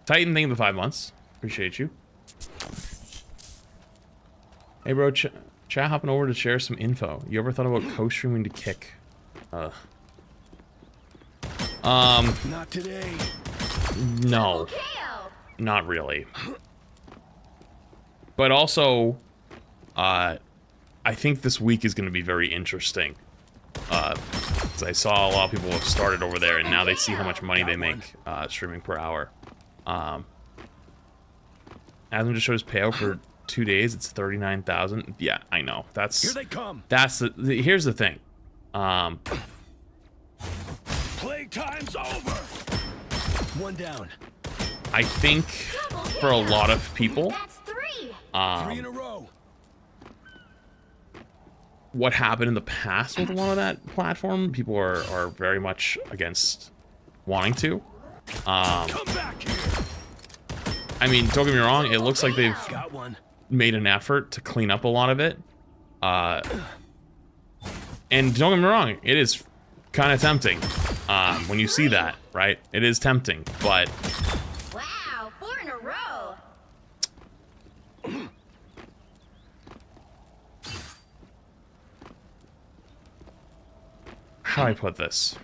Titan, thank you for the 5 months. Appreciate you. Hey bro, chat hopping over to share some info. You ever thought about co-streaming to Kick? Not today. No. Not really. But also, I think this week is going to be very interesting. 'Cause I saw a lot of people have started over there, and now they see how much money they make streaming per hour. Adam just showed his payout for 2 days. It's 39,000. Yeah, I know. That's here they come. That's here's the thing. Playtime's over. One down. I think for a lot of people, three in a row. What happened in the past with a lot of that platform, people are very much against wanting to. Come back here. I mean, don't get me wrong, it looks like they've made an effort to clean up a lot of it. And don't get me wrong, it is kind of tempting when you see that, right? It is tempting, but... Wow, 4 in a row. How do I put this?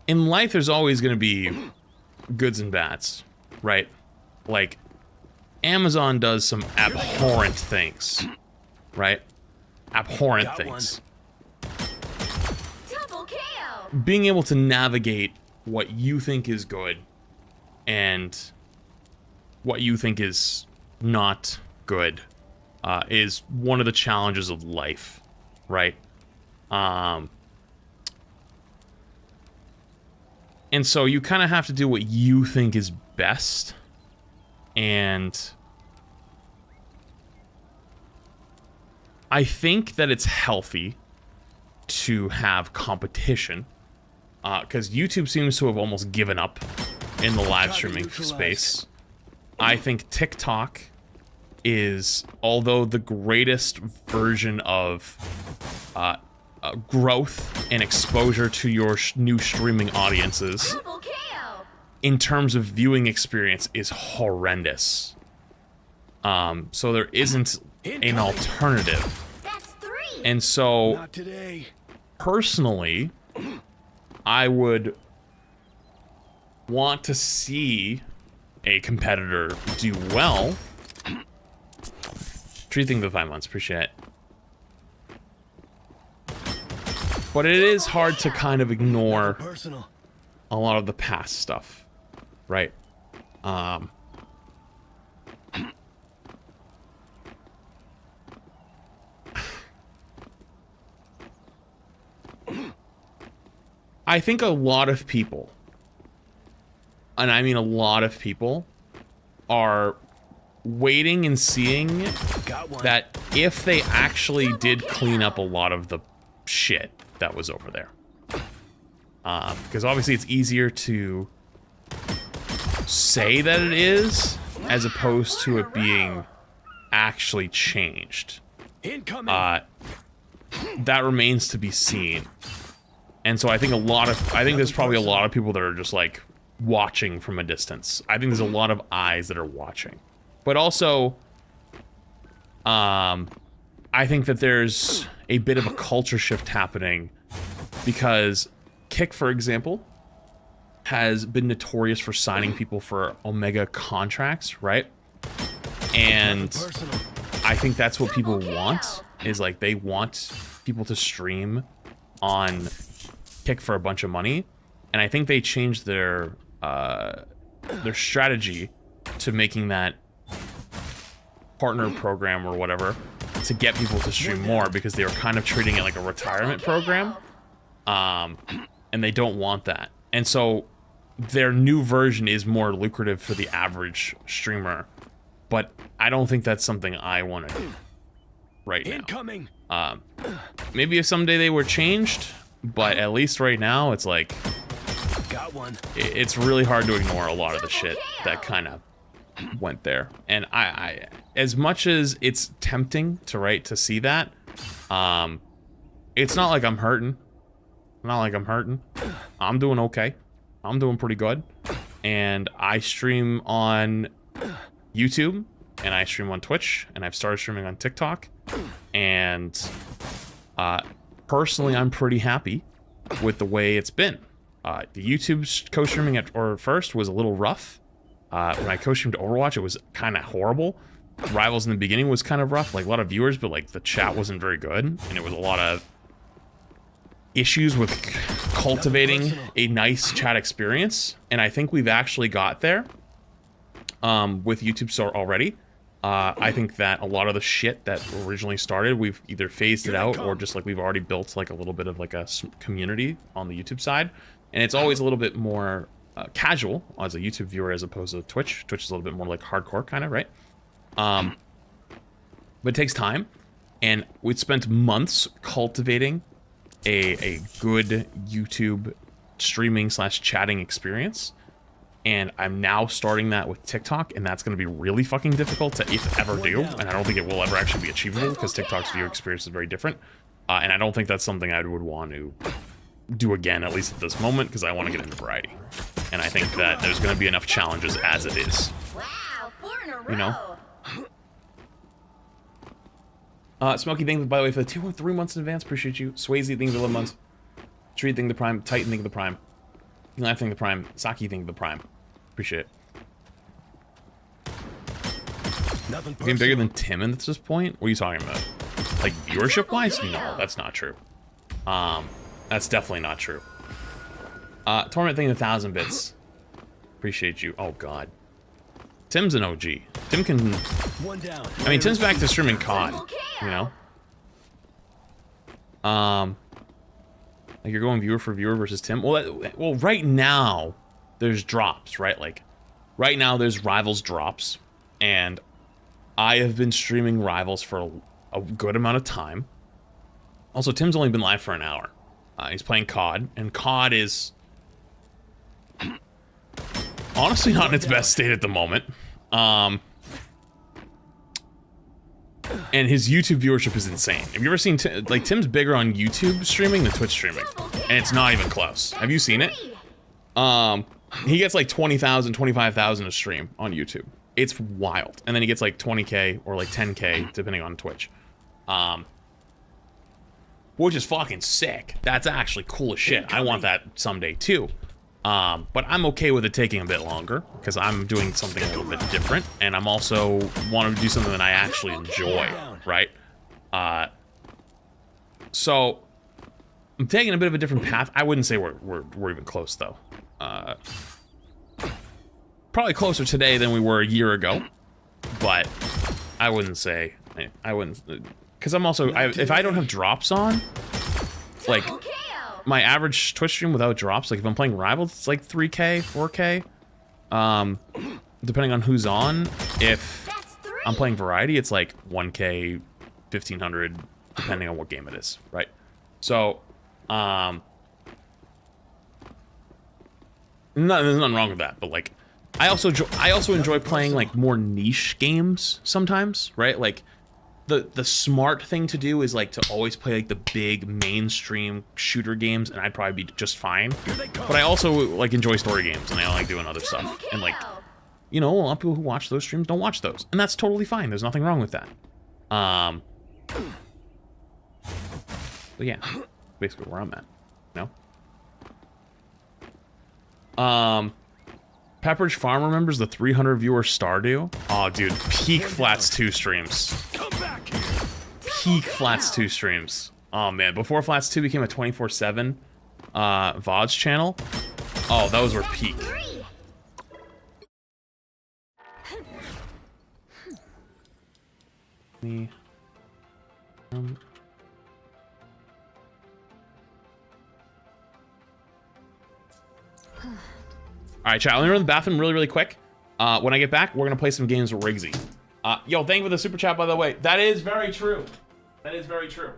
In life, there's always going to be goods and bads, right? Like, Amazon does some abhorrent things, right? Abhorrent things. Double KO. Being able to navigate what you think is good and what you think is not good is one of the challenges of life, right? And so you kind of have to do what you think is best. And I think that it's healthy to have competition. Because YouTube seems to have almost given up in the live streaming space. I think TikTok is, although the greatest version of growth and exposure to your new streaming audiences, in terms of viewing experience, is horrendous. So there isn't an alternative. And so, personally, I would want to see a competitor do well. Treating the 5 months, appreciate it. But it is hard to kind of ignore a lot of the past stuff, right? I think a lot of people, and I mean a lot of people, are waiting and seeing that if they actually did clean up a lot of the shit that was over there. Because obviously it's easier to say that it is as opposed to it being actually changed. That remains to be seen. And so I think there's probably a lot of people that are just like watching from a distance. I think there's a lot of eyes that are watching. But also, I think that there's a bit of a culture shift happening because Kick, for example, has been notorious for signing people for Omega contracts, right? And I think that's what people want, is like they want people to stream on Kick for a bunch of money. And I think they changed their strategy to making that partner program or whatever to get people to stream more, because they were kind of treating it like a retirement program. And they don't want that. And so their new version is more lucrative for the average streamer, but I don't think that's something I want to do right now. Incoming. Maybe if someday they were changed, but at least right now it's like, got one. It's really hard to ignore a lot of the shit that kind of went there. And I as much as it's tempting to see that, it's not like I'm hurting. I'm doing okay. I'm doing pretty good. And I stream on YouTube, and I stream on Twitch, and I've started streaming on TikTok. And personally, I'm pretty happy with the way it's been. The YouTube co-streaming at first was a little rough. When I co-streamed Overwatch, it was kind of horrible. Rivals in the beginning was kind of rough, like a lot of viewers, but like the chat wasn't very good, and it was a lot of issues with cultivating a nice chat experience. And I think we've actually got there with YouTube Store already. I think that a lot of the shit that originally started, we've either phased it out or just like we've already built like a little bit of like a community on the YouTube side. And it's always a little bit more casual as a YouTube viewer as opposed to Twitch. Twitch is a little bit more like hardcore kind of, right? But it takes time. And we'd spent months cultivating a good YouTube streaming / chatting experience. And I'm now starting that with TikTok, and that's going to be really fucking difficult to, if ever, do. And I don't think it will ever actually be achievable, because TikTok's view experience is very different. And I don't think that's something I would want to do again, at least at this moment, because I want to get into variety. And I think that there's going to be enough challenges as it is. Wow, 4 in a row. You know? Smokey, thank you, by the way, for the 2 months in advance. Appreciate you. Swayze, thank you for 11 months. Treat, thank you the Prime. Titan, thank you the Prime. Laugh, thank you the Prime. Saki, thank you the Prime. Appreciate it. Being bigger than Tim at this point? What are you talking about? Like, viewership-wise? No, that's not true. That's definitely not true. Torment, thank you 1,000 bits. Appreciate you. Oh, God. Tim's an OG. Tim can... I mean, Tim's back to streaming COD, you know? Like, you're going viewer for viewer versus Tim? Well, right now, there's drops, right? Like, right now, there's Rivals drops. And I have been streaming Rivals for a good amount of time. Also, Tim's only been live for an hour. He's playing COD. And COD is... honestly not in its best state at the moment. And his YouTube viewership is insane. Have you ever seen like Tim's bigger on YouTube streaming than Twitch streaming, and it's not even close. Have you seen it? He gets like 20,000, 25,000 a stream on YouTube. It's wild. And then he gets like 20k or like 10k depending on Twitch, which is fucking sick. That's actually cool as shit. I want that someday too. But I'm okay with it taking a bit longer because I'm doing something a little bit different, and I'm also want to do something that I actually enjoy, right? So I'm taking a bit of a different path. I wouldn't say we're even close though. Probably closer today than we were a year ago, but I wouldn't say because I'm also if I don't have drops on, like. My average Twitch stream without drops, like if I'm playing Rivals, it's like 3k, 4k. Depending on who's on. If I'm playing Variety, it's like 1k, 1500, depending on what game it is, right? So, there's nothing wrong with that, but like, I also enjoy playing like more niche games sometimes, right? Like, the smart thing to do is like to always play like the big mainstream shooter games, and I'd probably be just fine. But I also like enjoy story games, and I like doing other stuff. And like, you know, a lot of people who watch those streams don't watch those, and that's totally fine. There's nothing wrong with that. But yeah, basically where I'm at. No. Pepperidge Farm remembers the 300 viewer Stardew. Oh, dude, peak Flats 2 streams. Peak Flats 2 streams. Oh man, before Flats 2 became a 24/7 VODs channel. Oh, those were peak. Me. All right, chat. Let me run to the bathroom really quick. When I get back, we're gonna play some games with Riggsy. Yo, thank you for the super chat, by the way. That is very true. That is very true.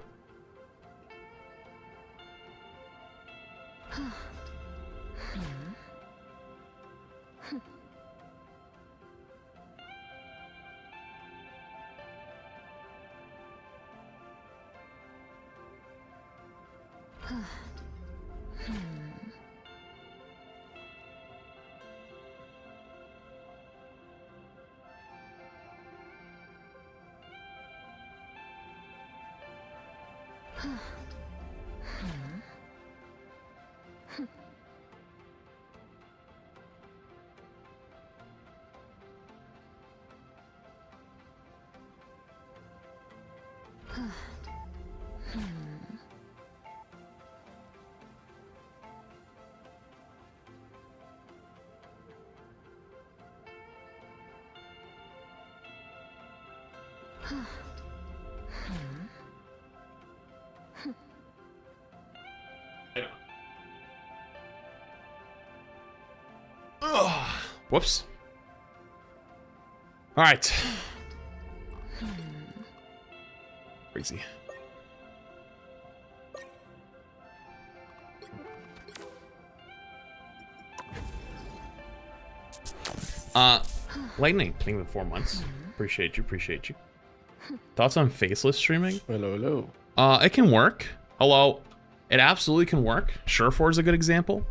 Whoops. All right. Crazy. Lightning, thank you for 4 months. Appreciate you, appreciate you. Thoughts on faceless streaming? Hello. It can work. Hello. It absolutely can work. Surefour is a good example.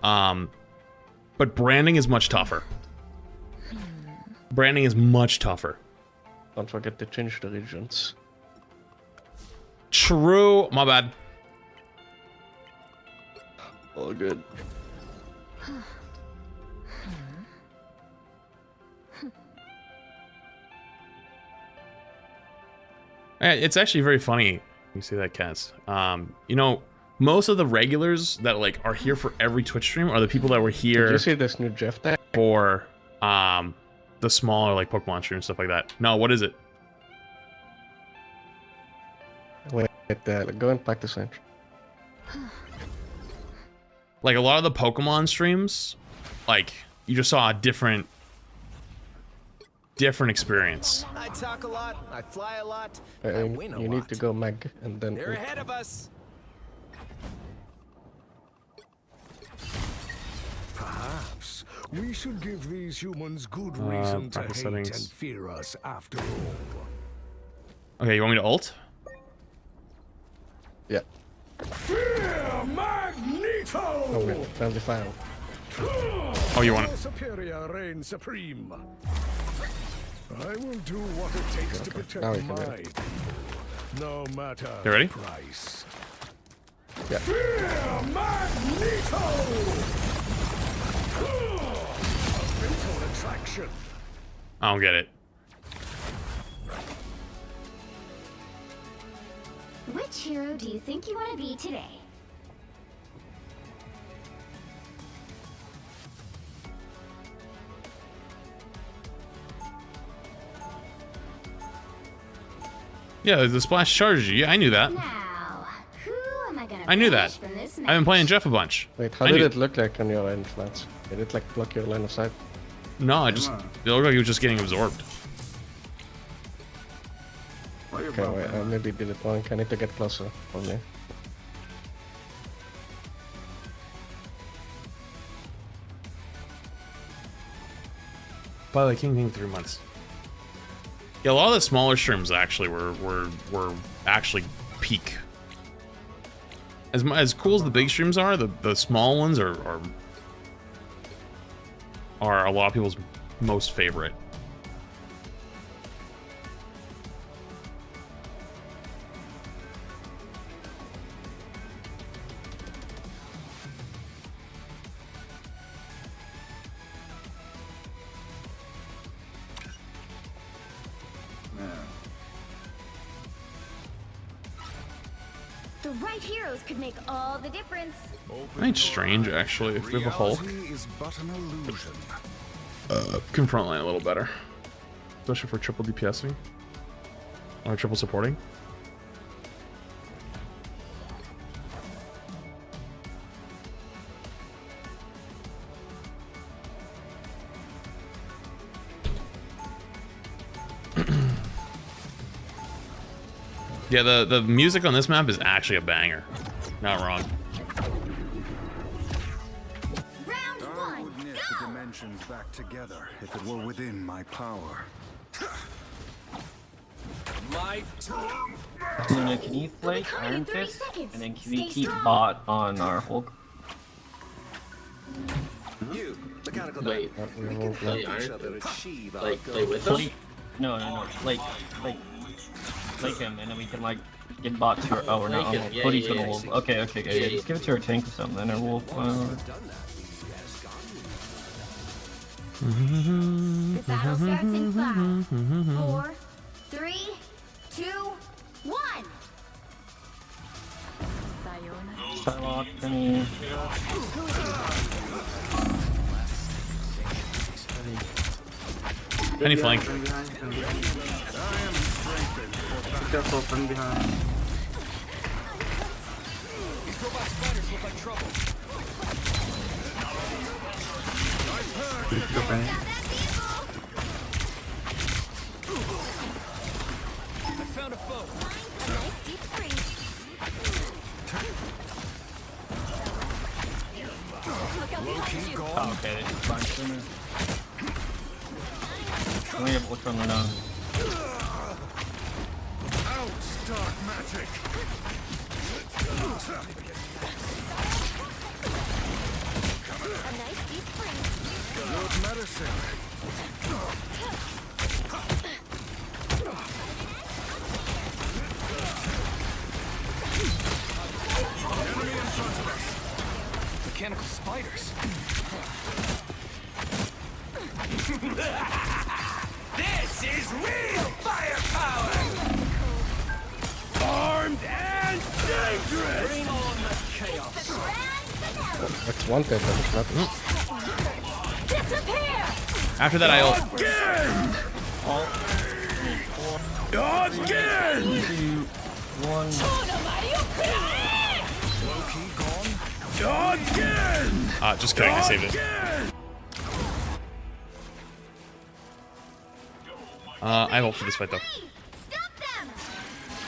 But branding is much tougher. Branding is much tougher. Don't forget to change the regions. True. My bad. All good. It's actually very funny you say that, Kaz. You know, most of the regulars that like are here for every Twitch stream are the people that were here. Did you see this new Jeff tag? For the smaller like Pokemon stream and stuff like that. No, what is it? Wait, go and practice it. Like a lot of the Pokemon streams, like you just saw a different experience. I talk a lot, I fly a lot, you need to go Meg and then. They're ahead of us. Perhaps we should give these humans good reason to hate settings. and fear us after all. Okay, you want me to ult? Yeah. Fear Magneto! Oh wait, friendly fire. Oh, you want it? Superior reign supreme. I will do what it takes to protect mine. No matter You ready? the price. Yeah. Fear Magneto! A fatal attraction. I don't get it. Which hero do you think you want to be today? Yeah, the splash charges you. Yeah, I knew that. Now, who am I gonna I knew that. from this I've been playing Jeff a bunch. Wait, how did it look like on your end, Flats? Did it like block your line of sight? No, it looked like he was just getting absorbed. Okay, wait, I maybe did it wrong. I need to get closer for me. By the King 3 months. Yeah, a lot of the smaller streams actually were actually peak. As cool as the big streams are, the small ones are a lot of people's most favorite. The right heroes could make all the difference. It's strange, actually, if we have a Hulk. Confront line a little better. Especially for triple DPSing. Or triple supporting. Yeah, the music on this map is actually a banger. Not wrong. Round one, Knit the dimensions back together if it were within my power. My turn. Luna, can you play Iron Fist? And then can we keep bot on our Hulk? You, mechanical Wait, play Iron Fist? Like, play with him? No. Like him, and then we can like get bot to her. Oh, we're not. Yeah, Cody's gonna wolf. Okay, yeah. Just give it to her tank or something, and we'll. The battle starts in 5, 4, 3, 2, 1. Charlotte, Penny. Penny flank. Careful from behind. These robot spiders look like trouble. I found a foe. A nice deep freeze. Look out behind you. Oh, okay, this is fine. We have what's on the down. Dark magic. A nice deep freeze. Good medicine. Enemy in front of us. Mechanical spiders. This is real firepower! Armed and dangerous! Bring on the chaos! That's one thing, but it's not. Disappear! After that, I ult. Again! 2, 1. Again! Just kidding, I saved it. I have ult for this fight though.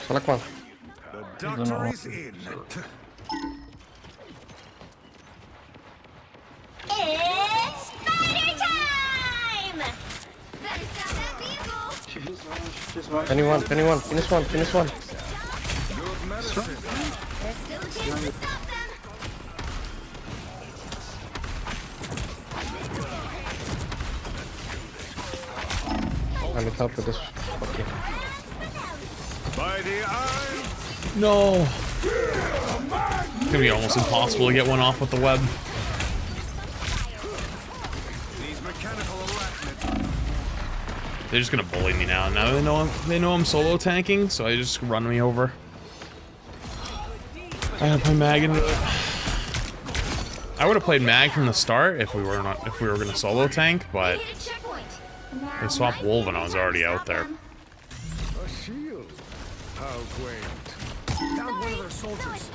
The doctor is in. It's spider time! Better stop that vehicle. Anyone, finish one. Good medicine. There's still a chance to stop them. I need help with this. Okay. By the eye. No. It's gonna be almost impossible to get one off with the web. These mechanical arachnids. They're just gonna bully me now. Now they know I'm solo tanking, so they just run me over. I gotta play mag into it. I would have played mag from the start if we were gonna solo tank, but they swapped Wolf and I was already out there. A shield. How quaint. Found one of their soldiers.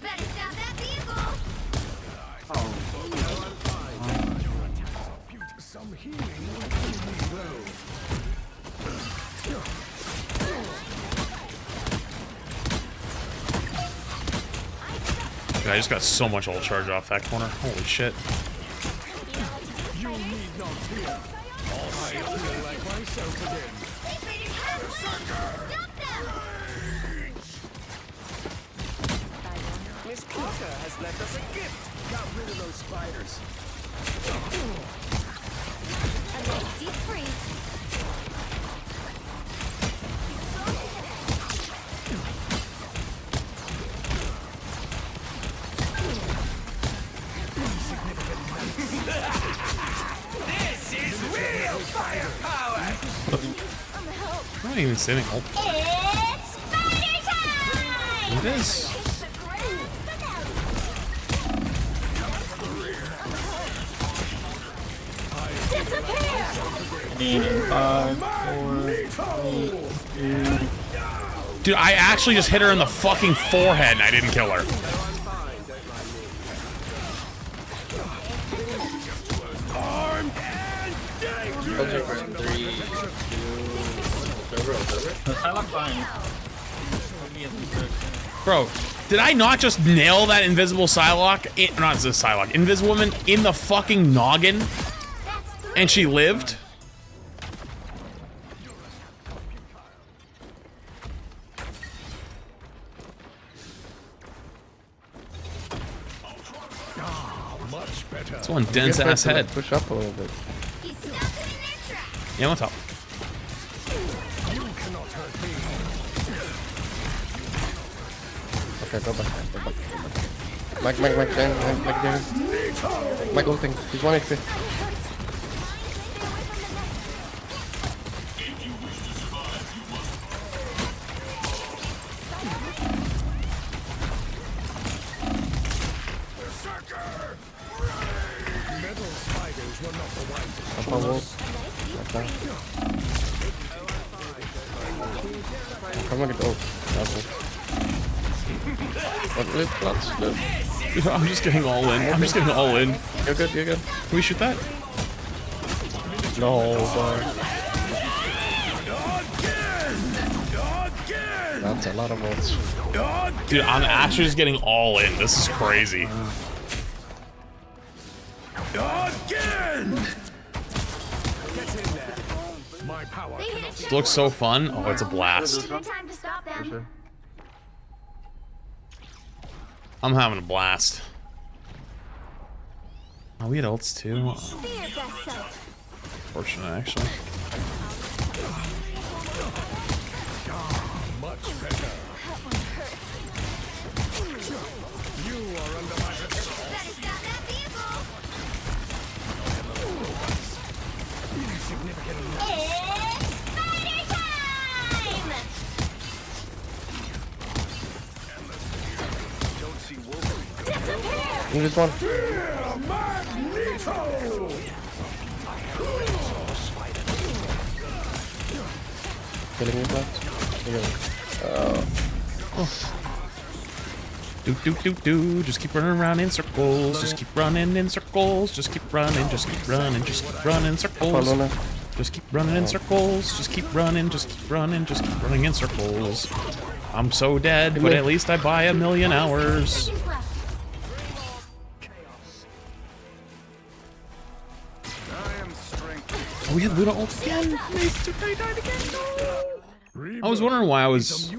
Better stop that vehicle. Dude, I just got so much ult charge off that corner. Holy shit. You need not fear. I feel like myself again. Miss Clocker has left us a gift. Got rid of those spiders. A nice deep freeze. This is real firepower! I'm not even sitting ult. It's spider time! It is. Dude, I actually just hit her in the fucking forehead and I didn't kill her. Bro, did I not just nail that invisible Psylocke? Not the Psylocke, Invisible Woman in the fucking noggin? And she lived? Much better. That's one dense ass head. Push up a little bit. Yeah, what's up? You cannot hurt me. Okay, go back. Go back. Go back. Mike ulting. He's 1 HP. Metal spiders were not the wisest. Up on wall. Come on, get ult. What is that? I'm just getting all in. I'm just getting all in. You're good, you're good. Can we shoot that? No, sorry. That's a lot of ults. Dude, I'm actually just getting all in. This is crazy. It looks so fun. Oh, it's a blast. Time to stop them. I'm having a blast. Oh, we had ults too. Fortunate, actually. Much better. You are under my In this one. Killing me, Do. Just keep running around in circles. Just keep running in circles. Just keep running. Just keep running. Just keep running in circles. Just keep running in circles. Just keep running. Just keep running. Just keep running in circles. I'm so dead, but at least I buy 1,000,000 hours. Oh, we had Luna ult again. They died again. No. I was wondering why I was,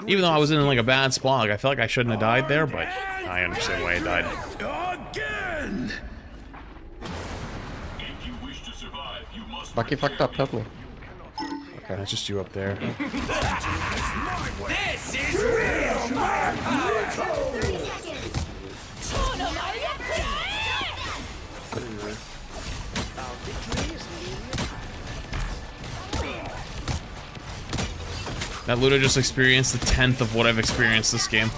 even though I was in like a bad spot, like I felt like I shouldn't have died there, but I understand why I died. Again. Bucky fucked up, help me. Okay, that's just you up there. This is real firepower! That Luda just experienced the 10th of what I've experienced this game.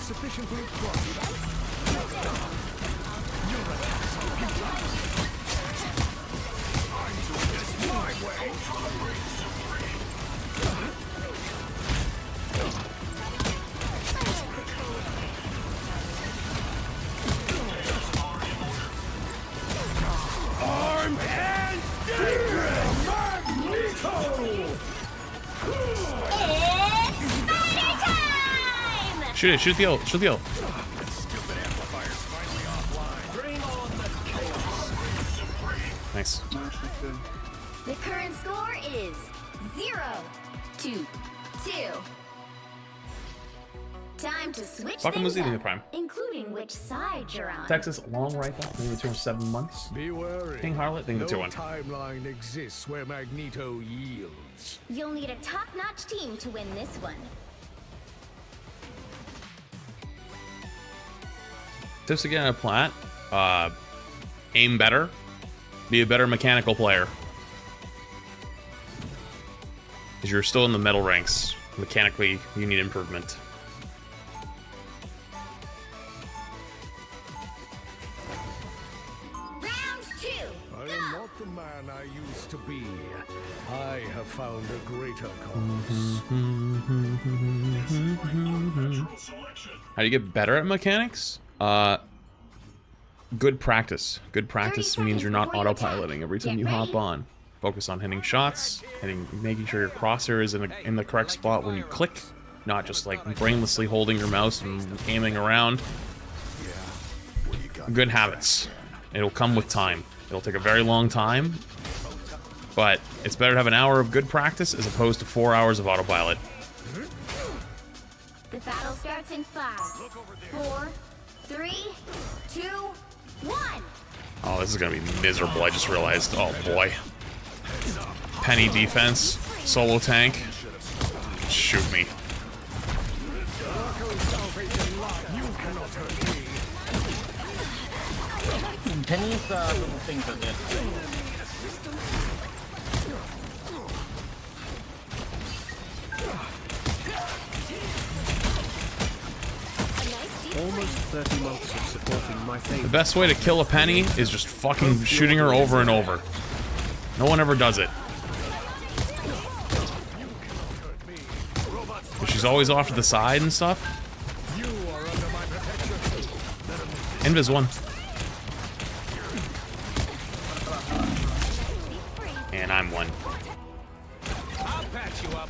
Sufficiently crushed. Shoot it, shoot the ult, shoot the ult. Nice. The current score is 0-2. Time to switch Fucking was things eating up, the prime. including which side you're on. Texas, long right back, maybe 2 or 7 months. Be wary. King Harlot, think the No 2-1. timeline exists where Magneto yields. You'll need a top-notch team to win this one. Tips again at Plat. Aim better. Be a better mechanical player. Because you're still in the metal ranks. Mechanically, you need improvement. Round 2. I am not the man I used to be. I have found a greater cause. How do you get better at mechanics? Good practice. Good practice means you're not autopiloting every time you hop on. Focus on hitting shots, making sure your crosshair is in the correct spot when you click, not just like brainlessly holding your mouse and aiming around. Good habits. It'll come with time. It'll take a very long time, but it's better to have an hour of good practice as opposed to 4 hours of autopilot. The battle starts in 5, 4, 3, 2, 1. Oh, this is gonna be miserable. I just realized. Oh boy. Penny defense, solo tank. Shoot me. Penny's little things are dead. Almost 30 months of supporting my favorite. The best way to kill a Penny is just fucking shooting her over and over. No one ever does it. But she's always off to the side and stuff. Invis 1. And I'm 1. I'll patch you up.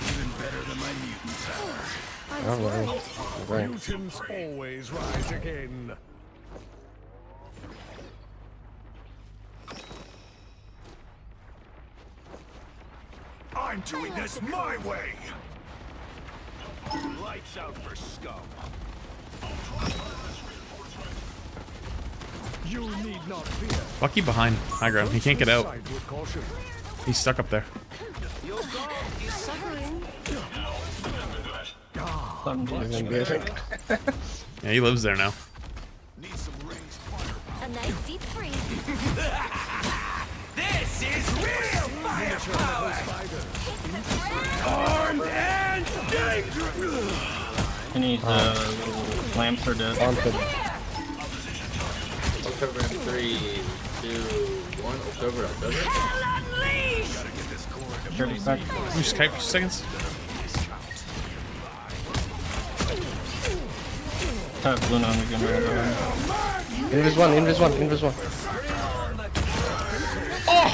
Even better than my mutant power. Alright. Mutants always rise again. I'm doing this my way. Lights out for scum. You need not fear. Lucky behind high ground. He can't get out. He's stuck up there. Your god is suffering. Yeah, he lives there now. A nice deep freeze. This is real firepower. Armed and dangerous. Penny's little lamps are dead. October in 3, 2, 1. October. Hell unleashed. Let me just kite for 2 seconds. Blue on again. Invis 1. Oh!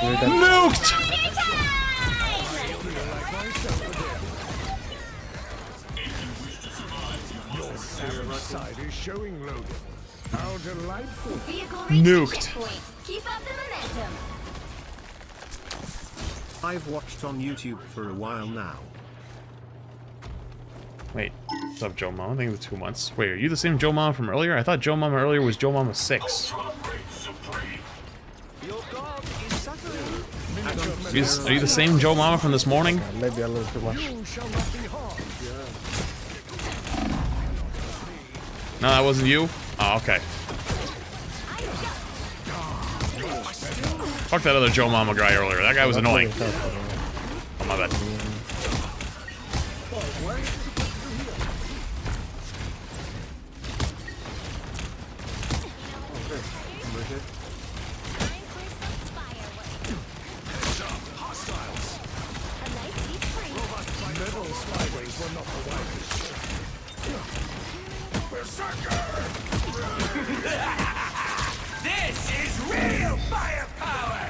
Nuked! Your savage side is showing, Logan. How delightful. Nuked. Keep up the momentum. I've watched on YouTube for a while now. Wait, what's up, Joe Mama? I think it was 2 months. Wait, are you the same Joe Mama from earlier? I thought Joe Mama earlier was Joe Mama 6. Your god is suffering. Are you the same Joe Mama from this morning? Maybe a little too much. No, that wasn't you? Oh, okay. Fuck that other Joe Mama guy earlier. That guy was annoying. Oh, my bad. This is real firepower.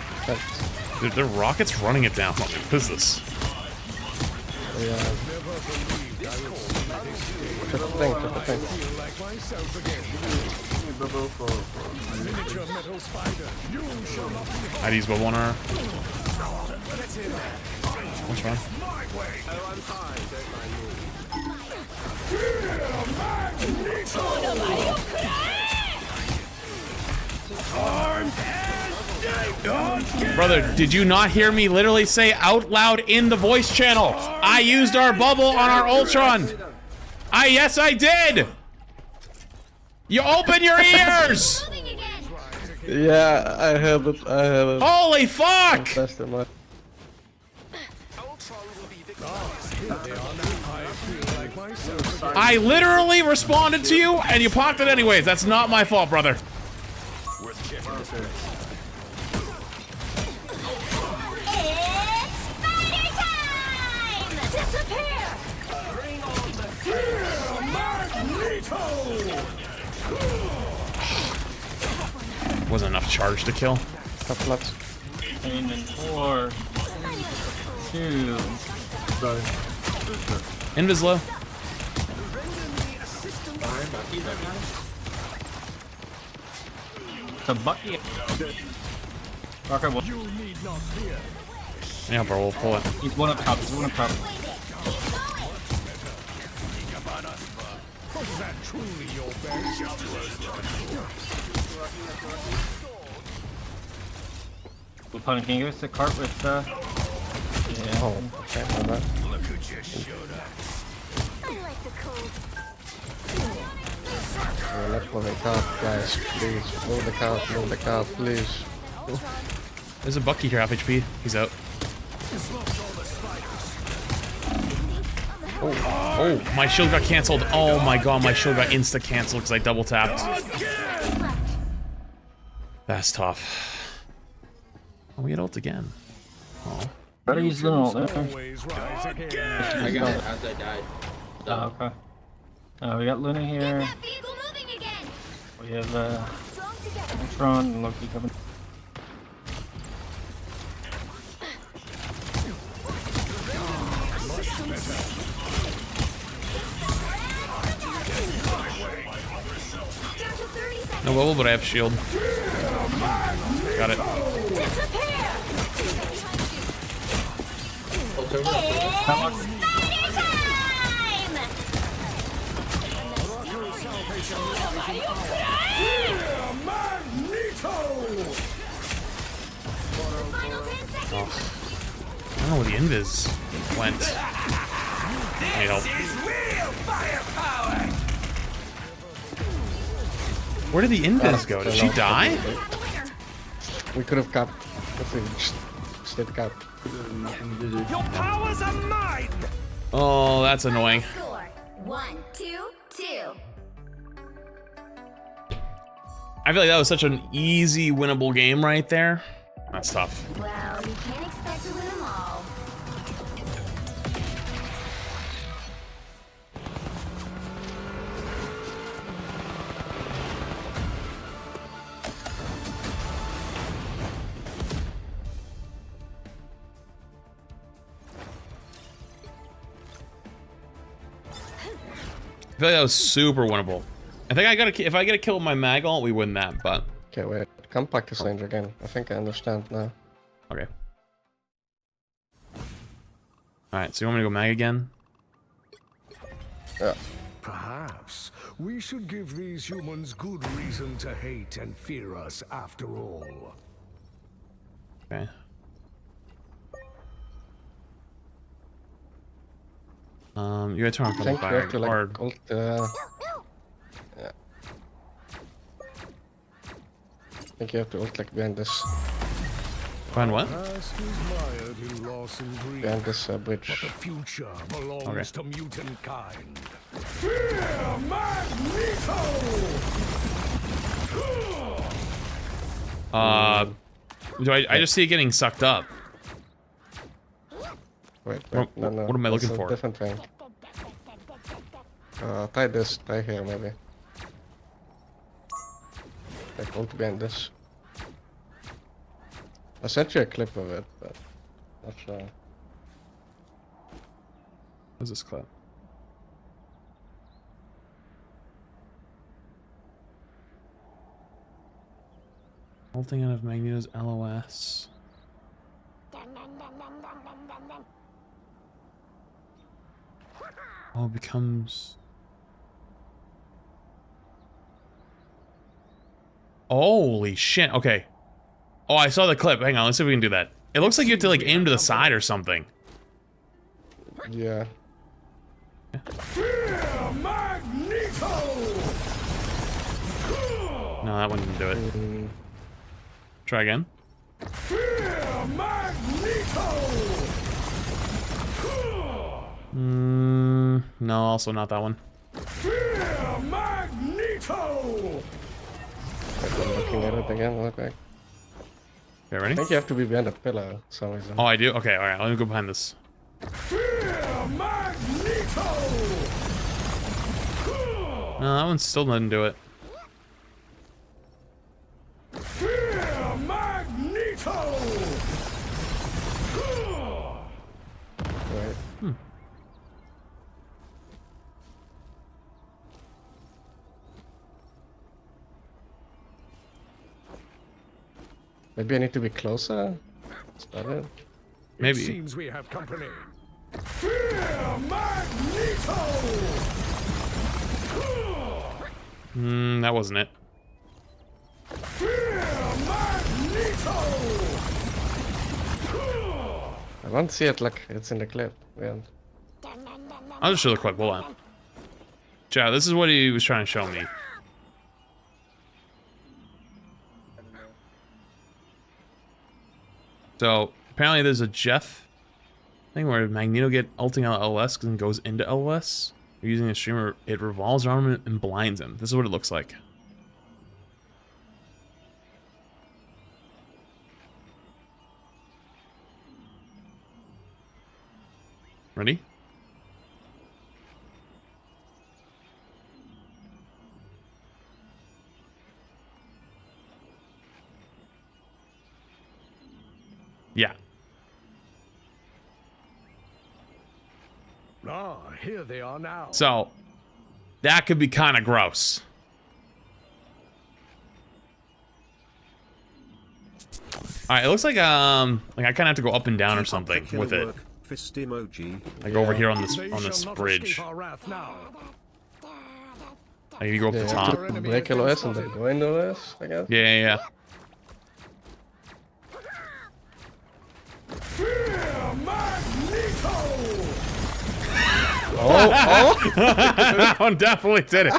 Dude, the rocket's running it down. What is this? Triple thing. I'd use bubble on her. What's wrong? Brother, did you not hear me literally say out loud in the voice channel? I used our bubble on our Ultron. Yes, I did. You open your ears. Yeah, I heard it. Holy fuck! I literally responded to you, and you popped it anyways. That's not my fault, brother. Wasn't enough charge to kill. Tough nuts. And then 4, 2. Invis low. It's a Bucky. Okay, well. Yeah, bro, we'll pull it. He's one up top. Was that truly your best? Opponent, can you give us a cart with yeah. Oh, okay, my bad. Look who just showed up. I like the cold. Let's move the cart, guys. Please, move the cart, please. There's a Bucky here, half HP. He's out. Oh, my shield got cancelled. Oh my god, my shield got insta-cancelled because I double tapped. That's tough. Oh, we had ult again. Oh. Better use the ult there. I got it as I died. Oh, okay. We got Luna here. We have Ultron and Loki coming. No bubble, but I have shield. Got it. Oh. I don't know where the invis went. Need help. Where did the invis go? Did she die? We could have capped if we just stayed capped. Your powers are mine! Oh, that's annoying. Score 1, 2, 2. I feel like that was such an easy, winnable game right there. That's tough. Well, you can't expect to win them all. I feel like that was super winnable. I think if I get a kill with my mag ult, we win that, but... Okay, wait. Come back to range again. I think I understand now. Okay. Alright, so you want me to go mag again? Yeah. Perhaps we should give these humans good reason to hate and fear us after all. Okay. You gotta turn on I think you have to like ult, yeah. I think you have to ult like behind this. Behind what? Behind this bridge. But the future belongs to mutant kind. Fear Magneto! I just see it getting sucked up. Wait, no. What am I looking for? Different thing. Try this, try here maybe. Like ult behind this. I sent you a clip of it, but not sure. What's this clip? Ulting out of Magneto's LOS. Oh, it becomes... Holy shit, okay. Oh, I saw the clip. Hang on, let's see if we can do that. It looks like you have to like aim to the side or something. Yeah. No, that one didn't do it. Try again. No, also not that one. I'm looking at it again, look back. Okay, ready? I think you have to be behind a pillar for some reason. Oh, I do? Okay, alright, let me go behind this. No, that one still didn't do it. Right. Maybe I need to be closer? Is that it? Maybe. It seems we have company. That wasn't it. I don't see it like it's in the clip. Yeah. I'll just show the clip, hold on. Chat, this is what he was trying to show me. So, apparently there's a Jeff thing where Magneto get ulting out LOS and goes into LOS. You're using a streamer, it revolves around him and blinds him. This is what it looks like. Ready? Yeah. Ah, here they are now. So, that could be kind of gross. Alright, it looks like I kind of have to go up and down or something with it. Fist emoji. Like over here on this bridge. Like you go up the top. Break LOS and then go into LOS, I guess. Yeah. Oh! That one definitely did it.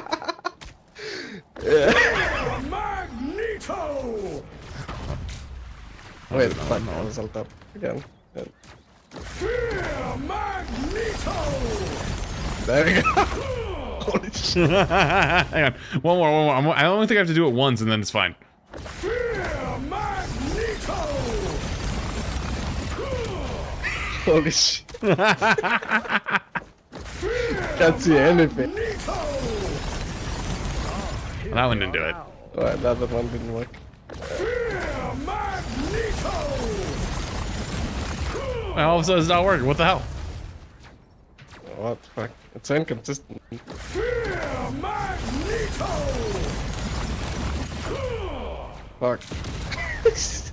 Wait, fuck, I was ult up again. There we go. Holy shit. Hang on. One more. I only think I have to do it once and then it's fine. Holy shit. Can't see anything. Well, that one didn't do it. Oh, that one didn't work. All of a sudden it's not working. What the hell? What the fuck? It's inconsistent. Fuck.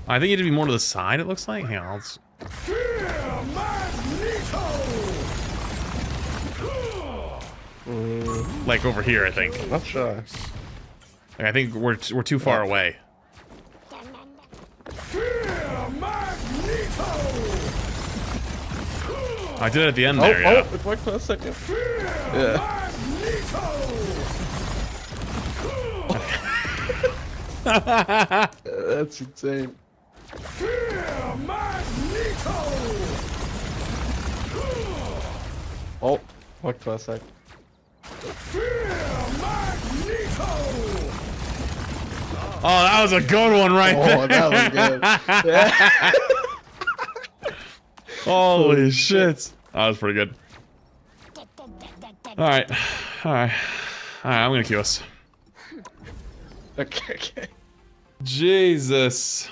I think you need to be more to the side, it looks like. Hang on, like over here, I think. I'm not sure. Like, I think we're too far away. I did it at the end there, yeah. Oh, it worked for a second. Yeah. That's insane. Oh, worked for a sec. Oh, that was a good one right there. Oh, that was good. Yeah. Holy shit. That was pretty good. Alright, I'm gonna queue us. Okay. Jesus.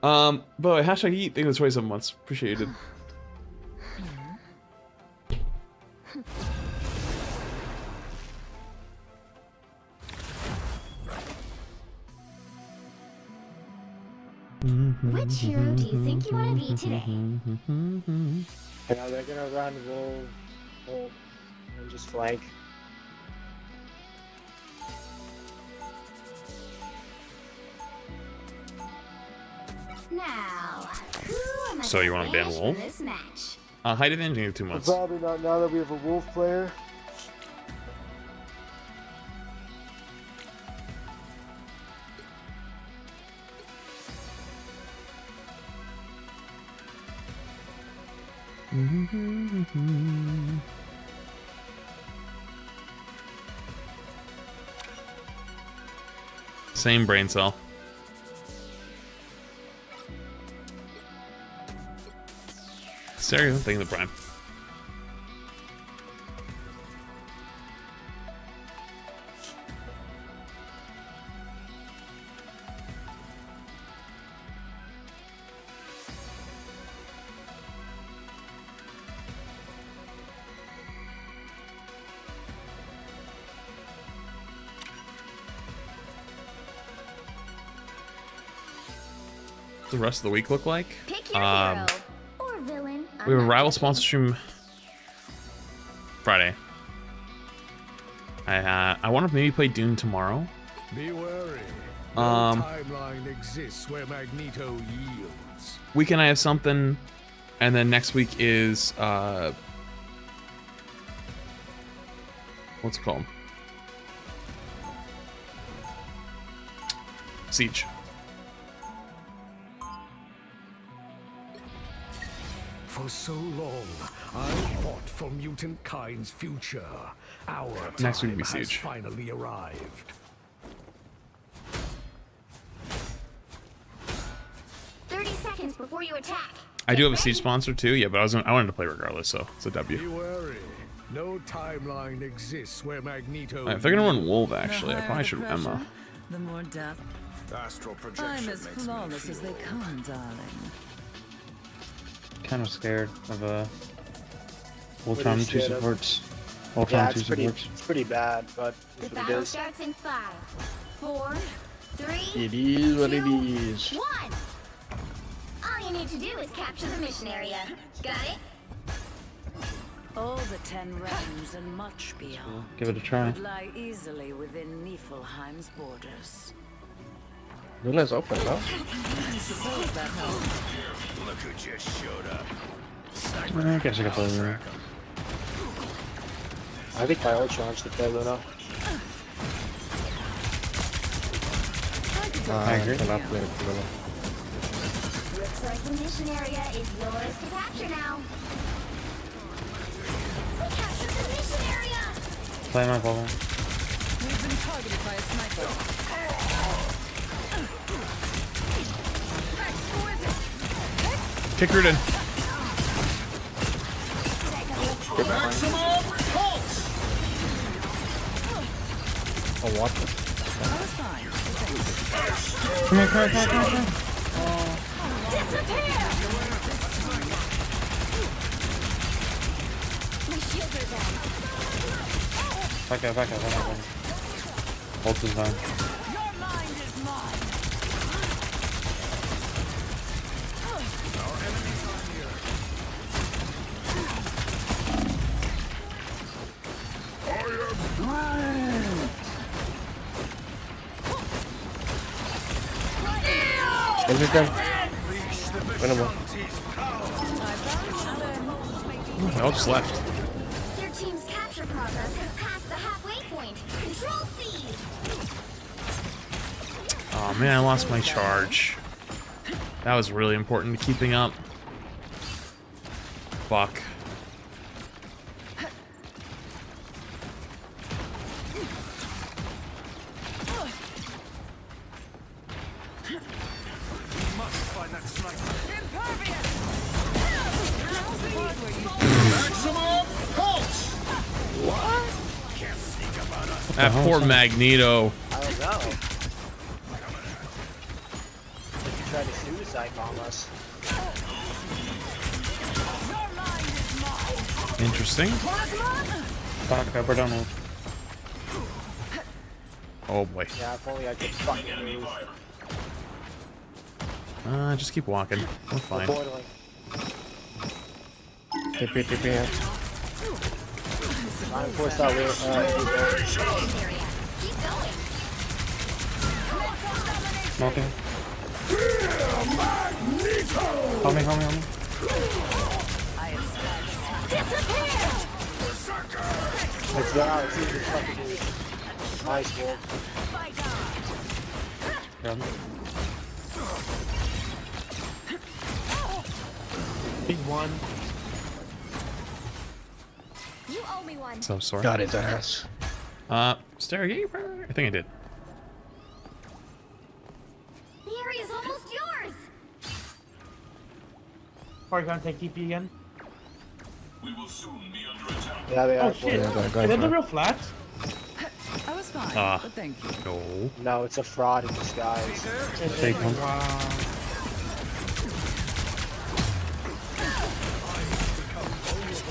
But hashtag eat, thank you for 27 months. Appreciated. Which hero do you think you want to be today? Yeah, they're gonna run wolf and just flank. Now, So you want to ban Wolf? Height advantage in 2 months. Probably not now that we have a wolf player. Same brain cell. Stereo, thank you the prime. What's the rest of the week look like? Pick your hero or villain. We have a rival sponsor stream Friday. I want to maybe play Doom tomorrow. Be wary. No timeline exists where Magneto yields. Weekend I have something, and then next week is what's it called? Siege. For so long, I fought for mutant kind's future. Our Next week time we has Siege. finally arrived. 30 seconds before you attack. I do have a Siege sponsor too, yeah, but I wanted to play regardless, so it's a W. Be wary. No timeline exists where Magneto. If they're gonna run Wolf, actually, I probably should Emma. The more depth. Astral projection. I'm as flawless as they come, darling. Kind of scared of What are you Ultron 2 scared of? supports. Yeah, Ultron 2 it's supports. pretty bad, but The it's what it battle is. starts in 5, 4, 3, It is what it is. 1. All you need to do is capture the mission area. Got it? All the 10 realms and much beyond Give it a try. would lie easily within Niflheim's borders. Lula's open, though. Suppose that helps. Look who just showed up. I guess I could play Luna. I think my Ultron should play Luna. I agree. Cannot play Luna. Looks like the mission area is yours to capture now. We captured the mission area! Play my bubble. We've been targeted by a sniper. Kick her in. I'll watch it. Come here, come here, come here, come here. Back up, back up, back up. Ult is down. Is it done? Winnable. They all just left. Your team's capture progress has passed the halfway point. Control C! Oh man, I lost my charge. That was really important to keeping up. Fuck. That poor Magneto. I don't know. He tried to suicide bomb us. Interesting. Back up or down. Oh boy. Yeah, if only I could fucking move. Just keep walking. We're fine. TP. I'm forced out here. Smoking. Help me. It's down. It's easy fucking dude. Nice, Wolf. Big one. You owe me one. So sorry. Got his ass. Stargazer? I think I did. The area's almost yours. Are you gonna take TP again? We will soon be under attack. Yeah, they are. Oh shit! Yeah, Is that the real flat? I was fine, but thank you. No. No, it's a fraud in disguise. Take one. Wow.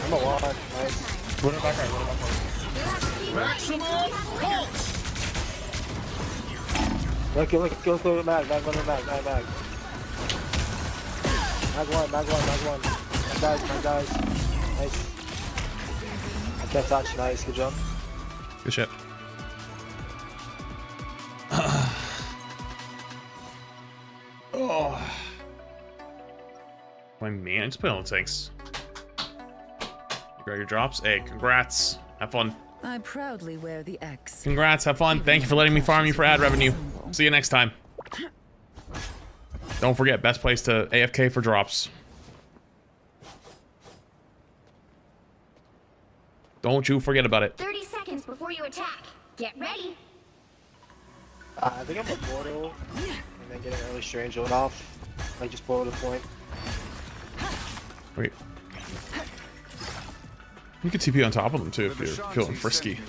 I'm alive. Nice. Run it back right. Maximum pulse! Look, go through the mag. Mag 1. Mag 1. My guys. Nice. I can't touch. Nice, good job. Good shit. Oh. My man, I just put on the tanks. You got your drops? Hey, congrats. Have fun. I proudly wear the X. Congrats, have fun. Thank you for letting me farm you for ad revenue. See you next time. Don't forget, best place to AFK for drops. Don't you forget about it. 30 seconds before you attack. Get ready. I think I'm a portal and then get an early strange load off. Like just blow to the point. Wait. You could TP on top of them too if you're feeling frisky.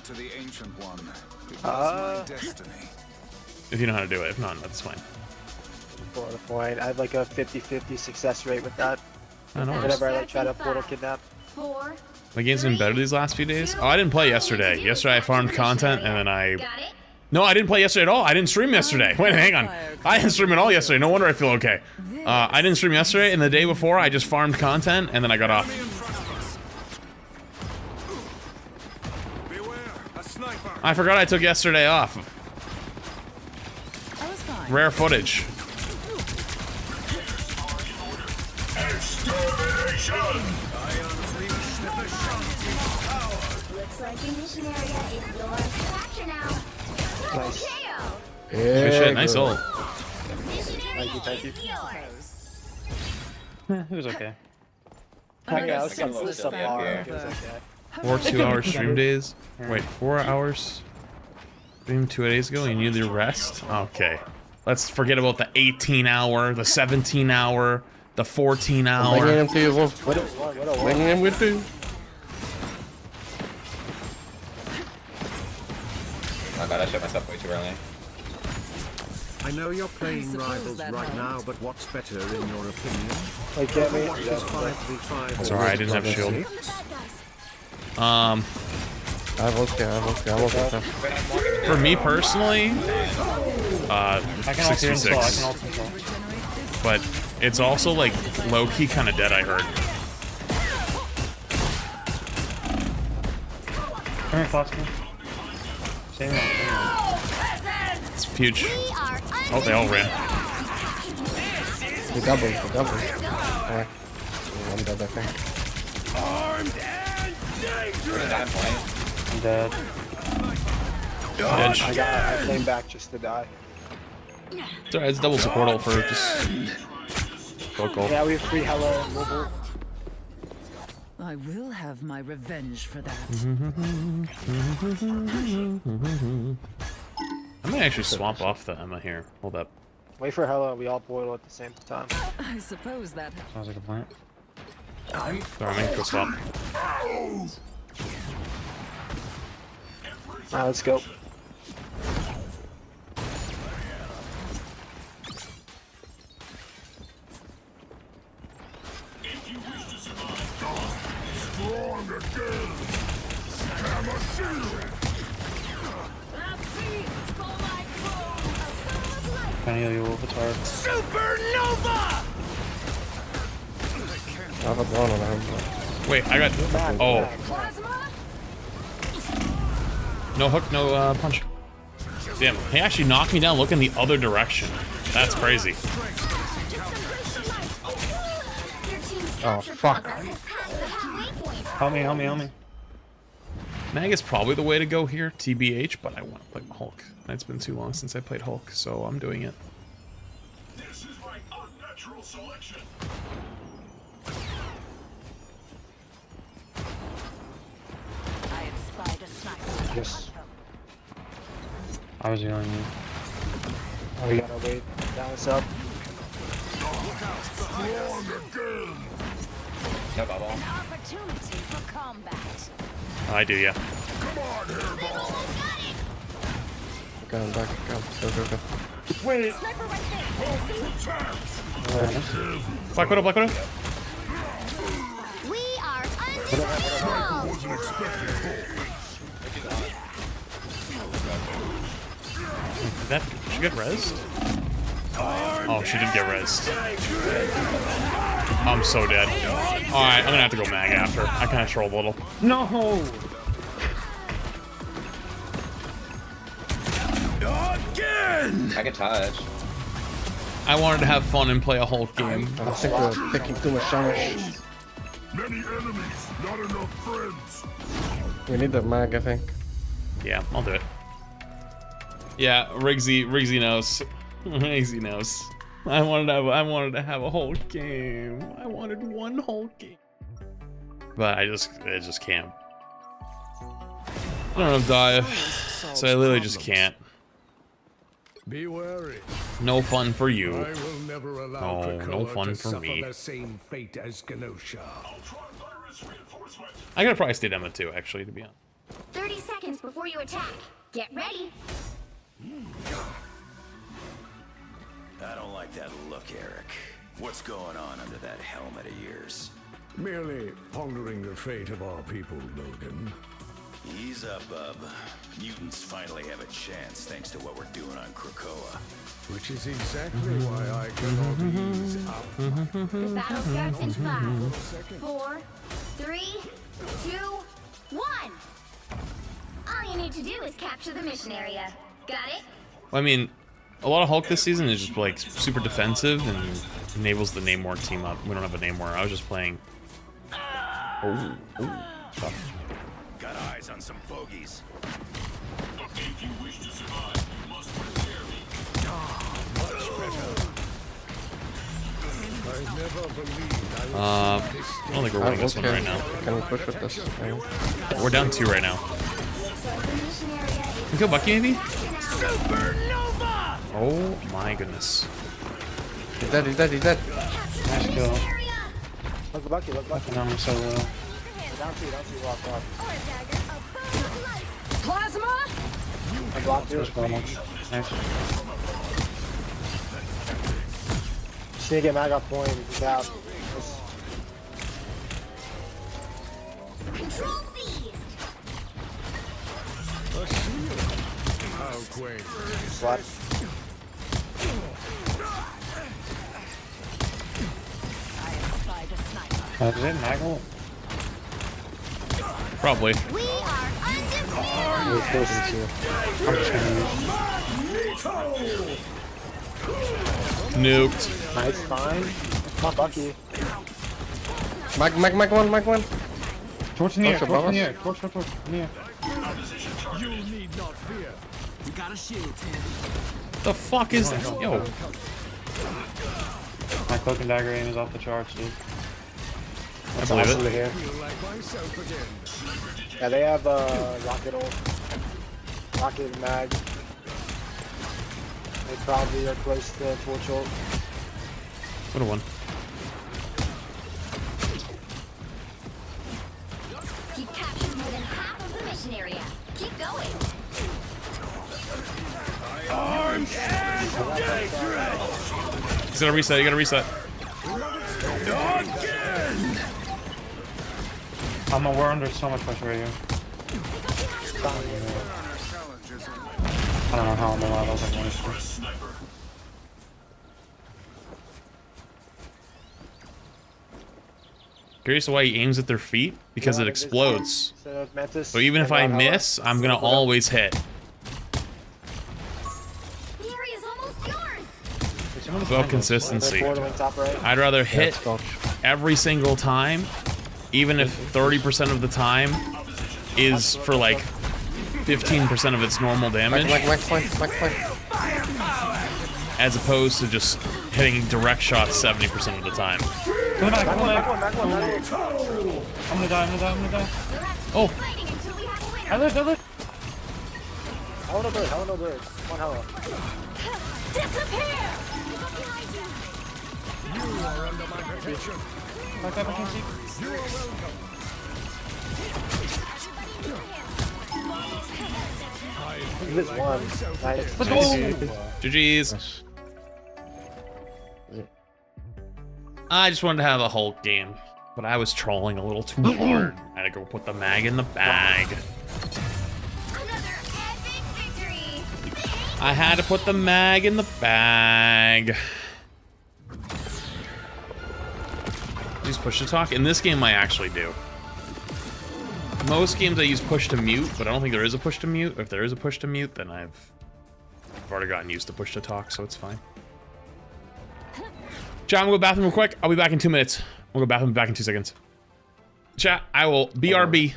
If you know how to do it. If not, that's fine. Blow to the point. I have like a 50-50 success rate with that. I know. Whenever I like try to portal kidnap. 4. My game's been better these last few days. Oh, I didn't play yesterday. Yesterday I farmed content and then I... No, I didn't play yesterday at all. I didn't stream yesterday. Wait, hang on. I didn't stream at all yesterday. No wonder I feel okay. I didn't stream yesterday, and the day before I just farmed content and then I got off. I forgot I took yesterday off. Rare footage. Looks like your mission area is yours to capture now. Nice. Good shit, nice ult. Thank you. It was okay. Yeah, it was subpar. It was okay. 4 2-hour stream days. Wait, 4 hours? Stream 2 days ago and you need the rest? Okay. Let's forget about the 18-hour, the 17-hour, the 14-hour. Bringing him to you, Wolf. Bringing him with you. Oh god, I shot myself way too early. I know you're playing Rivals right now, but what's better in your opinion? Like, get me. Overwatch is 5v5. That's alright, I didn't have shield. I will okay. For me personally, I can ult here install. 66. But it's also like low-key kind of dead, I heard. Come here, Foster. Same one. It's huge. Oh, they all ran. The double. Alright. I'm dead, I think. I'm dead. Dead. I came back just to die. It's alright, it's double support ult for just... Vocal. Yeah, we have free hello and mobile. I will have my revenge for that. I might actually swap off the Emma here. Hold up. Wait for hello, we all boil at the same time. I suppose that Sounds like a plan. Sorry, I'm gonna go swap. Alright, let's go. Strong again! Hammer shield! can heal you, Wolf. It's hard. Supernova! I have a drone on him. Wait, I got. Oh. No hook, no punch. Damn, he actually knocked me down looking the other direction. That's crazy. Oh, fuck. Help me, help me, help me. Mag is probably the way to go here, TBH, but I want to play Hulk. It's been too long since I played Hulk, so I'm doing it. This is my unnatural selection. I have spied a sniper. Yes. I was healing you. Oh, we gotta wait. Dallas up. No bubble. An opportunity for combat. I do, yeah. Go back, go. Wait. Sniper right there. Black Widow, Black Widow. We are unstoppable. Did she get rezzed? Oh, she did get rezzed. I'm so dead. Alright, I'm gonna have to go mag after. I kinda trolled a little. No! Again! I can touch. I wanted to have fun and play a Hulk game. I think we're taking too much damage. Many enemies, not enough friends. We need the mag, I think. Yeah, I'll do it. Yeah, Riggsy knows. Riggsy knows. I wanted to have a Hulk game. I wanted one Hulk game. But I just can't. I don't have dive, so I literally just can't. Be wary. No fun for you. I will never allow No fun for me. the same fate as Kenosha. I gotta probably stay down too, actually, to be honest. 30 seconds before you attack. Get ready. I don't like that look, Eric. What's going on under that helmet of yours? Merely pondering the fate of our people, Logan. Ease up, bub. Mutants finally have a chance thanks to what we're doing on Krakoa. Which is exactly why I cannot ease up. The battle starts in 5, 4, 3, 2, 1. All you need to do is capture the mission area. Got it? Well, I mean, a lot of Hulk this season is just like super defensive and enables the Namor team up. We don't have a Namor. I was just playing. Oh, tough. Got eyes on some fogies. If you wish to survive, you must prepare me. Much better. I never believed I don't think we're winning this one right now. Can we push with this? We're down 2 right now. We kill Bucky maybe? Supernova! Oh my goodness. He's dead, he's dead, he's dead. Nice kill. Look the Bucky, look the Bucky. I'm so low. Down two, walk off. Plasma! I blocked you. Nice. Just need to get mag off point. He's out. Control seized. a shield. How quaint. What? Is it Maggle? Probably. We are undefeated. Nuked. Nice, fine. Not Bucky. Mag one. Torch in the air, torch in the air, torch in the air. You need not fear. We got a shield, Tim. The fuck is that? Yo. My cloak and dagger aim is off the charts, dude. That's I believe awesome it. to hear. Yeah, they have rocket ult. Rocket and mag. They probably are close to torch ult. What a one. You've captured more than half of the mission area. Keep going. Armed and dangerous! You gotta reset, you gotta reset. Again! We're under so much pressure right here. I don't know how I'm alive, I was like, Curious why he aims at their feet? Because it explodes. So even if I miss, I'm gonna always hit. It's about consistency. I'd rather hit every single time, even if 30% of the time is for like 15% of its normal damage, as opposed to just hitting direct shots 70% of the time. Come back, come back. I'm gonna die. Oh! I lived. Hello, bird. One hello. Disappear! You are under my protection. Back up, I can see. You are welcome. This one. Nice. Let's go. GG's. I just wanted to have a whole game, but I was trolling a little too hard. I had to go put the mag in the bag. I had to put the mag in the bag. Use push to talk. In this game, I actually do. Most games I use push to mute, but I don't think there is a push to mute. If there is a push to mute, then I've already gotten used to push to talk, so it's fine. Chat, I'm gonna go bathroom real quick. I'll be back in 2 minutes. We'll go bathroom, back in 2 seconds. Chat, I will BRB.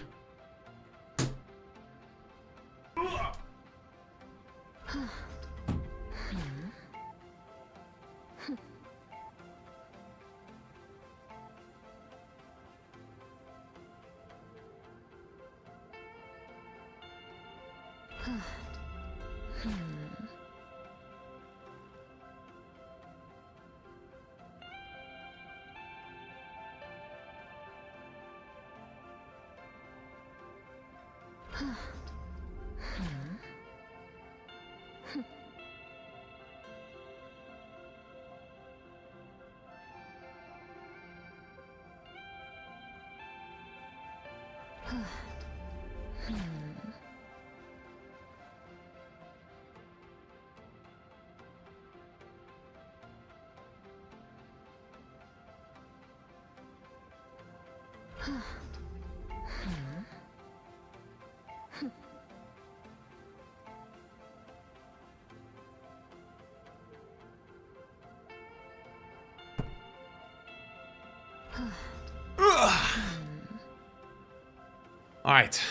All right,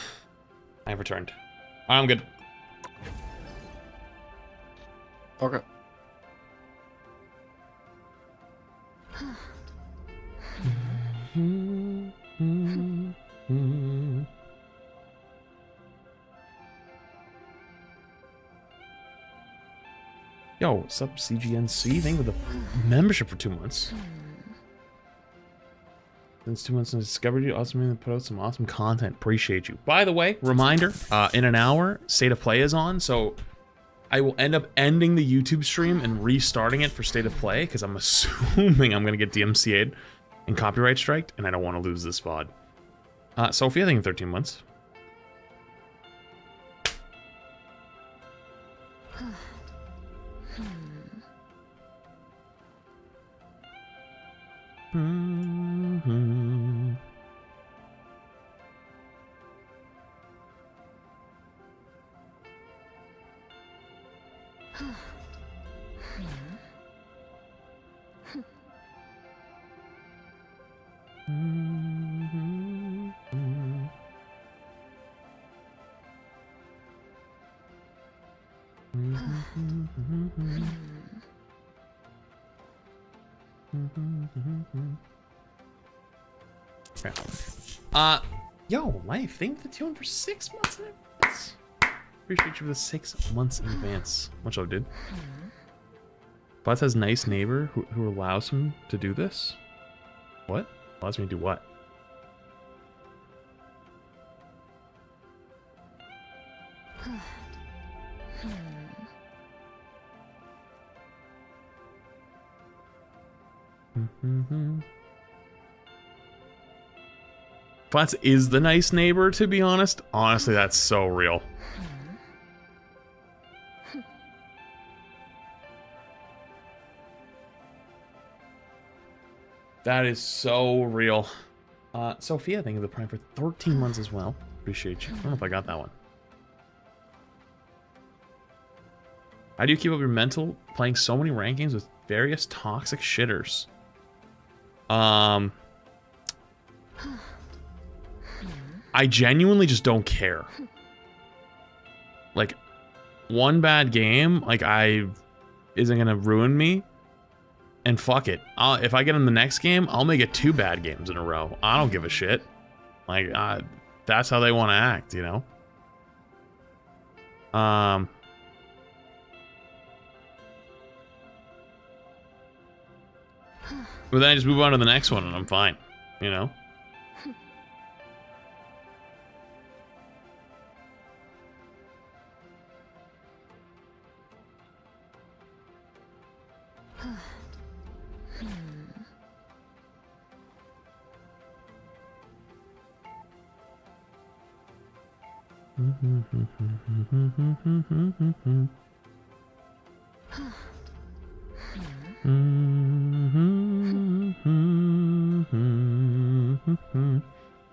I have returned. I'm good. Okay. Yo, what's up, CGNC? Thank you for the membership for 2 months. Since 2 months since I discovered you, awesome, put out some awesome content. Appreciate you. By the way, reminder, in an hour, State of Play is on, so I will end up ending the YouTube stream and restarting it for State of Play, because I'm assuming I'm going to get DMCA'd and copyright striked, and I don't want to lose this VOD. Sophie, I think in 13 months. Okay. Yo, Life, thank you for the tune for 6 months in advance. Appreciate you for the 6 months in advance. Much love, dude. Butts has nice neighbor who allows him to do this. What? Allows me to do what? Flats is the nice neighbor, to be honest. Honestly, that's so real. That is so real. Sophia, thank you for the Prime for 13 months as well. Appreciate you. I don't know if I got that one. How do you keep up your mental playing so many rankings with various toxic shitters? I genuinely just don't care. Like, one bad game, like, isn't gonna ruin me. And fuck it. If I get in the next game, I'll make it 2 bad games in a row. I don't give a shit. Like, that's how they want to act, you know? But then I just move on to the next one and I'm fine, you know?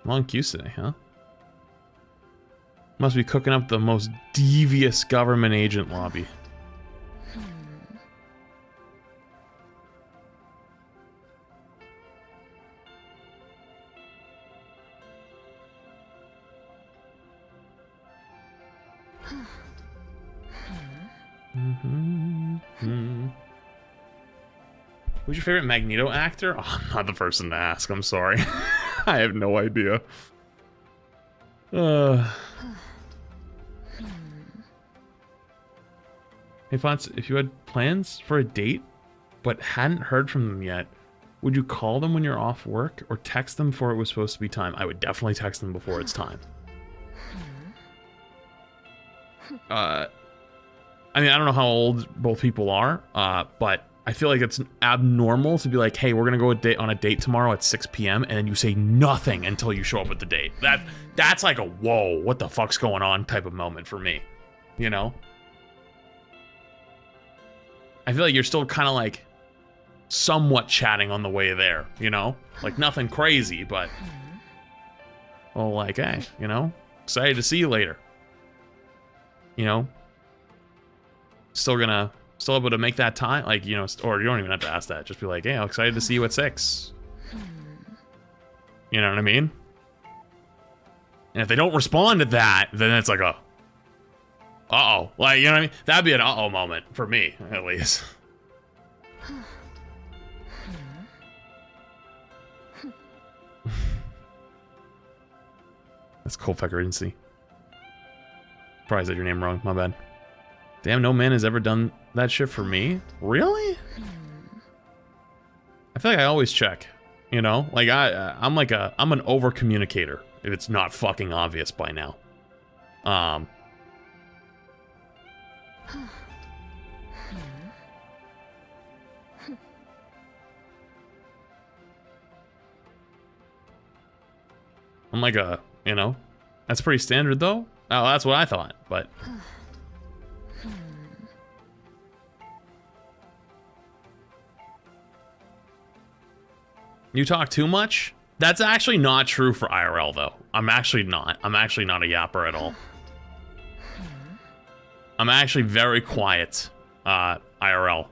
Long queues today, huh? Must be cooking up the most devious government agent lobby. Who's your favorite Magneto actor? Oh, I'm not the person to ask. I'm sorry. I have no idea. Hey, Fonts, if you had plans for a date, but hadn't heard from them yet, would you call them when you're off work or text them before it was supposed to be time? I would definitely text them before it's time. I mean, I don't know how old both people are, but I feel like it's abnormal to be like, hey, we're gonna go on a date tomorrow at 6 p.m. and then you say nothing until you show up at the date. That's like a whoa, what the fuck's going on type of moment for me, you know? I feel like you're still kind of like somewhat chatting on the way there, you know? Like nothing crazy, but well, like, hey, you know, excited to see you later. You know? Still able to make that time, like, you know, or you don't even have to ask that. Just be like, hey, I'm excited to see you at 6. You know what I mean? And if they don't respond to that, then it's like a, uh-oh. Like, you know what I mean? That'd be an uh-oh moment for me, at least. That's Coldpecker Agency. Probably said your name wrong, my bad. Damn, no man has ever done that shit for me? Really? I feel like I always check, you know? Like, I'm an over-communicator, if it's not fucking obvious by now. I'm like a, you know? That's pretty standard, though. Oh, that's what I thought, but... You talk too much? That's actually not true for IRL, though. I'm actually not a yapper at all. I'm actually very quiet, IRL.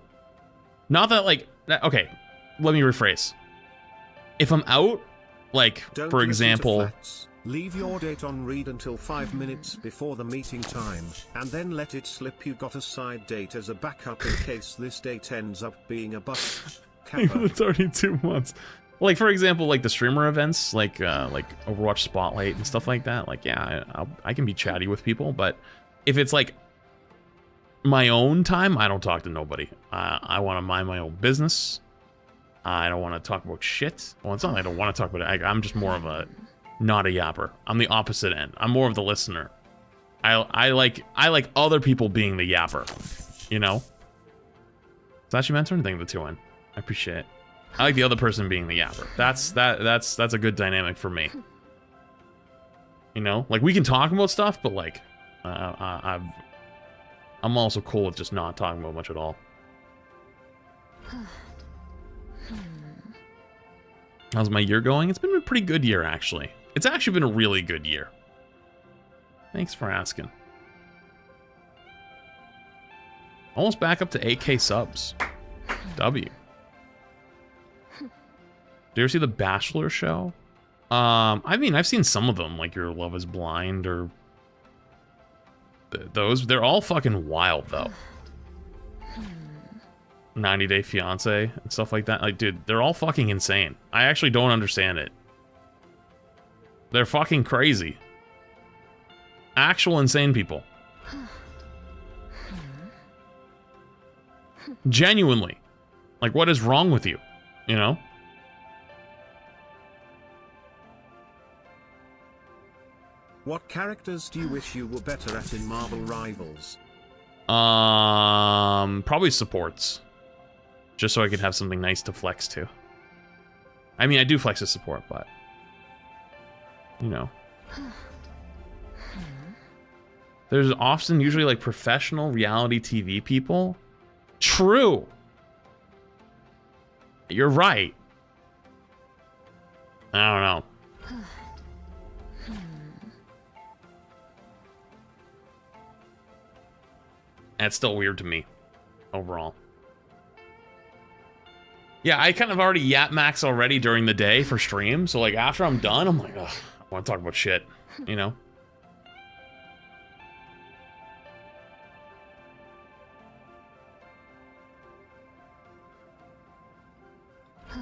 Not that, like... Okay, let me rephrase. If I'm out, like, for example... Leave your date on read until 5 minutes before the meeting time, and then let it slip you got a side date as a backup in case this date ends up being a bust. It's already 2 months. Like, for example, like the streamer events, like Overwatch Spotlight and stuff like that. Like, yeah, I can be chatty with people, but if it's like my own time, I don't talk to nobody. I want to mind my own business. I don't want to talk about shit. Well, it's not like I don't want to talk about it. I'm just more of a not a yapper. I'm the opposite end. I'm more of the listener. I like other people being the yapper. You know? Is that you mentor? Anything the 2N? I appreciate it. I like the other person being the yapper. That's a good dynamic for me. You know, like we can talk about stuff, but like, I'm also cool with just not talking about much at all. How's my year going? It's been a pretty good year, actually. It's actually been a really good year. Thanks for asking. Almost back up to 8K subs. W. Do you ever see The Bachelor show? I mean, I've seen some of them, like Your Love is Blind or those. They're all fucking wild, though. 90 Day Fiance and stuff like that. Like, dude, they're all fucking insane. I actually don't understand it. They're fucking crazy. Actual insane people. Genuinely. Like, what is wrong with you? You know? What characters do you wish you were better at in Marvel Rivals? Probably supports. Just so I could have something nice to flex to. I mean, I do flex a support, but... You know. There's often usually, like, professional reality TV people. True! You're right. I don't know. That's still weird to me, overall. Yeah, I kind of already yap max already during the day for stream, so like after I'm done, I'm like, ugh, I want to talk about shit, you know?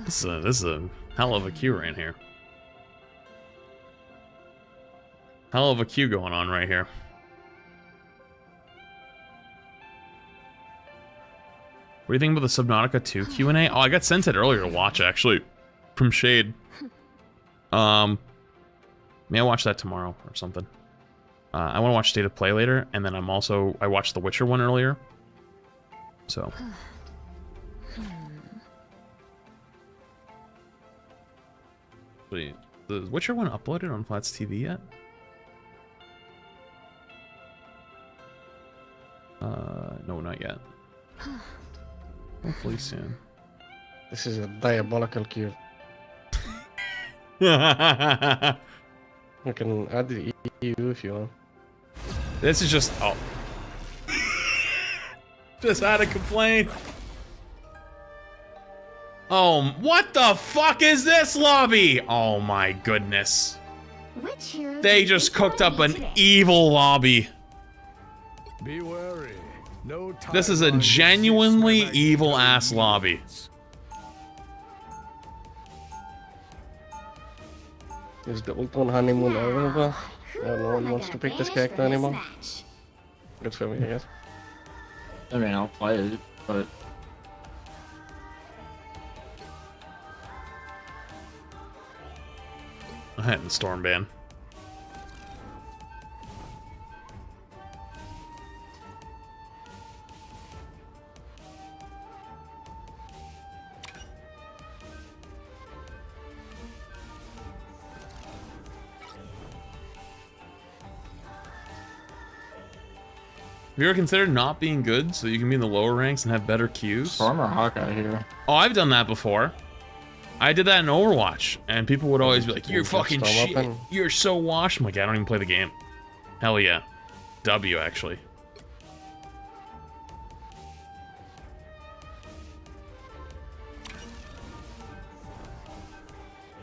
This is a hell of a queue right here. Hell of a queue going on right here. What do you think about the Subnautica 2 Q&A? Oh, I got sent it earlier to watch, actually. From Shade. May I watch that tomorrow or something. I want to watch State of Play later, and then I watched the Witcher one earlier. So. Wait, the Witcher one uploaded on Flats TV yet? No, not yet. Hopefully soon. This is a diabolical queue. You can add the EU if you want. This is just... Oh. Just had a complaint. Oh, what the fuck is this lobby? Oh my goodness. They just cooked up an evil lobby. Be wary. No time. This is a genuinely evil ass lobby. Is the Ultron honeymoon over? No one wants to pick this character anymore. Good for me, I guess. I mean, I'll play it, but... I'm hitting Stormban. Have you ever considered not being good so you can be in the lower ranks and have better queues? Storm or Hawkeye here? Oh, I've done that before. I did that in Overwatch, and people would always be like, "You're fucking shit. You're so washed." I'm like, I don't even play the game. Hell yeah. W, actually.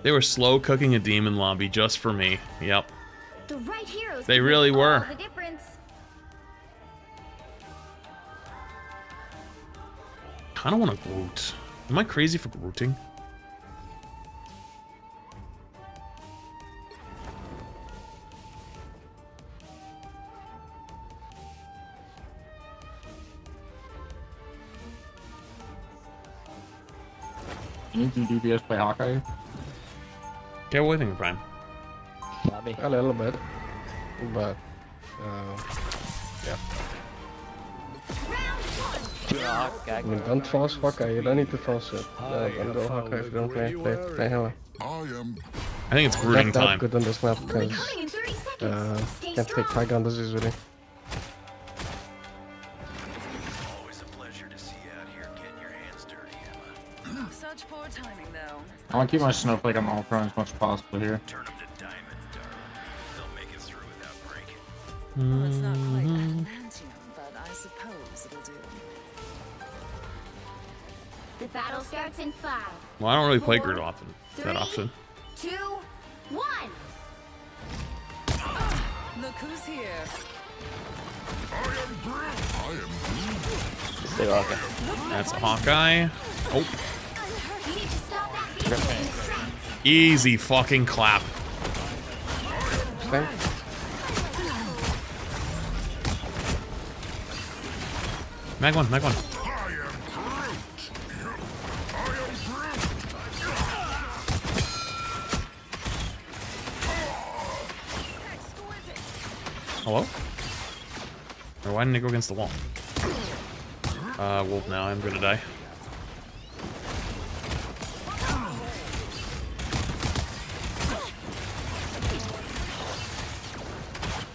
They were slow cooking a demon lobby just for me. Yep. The right heroes they really were. The difference. I don't want to Groot. Am I crazy for Grooting? You do DPS play Hawkeye? Okay, what do you think, Prime? Lobby. A little bit, but yeah. I mean, don't force Hawkeye. You don't need to force it. Don't go Hawkeye if you don't play Hela. I think it's Grooting time. Good on this map because can't take high ground disease with it. Such poor timing, though. I want to keep my snowflake on Ultron as much as possible here. Well, it's not quite adamantium, but I suppose it'll do. The battle starts in 5. Well, I don't really play 4, Groot often. That often. 2, 1. Look who's here. That's a Hawkeye. Oh. You need to stop that vehicle in its tracks. Easy fucking clap. Okay. Mag one, mag one. Hello? Or why didn't it go against the wall? Wolf now, I'm gonna die.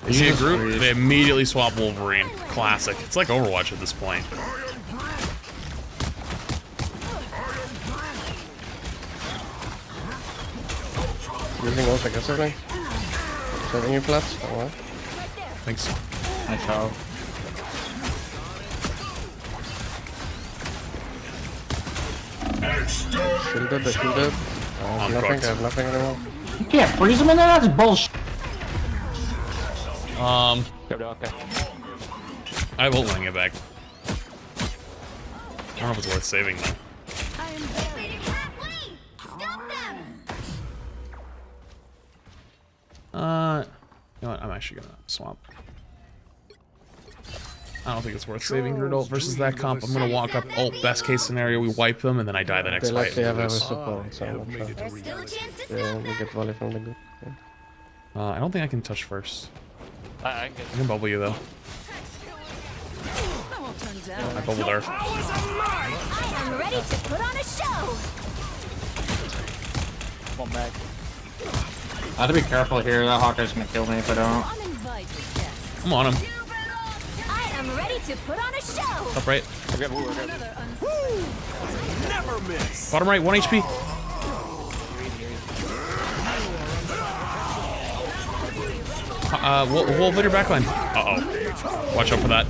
You see a group? They immediately swap Wolverine. Classic. It's like Overwatch at this point. Using ult, I guess, I think. Saving your flats, or what? Thanks. Nice job. Shielded, shielded. I have nothing anymore. You can't freeze him in there? That's bullshit. I will wing it back. I don't know if it's worth saving though. You know what? I'm actually gonna swap. I don't think it's worth saving your ult versus that comp. I'm gonna walk up ult. Best case scenario, we wipe them and then I die the next fight. They have a support, so I'm not sure. Yeah, we get volley from the group. Yeah. I don't think I can touch first. I can bubble you though. I bubbled her. I am ready to put on a show. Come on, back. I have to be careful here. That Hawkeye's gonna kill me if I don't. I'm on him. I am ready to put on a show. Top right. Never miss. Bottom right, 1 HP. Wolf, hit your backline. Uh-oh. Watch out for that.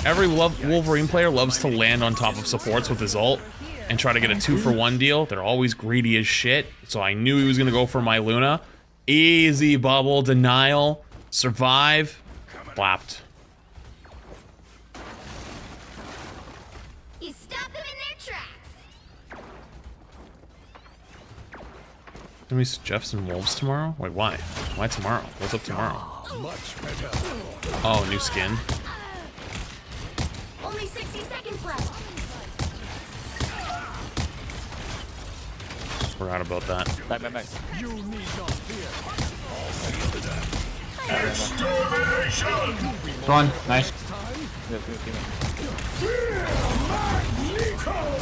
Every Wolverine player loves to land on top of supports with his ult and try to get a 2-for-1 deal. They're always greedy as shit, so I knew he was gonna go for my Luna. Easy bubble, denial, survive, clapped. You stop them in their tracks. Can we Jeffs and Wolves tomorrow? Wait, why? Why tomorrow? What's up tomorrow? Much better. Oh, new skin. Only 60 seconds left. Forgot about that. You need not fear. One, nice.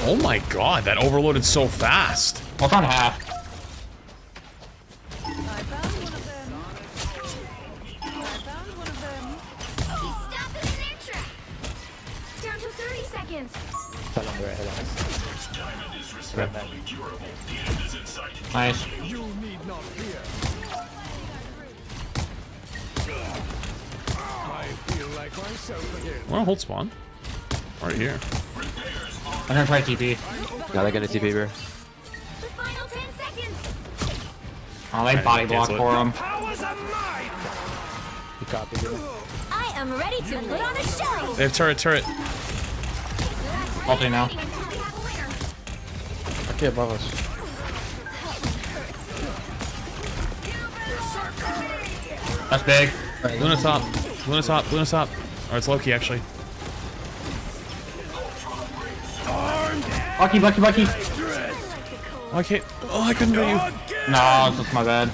Oh my god, that overloaded so fast. What's on half? Down to 30 seconds. Nice. You need not fear. I feel like myself again. I want to hold spawn. Right here. I'm gonna try TP. Gotta get a TP, bro. The final 10 seconds. Oh, they body block for him. You copied it. I am ready to put on a show. They have turret. Ulti now. Okay, above us. That's big. Luna top. Or it's Loki, actually. Bucky. Oh, I can't. Oh, I couldn't get you. No, it's just my bad.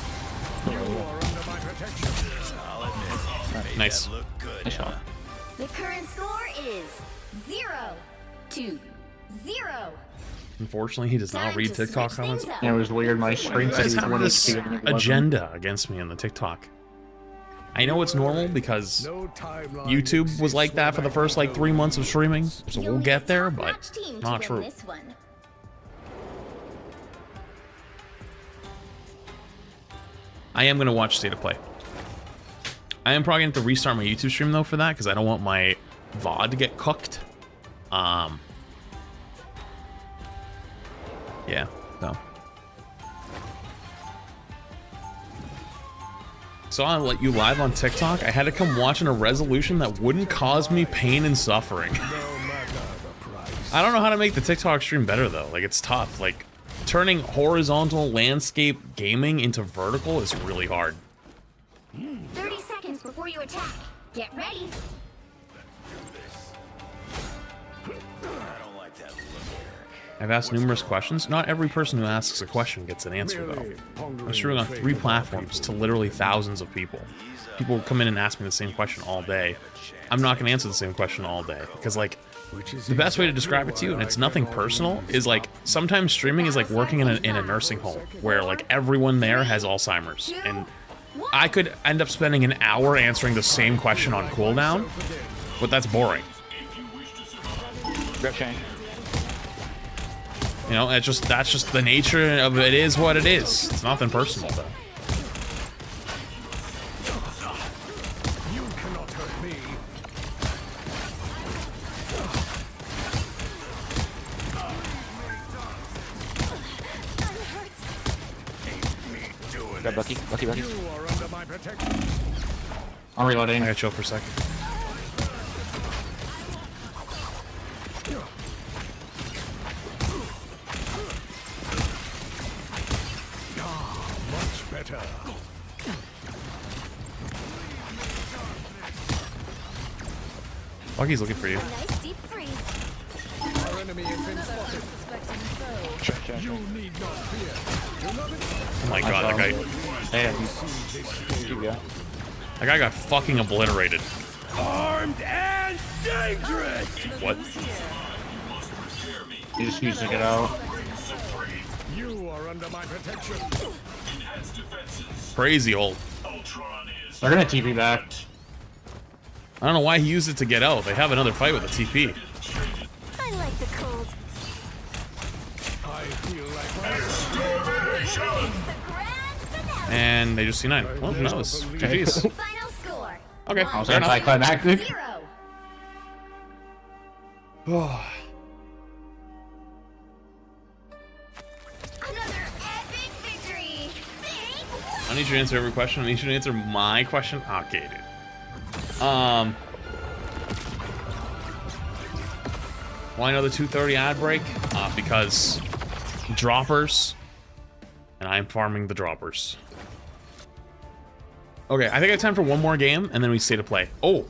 Nice. Nice shot. The current score is 0-0. Unfortunately, he does not read TikTok comments. Yeah, it was weird. My screen said he Guys have wanted this to agenda against me on the TikTok. I know it's normal because YouTube was like that for the first like 3 months of streaming, so we'll get there, but not true. I am gonna watch State of Play. I am probably going to have to restart my YouTube stream though for that because I don't want my VOD to get cooked. Yeah, so. So I'll let you live on TikTok. I had to come watch in a resolution that wouldn't cause me pain and suffering. I don't know how to make the TikTok stream better though. Like, it's tough. Like, turning horizontal landscape gaming into vertical is really hard. 30 seconds before you attack. Get ready. I've asked numerous questions. Not every person who asks a question gets an answer, though. I'm streaming on 3 platforms to literally thousands of people. People come in and ask me the same question all day. I'm not going to answer the same question all day. Because, like, the best way to describe it to you, and it's nothing personal, is, like, sometimes streaming is like working in a nursing home, where, like, everyone there has Alzheimer's. And I could end up spending an hour answering the same question on cooldown, but that's boring. You know, that's just the nature of it. Is what it is. It's nothing personal though. You cannot hurt me. Grab Bucky. You are under my protection. I'm reloading. I gotta chill for a second. Better. Bucky's looking for you. Nice deep freeze. Our enemy has been spotted. You need not fear. Oh my god, that guy. That guy got fucking obliterated. Armed and dangerous. What? You just used to get out. You are under my protection. Crazy old. They're gonna TP back. I don't know why he used it to get out. They have another fight with a TP. I like the cold. I feel like And they just C9. Well, that was GG's. Final score. Okay, I was fair enough. anticlimactic. 0. Another epic victory. Big I need you to answer every question. I need you to answer my question. Okay, dude. Why another 2:30 ad break? Because droppers, and I'm farming the droppers. Okay, I think I have time for one more game, and then we stay to play. Oh,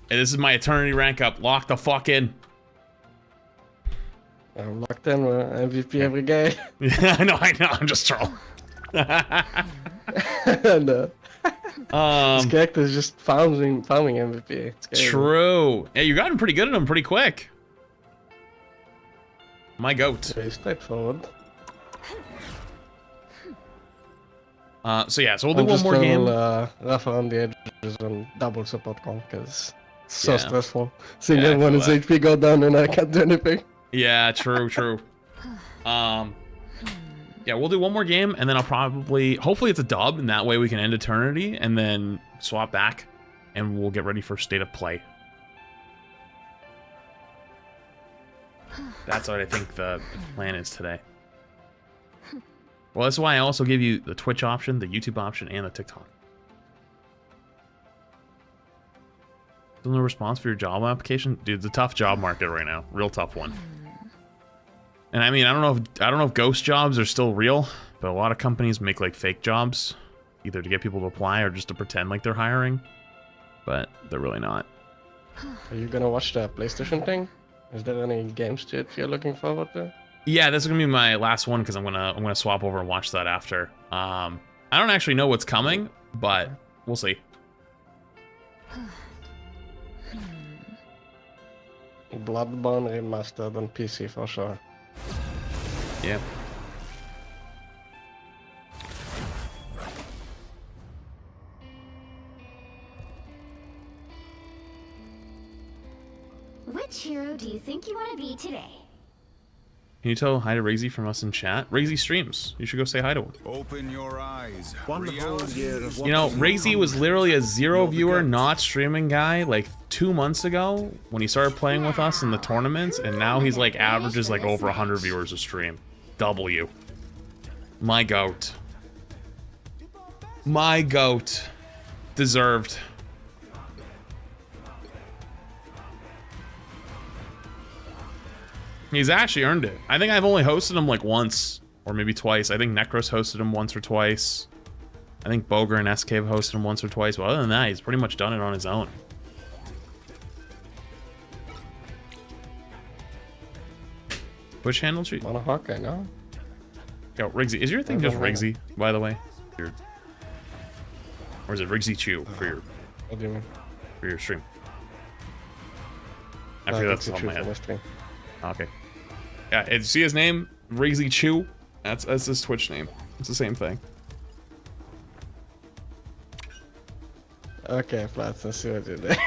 and this is my eternity rank up. Lock the fuck in. I'm locked in with MVP every game. Yeah, I know. I'm just trolling. And this character's just farming MVP. It's true. Yeah, you got him pretty good at him pretty quick. My goat. Very straightforward. So yeah, so we'll do one more game. Rough around the edges and double support comp because it's so Yeah. stressful. Seeing everyone his HP go down and I can't do anything. Yeah, true. Yeah, we'll do one more game, and then I'll hopefully it's a dub, and that way we can end Eternity, and then swap back, and we'll get ready for State of Play. That's what I think the plan is today. Well, that's why I also give you the Twitch option, the YouTube option, and the TikTok. Still no response for your job application? Dude, it's a tough job market right now. Real tough one. And I mean, I don't know if ghost jobs are still real, but a lot of companies make like fake jobs, either to get people to apply or just to pretend like they're hiring, but they're really not. Are you gonna watch the PlayStation thing? Is there any games to it you're looking forward to? Yeah, this is gonna be my last one because I'm gonna swap over and watch that after. I don't actually know what's coming, but we'll see. Bloodborne remastered on PC for sure. Yeah. Which hero do you think you want to be today? Can you tell hi to Razy from us in chat? Razy streams. You should go say hi to him. Open your eyes. You know, Razy was literally a 0 viewer, not streaming guy like 2 months ago when he started playing with us in the tournaments, and now he's like averages like over 100 viewers a stream. W. My goat. My goat. Deserved. He's actually earned it. I think I've only hosted him like once, or maybe twice. I think Necros hosted him once or twice. I think Boger and SK have hosted him once or twice, but other than that, he's pretty much done it on his own. Push handle treat? On a Hawkeye, no? Yo, Rigsy, is your thing just Rigsy, by the way? Or is it Rigsy Chew for your... What do you mean? For your stream? I feel that's on my head. Okay. Yeah, see his name? Rigsy Chew? That's his Twitch name. It's the same thing. Okay, Flats, let's see what you did.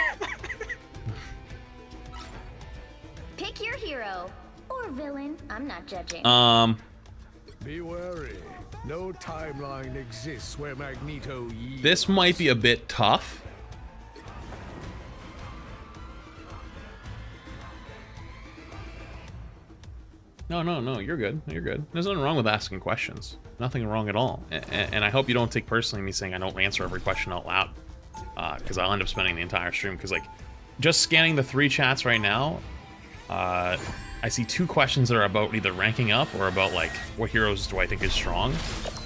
Pick your hero. Or villain. I'm not judging. Be wary. No timeline exists where Magneto yields. This might be a bit tough. No, you're good. You're good. There's nothing wrong with asking questions. Nothing wrong at all. And I hope you don't take personally me saying I don't answer every question out loud. Because I'll end up spending the entire stream. Because, like, just scanning the 3 chats right now, I see 2 questions that are about either ranking up or about, like, what heroes do I think is strong.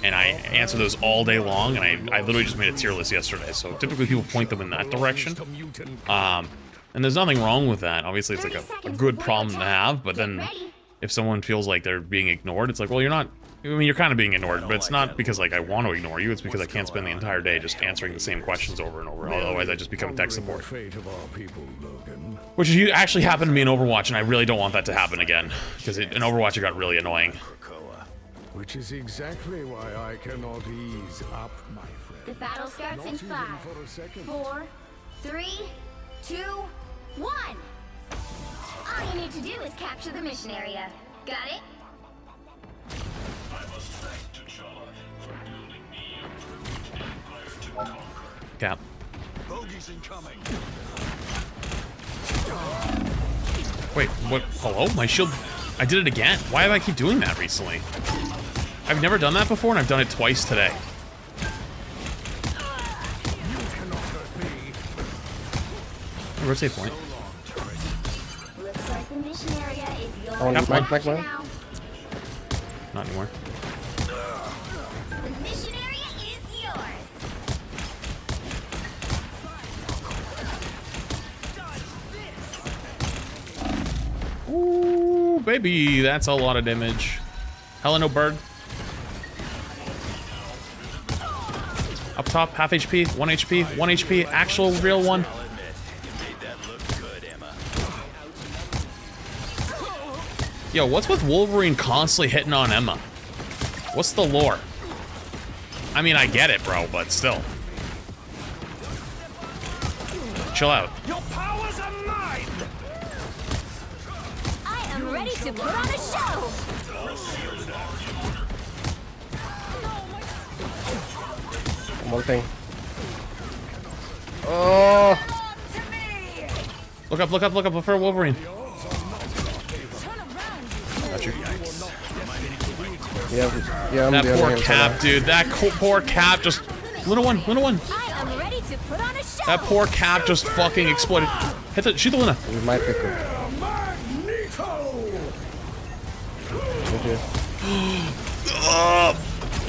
And I answer those all day long, and I literally just made a tier list yesterday. So typically people point them in that direction. And there's nothing wrong with that. Obviously, it's like a good problem to have, but then if someone feels like they're being ignored, it's like, well, you're not... I mean, you're kind of being ignored, but it's not because, like, I want to ignore you. It's because I can't spend the entire day just answering the same questions over and over. Otherwise, I just become tech support. Which actually happened to me in Overwatch, and I really don't want that to happen again. Because in Overwatch, it got really annoying. Which is exactly why I cannot ease up, my friend. The battle starts in 5, 4, 3, 2, 1. All you need to do is capture the mission area. Got it? Cap. Wait, what? Hello? My shield... I did it again. Why do I keep doing that recently? I've never done that before, and I've done it twice today. Rotate point. Looks like the mission area is yours. Oh, back. Not anymore. The mission area is yours. Ooh, baby, that's a lot of damage. Hella no bird. Up top, half HP, 1 HP, 1 HP, actual real one. Yo, what's with Wolverine constantly hitting on Emma? What's the lore? I mean, I get it, bro, but still. Chill out. Your powers are mine! I am ready to put on a show! One more thing. Oh! Look up for Wolverine. Got you. Yeah, that poor Cap, dude. That poor Cap just... Little one. I am ready to put on a show. That poor Cap just fucking exploded. Shoot the Luna. We might pick her.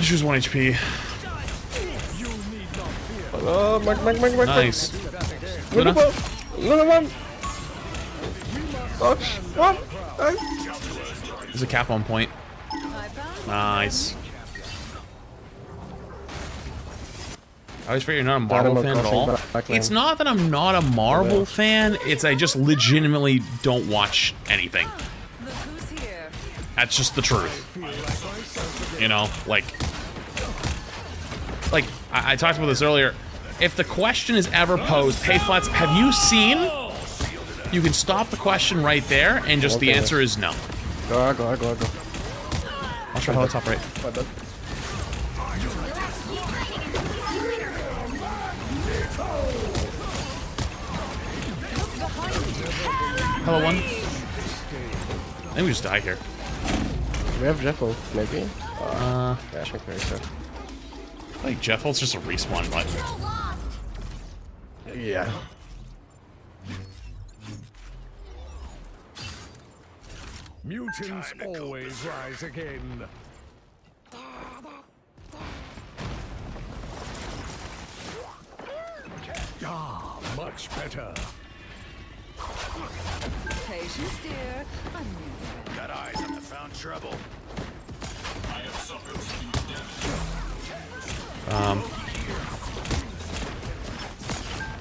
She was 1 HP. Oh, Mike. Nice. Luna one. What? There's a Cap on point. Nice. I always forget you're not a Marvel fan at all. It's not that I'm not a Marvel fan, it's I just legitimately don't watch anything. That's just the truth. You know, like I talked about this earlier. If the question is ever posed, hey Flats, have you seen you can stop the question right there, and just the answer is no. Go. I'll try hella top right. Hello, one. I think we just die here. We have Jeffel, maybe? Yeah, I think very so. Like Jeffel's just a respawn button. Yeah. Mutants always rise again. Ah, much better. Patience, dear. Got eyes on the found trouble.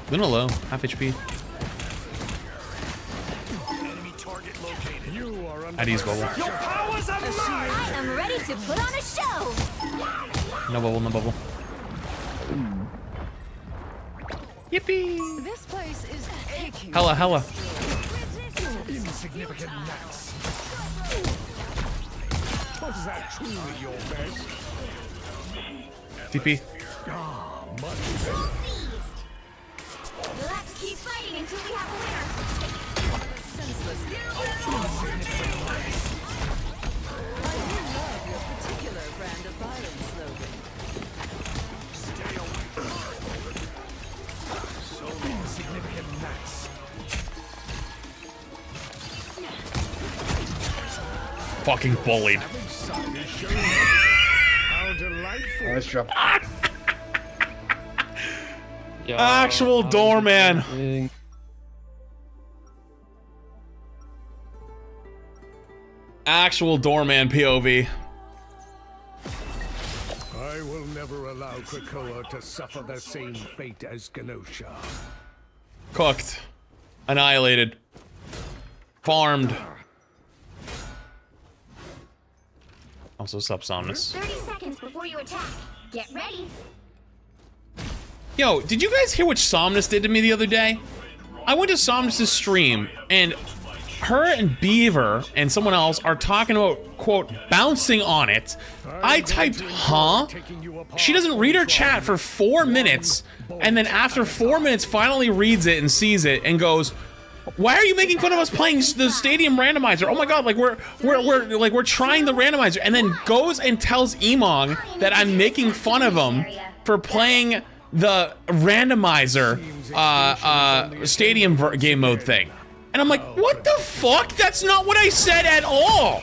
Luna low, half HP. Enemy target located. You are under I'd use bubble. Your powers are mine. I am ready to put on a show. No bubble, no bubble. Yippee! This place is aching. Hella. Insignificant gnats. Was that truly your best? TP. Ah, much Let's keep fighting until we have a winner. Senseless. I do love your particular brand of violence, Logan. Stay away from her. So insignificant gnats. Fucking bullied. How delightful. Nice job. Actual doorman. Actual doorman POV. I will never allow Krakoa to suffer the same fate as Genosha. Cooked. Annihilated. Farmed. Also sup Somnus. 30 seconds before you attack. Get ready. Yo, did you guys hear what Somnus did to me the other day? I went to Somnus' stream, and her and Beaver and someone else are talking about, quote, bouncing on it. I typed, huh? She doesn't read her chat for 4 minutes, and then after 4 minutes finally reads it and sees it and goes, why are you making fun of us playing the stadium randomizer? Oh my god, like we're trying the randomizer, and then goes and tells Emong that I'm making fun of him for playing the randomizer stadium game mode thing. And I'm like, what the fuck? That's not what I said at all.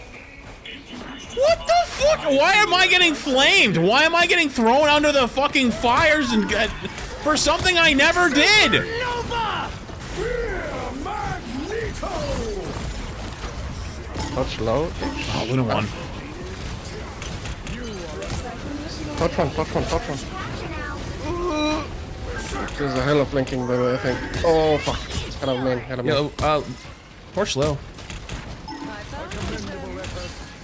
What the fuck? Why am I getting flamed? Why am I getting thrown under the fucking fires and for something I never did? Touch low. Oh, Luna won. Touch one. There's a hell of flanking by the way, I think. Oh fuck. Head of main. Yo, torch low.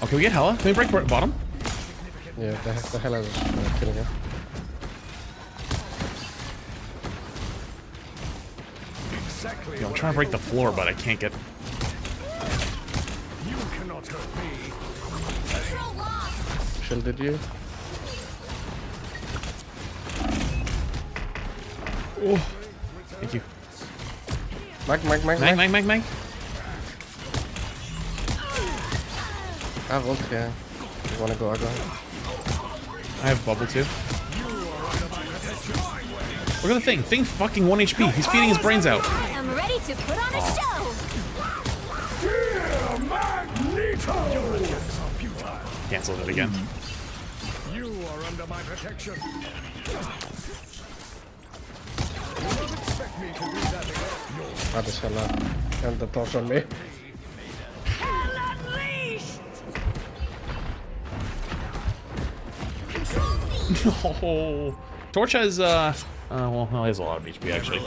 Oh, can we get Hella? Can we break bottom? Yeah, the Hella is killing her. Yo, I'm trying to break the floor, but I can't get. You cannot hurt me. Shielded you. Oh, thank you. Mag. Mag. I have ult, yeah. You wanna go, I go. I have bubble too. Look at the thing. Thing fucking 1 HP. He's feeding his brains out. I am ready to put on a show. Cancel it again. You are under my protection. That is Hella. And the torch on me. No. Torch has, well, he has a lot of HP, actually.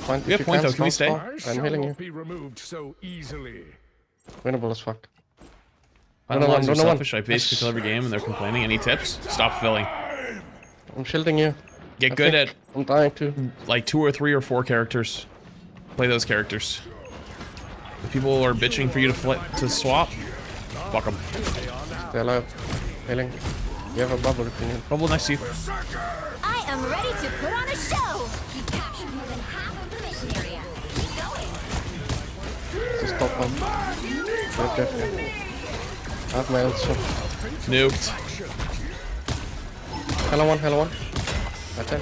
Point. We have point, though. Can we stay? I'm healing you. Be removed so easily. Winnable as fuck. I don't know, selfish. I basically kill every game and they're complaining. Any tips? Stop filling. I'm shielding you. Get good at I'm trying to. like 2 or 3 or 4 characters. Play those characters. If people are bitching for you to swap, fuck them. Stay alive. Healing. You have a bubble if you need. Bubble next to you. I am ready to put on a show. You captured more than half of the mission area. Keep going. Just stop one. Right there. I have my ult shot. Nuked. Hello one. Right there.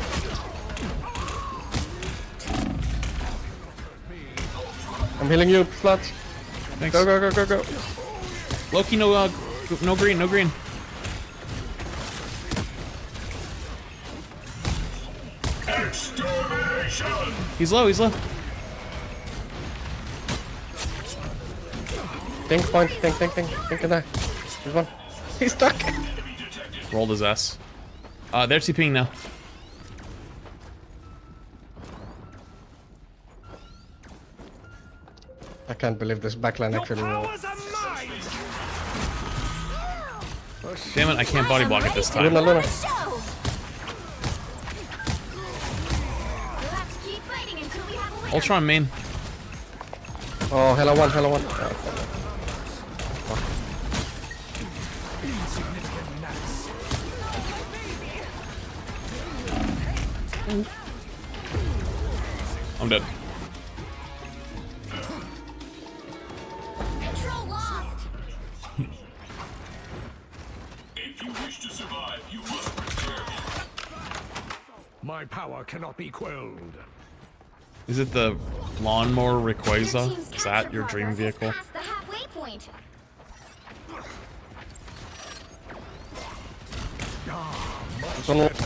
I'm healing you, Flats. Thanks. Go. Loki, no green. He's low. Think point, think can die. There's one. He's stuck. Rolled his ass. They're TPing now. I can't believe this backline actually worked. Damn it, I can't body block it this time. Luna. Ultron main. Oh, hello one. I'm dead. Control lost. If you wish to survive, you must prepare. My power cannot be quelled. Is it the lawnmower Rayquaza? Is that your dream vehicle? Past the halfway point.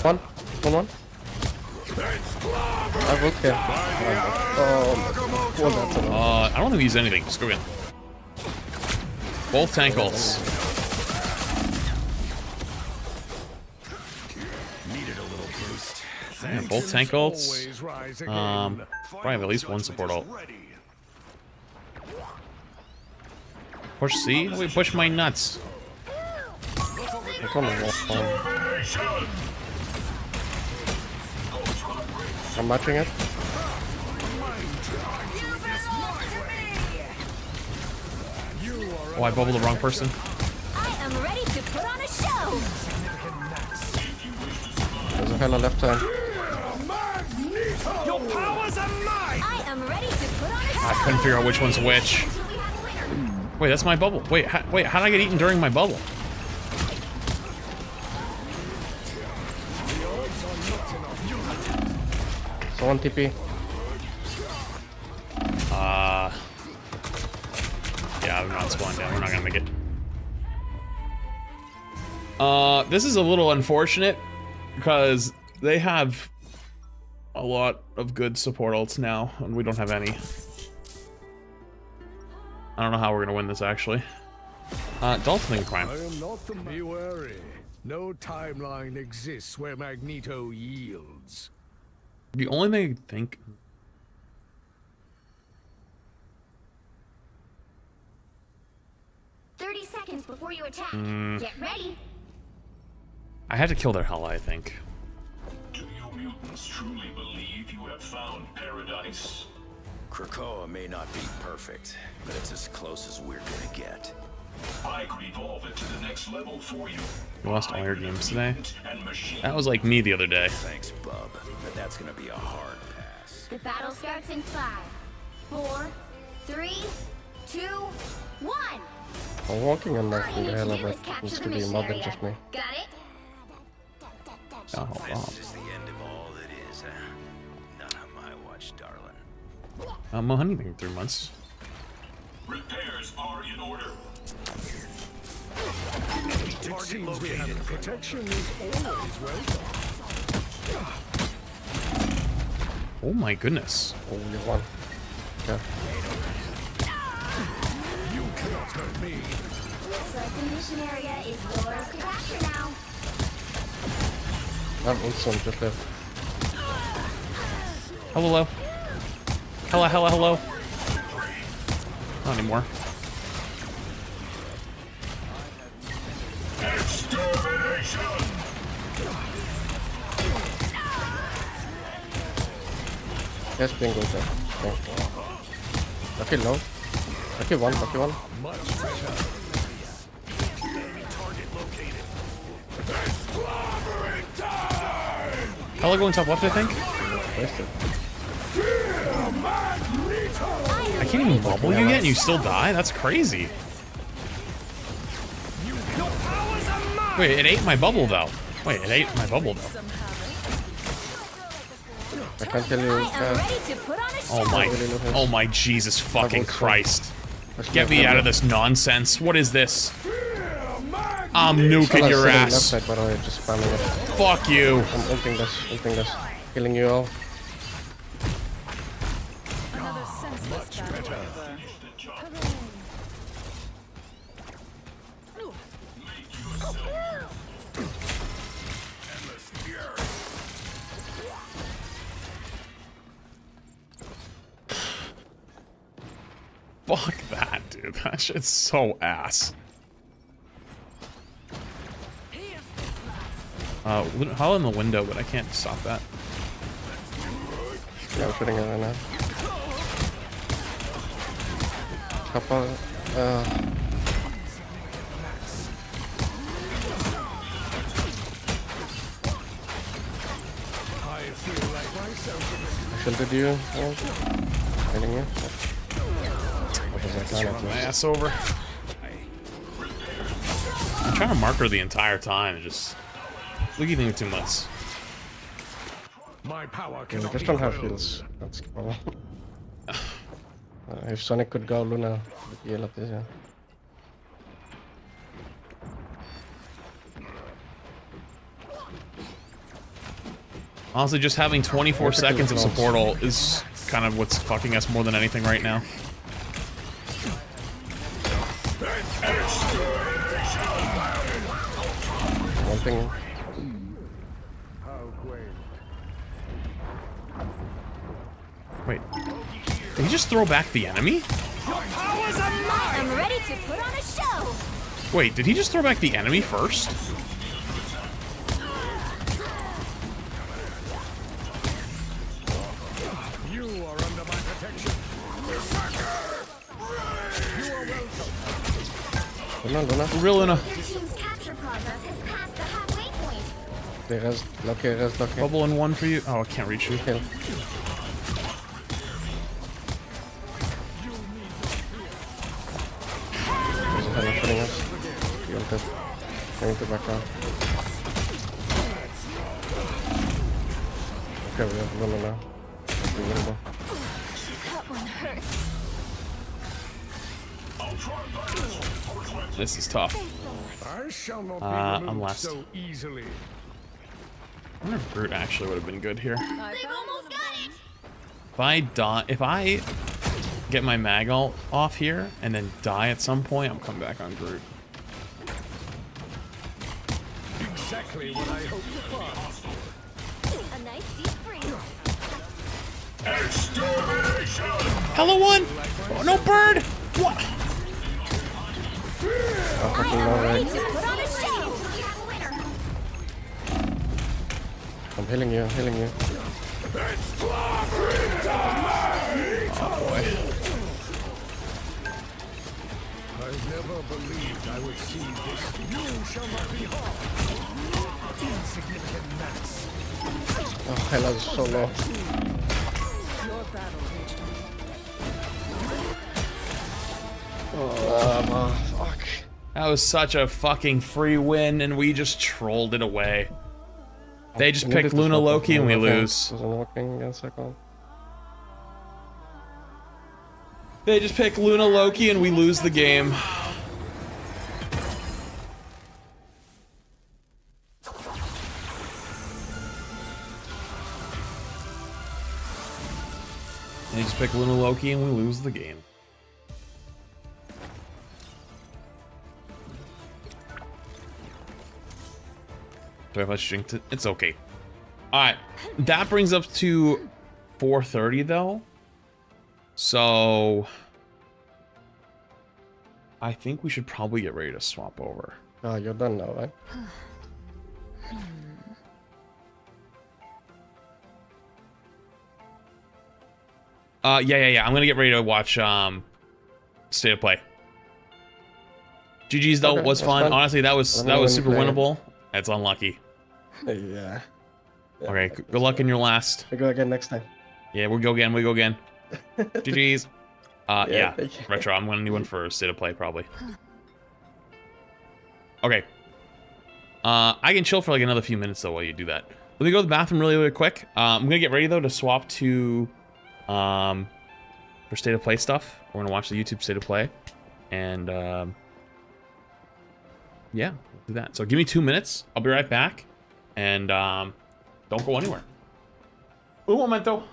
One. I will kill. Oh, I don't think we use anything. Just go in. Both tank ults. Needed a little boost. Yeah, both tank ults. Probably have at least one support ult. Push C? Wait, push my nuts. I'm matching it. Oh, I bubbled the wrong person. I am ready to put on a show. There's a hella left hand. Your powers are mine. I am ready to put on a show. I couldn't figure out which one's which. Wait, that's my bubble. Wait, how did I get eaten during my bubble? Someone TP. Yeah, I'm not spawned down. We're not gonna make it. This is a little unfortunate because they have a lot of good support ults now, and we don't have any. I don't know how we're gonna win this actually. Dolphin Prime. I am not the be wary. No timeline exists where Magneto yields. The only thing I could think. 30 seconds before you attack. Get ready. I had to kill their Hela, I think. Do you mutants truly believe you have found paradise? Krakoa may not be perfect, but it's as close as we're gonna get. I could evolve it to the next level for you. You lost all your games today? That was like me the other day. Thanks, bub, but that's gonna be a hard pass. The battle starts in 5, 4, 3, 2, 1. I'm walking on that Hela, but needs to be more than just me. Got it? Oh, This is the end of all that is. Not on my watch, darling. I'm a honeymoon 3 months. Repairs are in order. It seems we have protection is always welcome. Oh my goodness. Oh, you won. Yeah. You cannot hurt me. Looks like the mission area is yours to capture now. I have ult on just left. Hello. Hello. Not anymore. Yes, being good. Okay, low. Okay, one. Hello going top left, I think. I can't even bubble you yet and you still die? That's crazy. Wait, it ate my bubble though. Wait, it ate my bubble though. I can't tell you. Oh my Jesus fucking Christ. Get me out of this nonsense. What is this? I'm nuking your ass. Left side, by the way, just spamming it. Fuck you. I'm ulting this. Killing you all. Much better. Fuck that, dude. That shit's so ass. How in the window, but I can't stop that. Yeah, I'm putting it in now. Couple, I shielded you. Hitting you. My ass over. I'm trying to mark her the entire time. Just look at me too much. My power I just don't have heals. That's cool. If Sonic could go, Luna would heal up this, yeah. Honestly, just having 24 seconds of support ult is kind of what's fucking us more than anything right now. One thing. Wait, did he just throw back the enemy? I'm ready to put on a show. Wait, did he just throw back the enemy first? You are under my protection. You are welcome. Luna. Real Luna. Team's capture progress has passed the halfway point. Res lucky. Bubble in one for you. Oh, I can't reach you. Kill. Putting us. You want to going to back out. Okay, we have Luna now. That one hurts. This is tough. I shall not be I'm last. so easily. I wonder if Groot actually would have been good here. They've almost got it. If I get my mag ult off here and then die at some point, I'm coming back on Groot. Exactly what I hoped for. A nice deep breath. Hello, one. Oh, no bird. What? Ready to put on a show. We have a winner. I'm healing you. Oh boy. I never believed I would see this. You shall not be harmed. Insignificant mass. Oh, Hela is so low. Your battle reached me. Oh, fuck. That was such a fucking free win, and we just trolled it away. They just picked Luna Loki, and we lose. They just pick Luna Loki, and we lose the game. They just pick Luna Loki, and we lose the game. Do I have a string to? It's okay. Alright. That brings up to 4:30 though. So I think we should probably get ready to swap over. Oh, you're done now, right? Yeah. I'm gonna get ready to watch State of Play. GG's though was fun. Honestly, that was super winnable. That's unlucky. Yeah. Okay, good luck in your last. We go again next time. Yeah, we go again. GG's. Yeah. Retro. I'm gonna need one for State of Play probably. Okay. I can chill for like another few minutes though while you do that. Let me go to the bathroom really quick. I'm gonna get ready though to swap to for State of Play stuff. We're gonna watch the YouTube State of Play, and yeah, we'll do that. So give me 2 minutes. I'll be right back, and don't go anywhere. Un momento.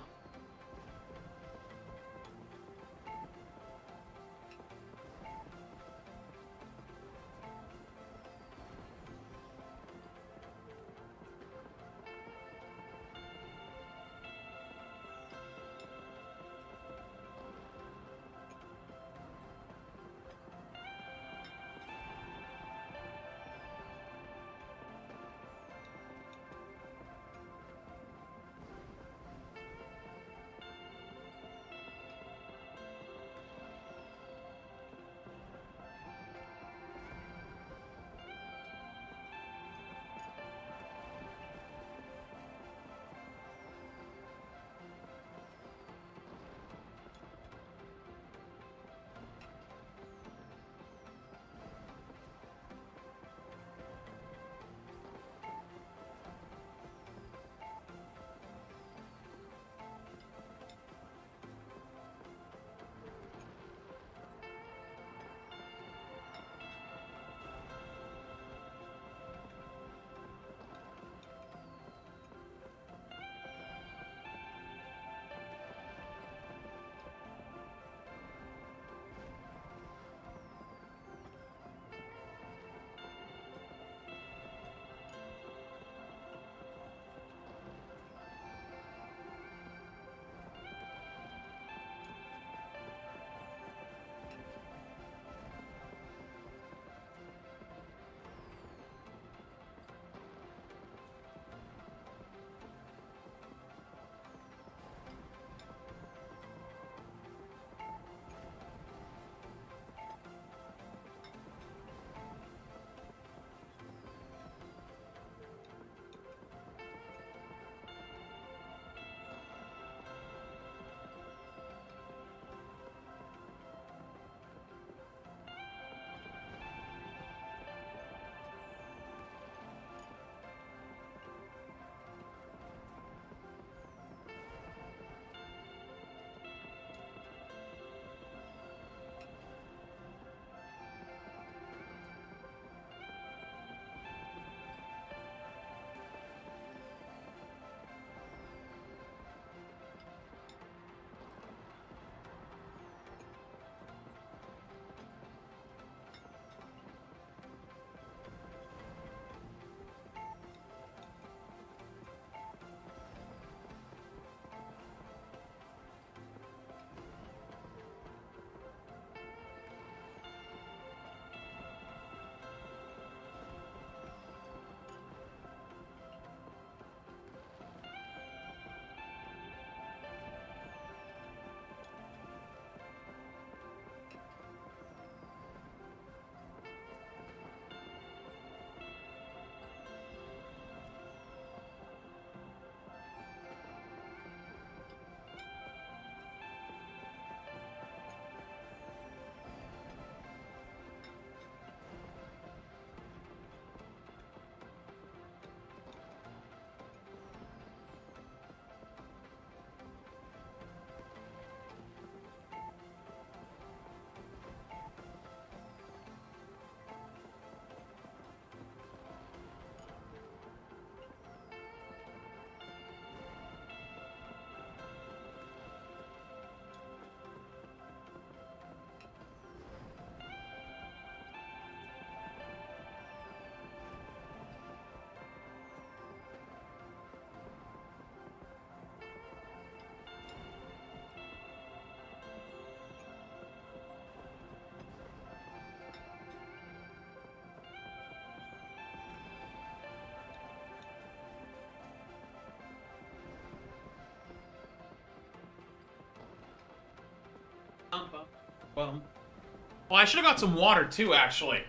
Well, I should have got some water too, actually.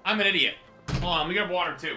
I'm an idiot. Hold on, let me grab water too.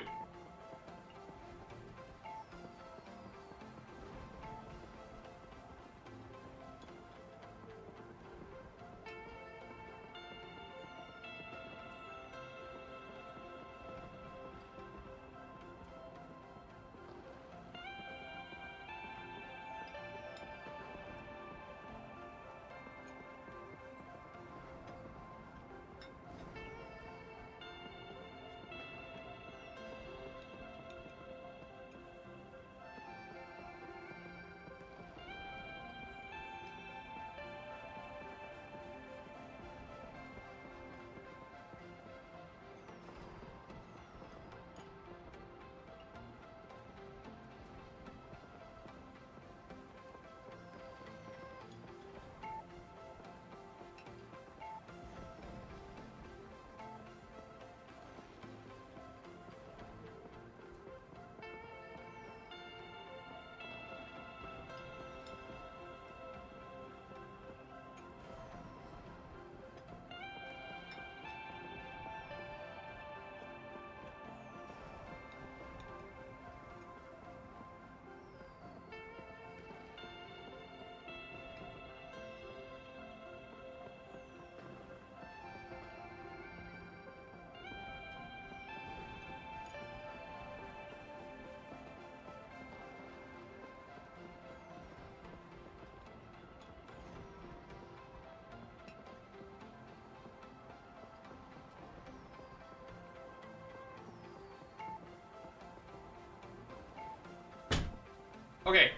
Okay.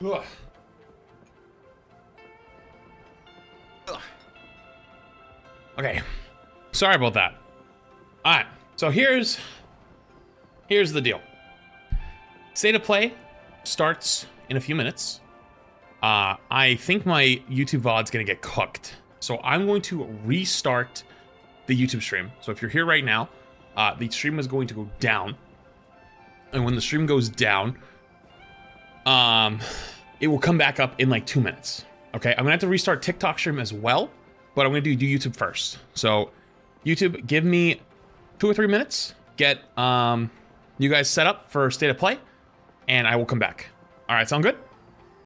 Ugh. Ugh. Okay. Sorry about that. Alright, so here's the deal. State of play starts in a few minutes. I think my YouTube VOD's gonna get cooked. So I'm going to restart the YouTube stream. So if you're here right now, the stream is going to go down. And when the stream goes down, it will come back up in like 2 minutes. Okay, I'm gonna have to restart TikTok stream as well, but I'm gonna do YouTube first. So YouTube, give me 2 or 3 minutes, get you guys set up for state of play, and I will come back. All right, sound good?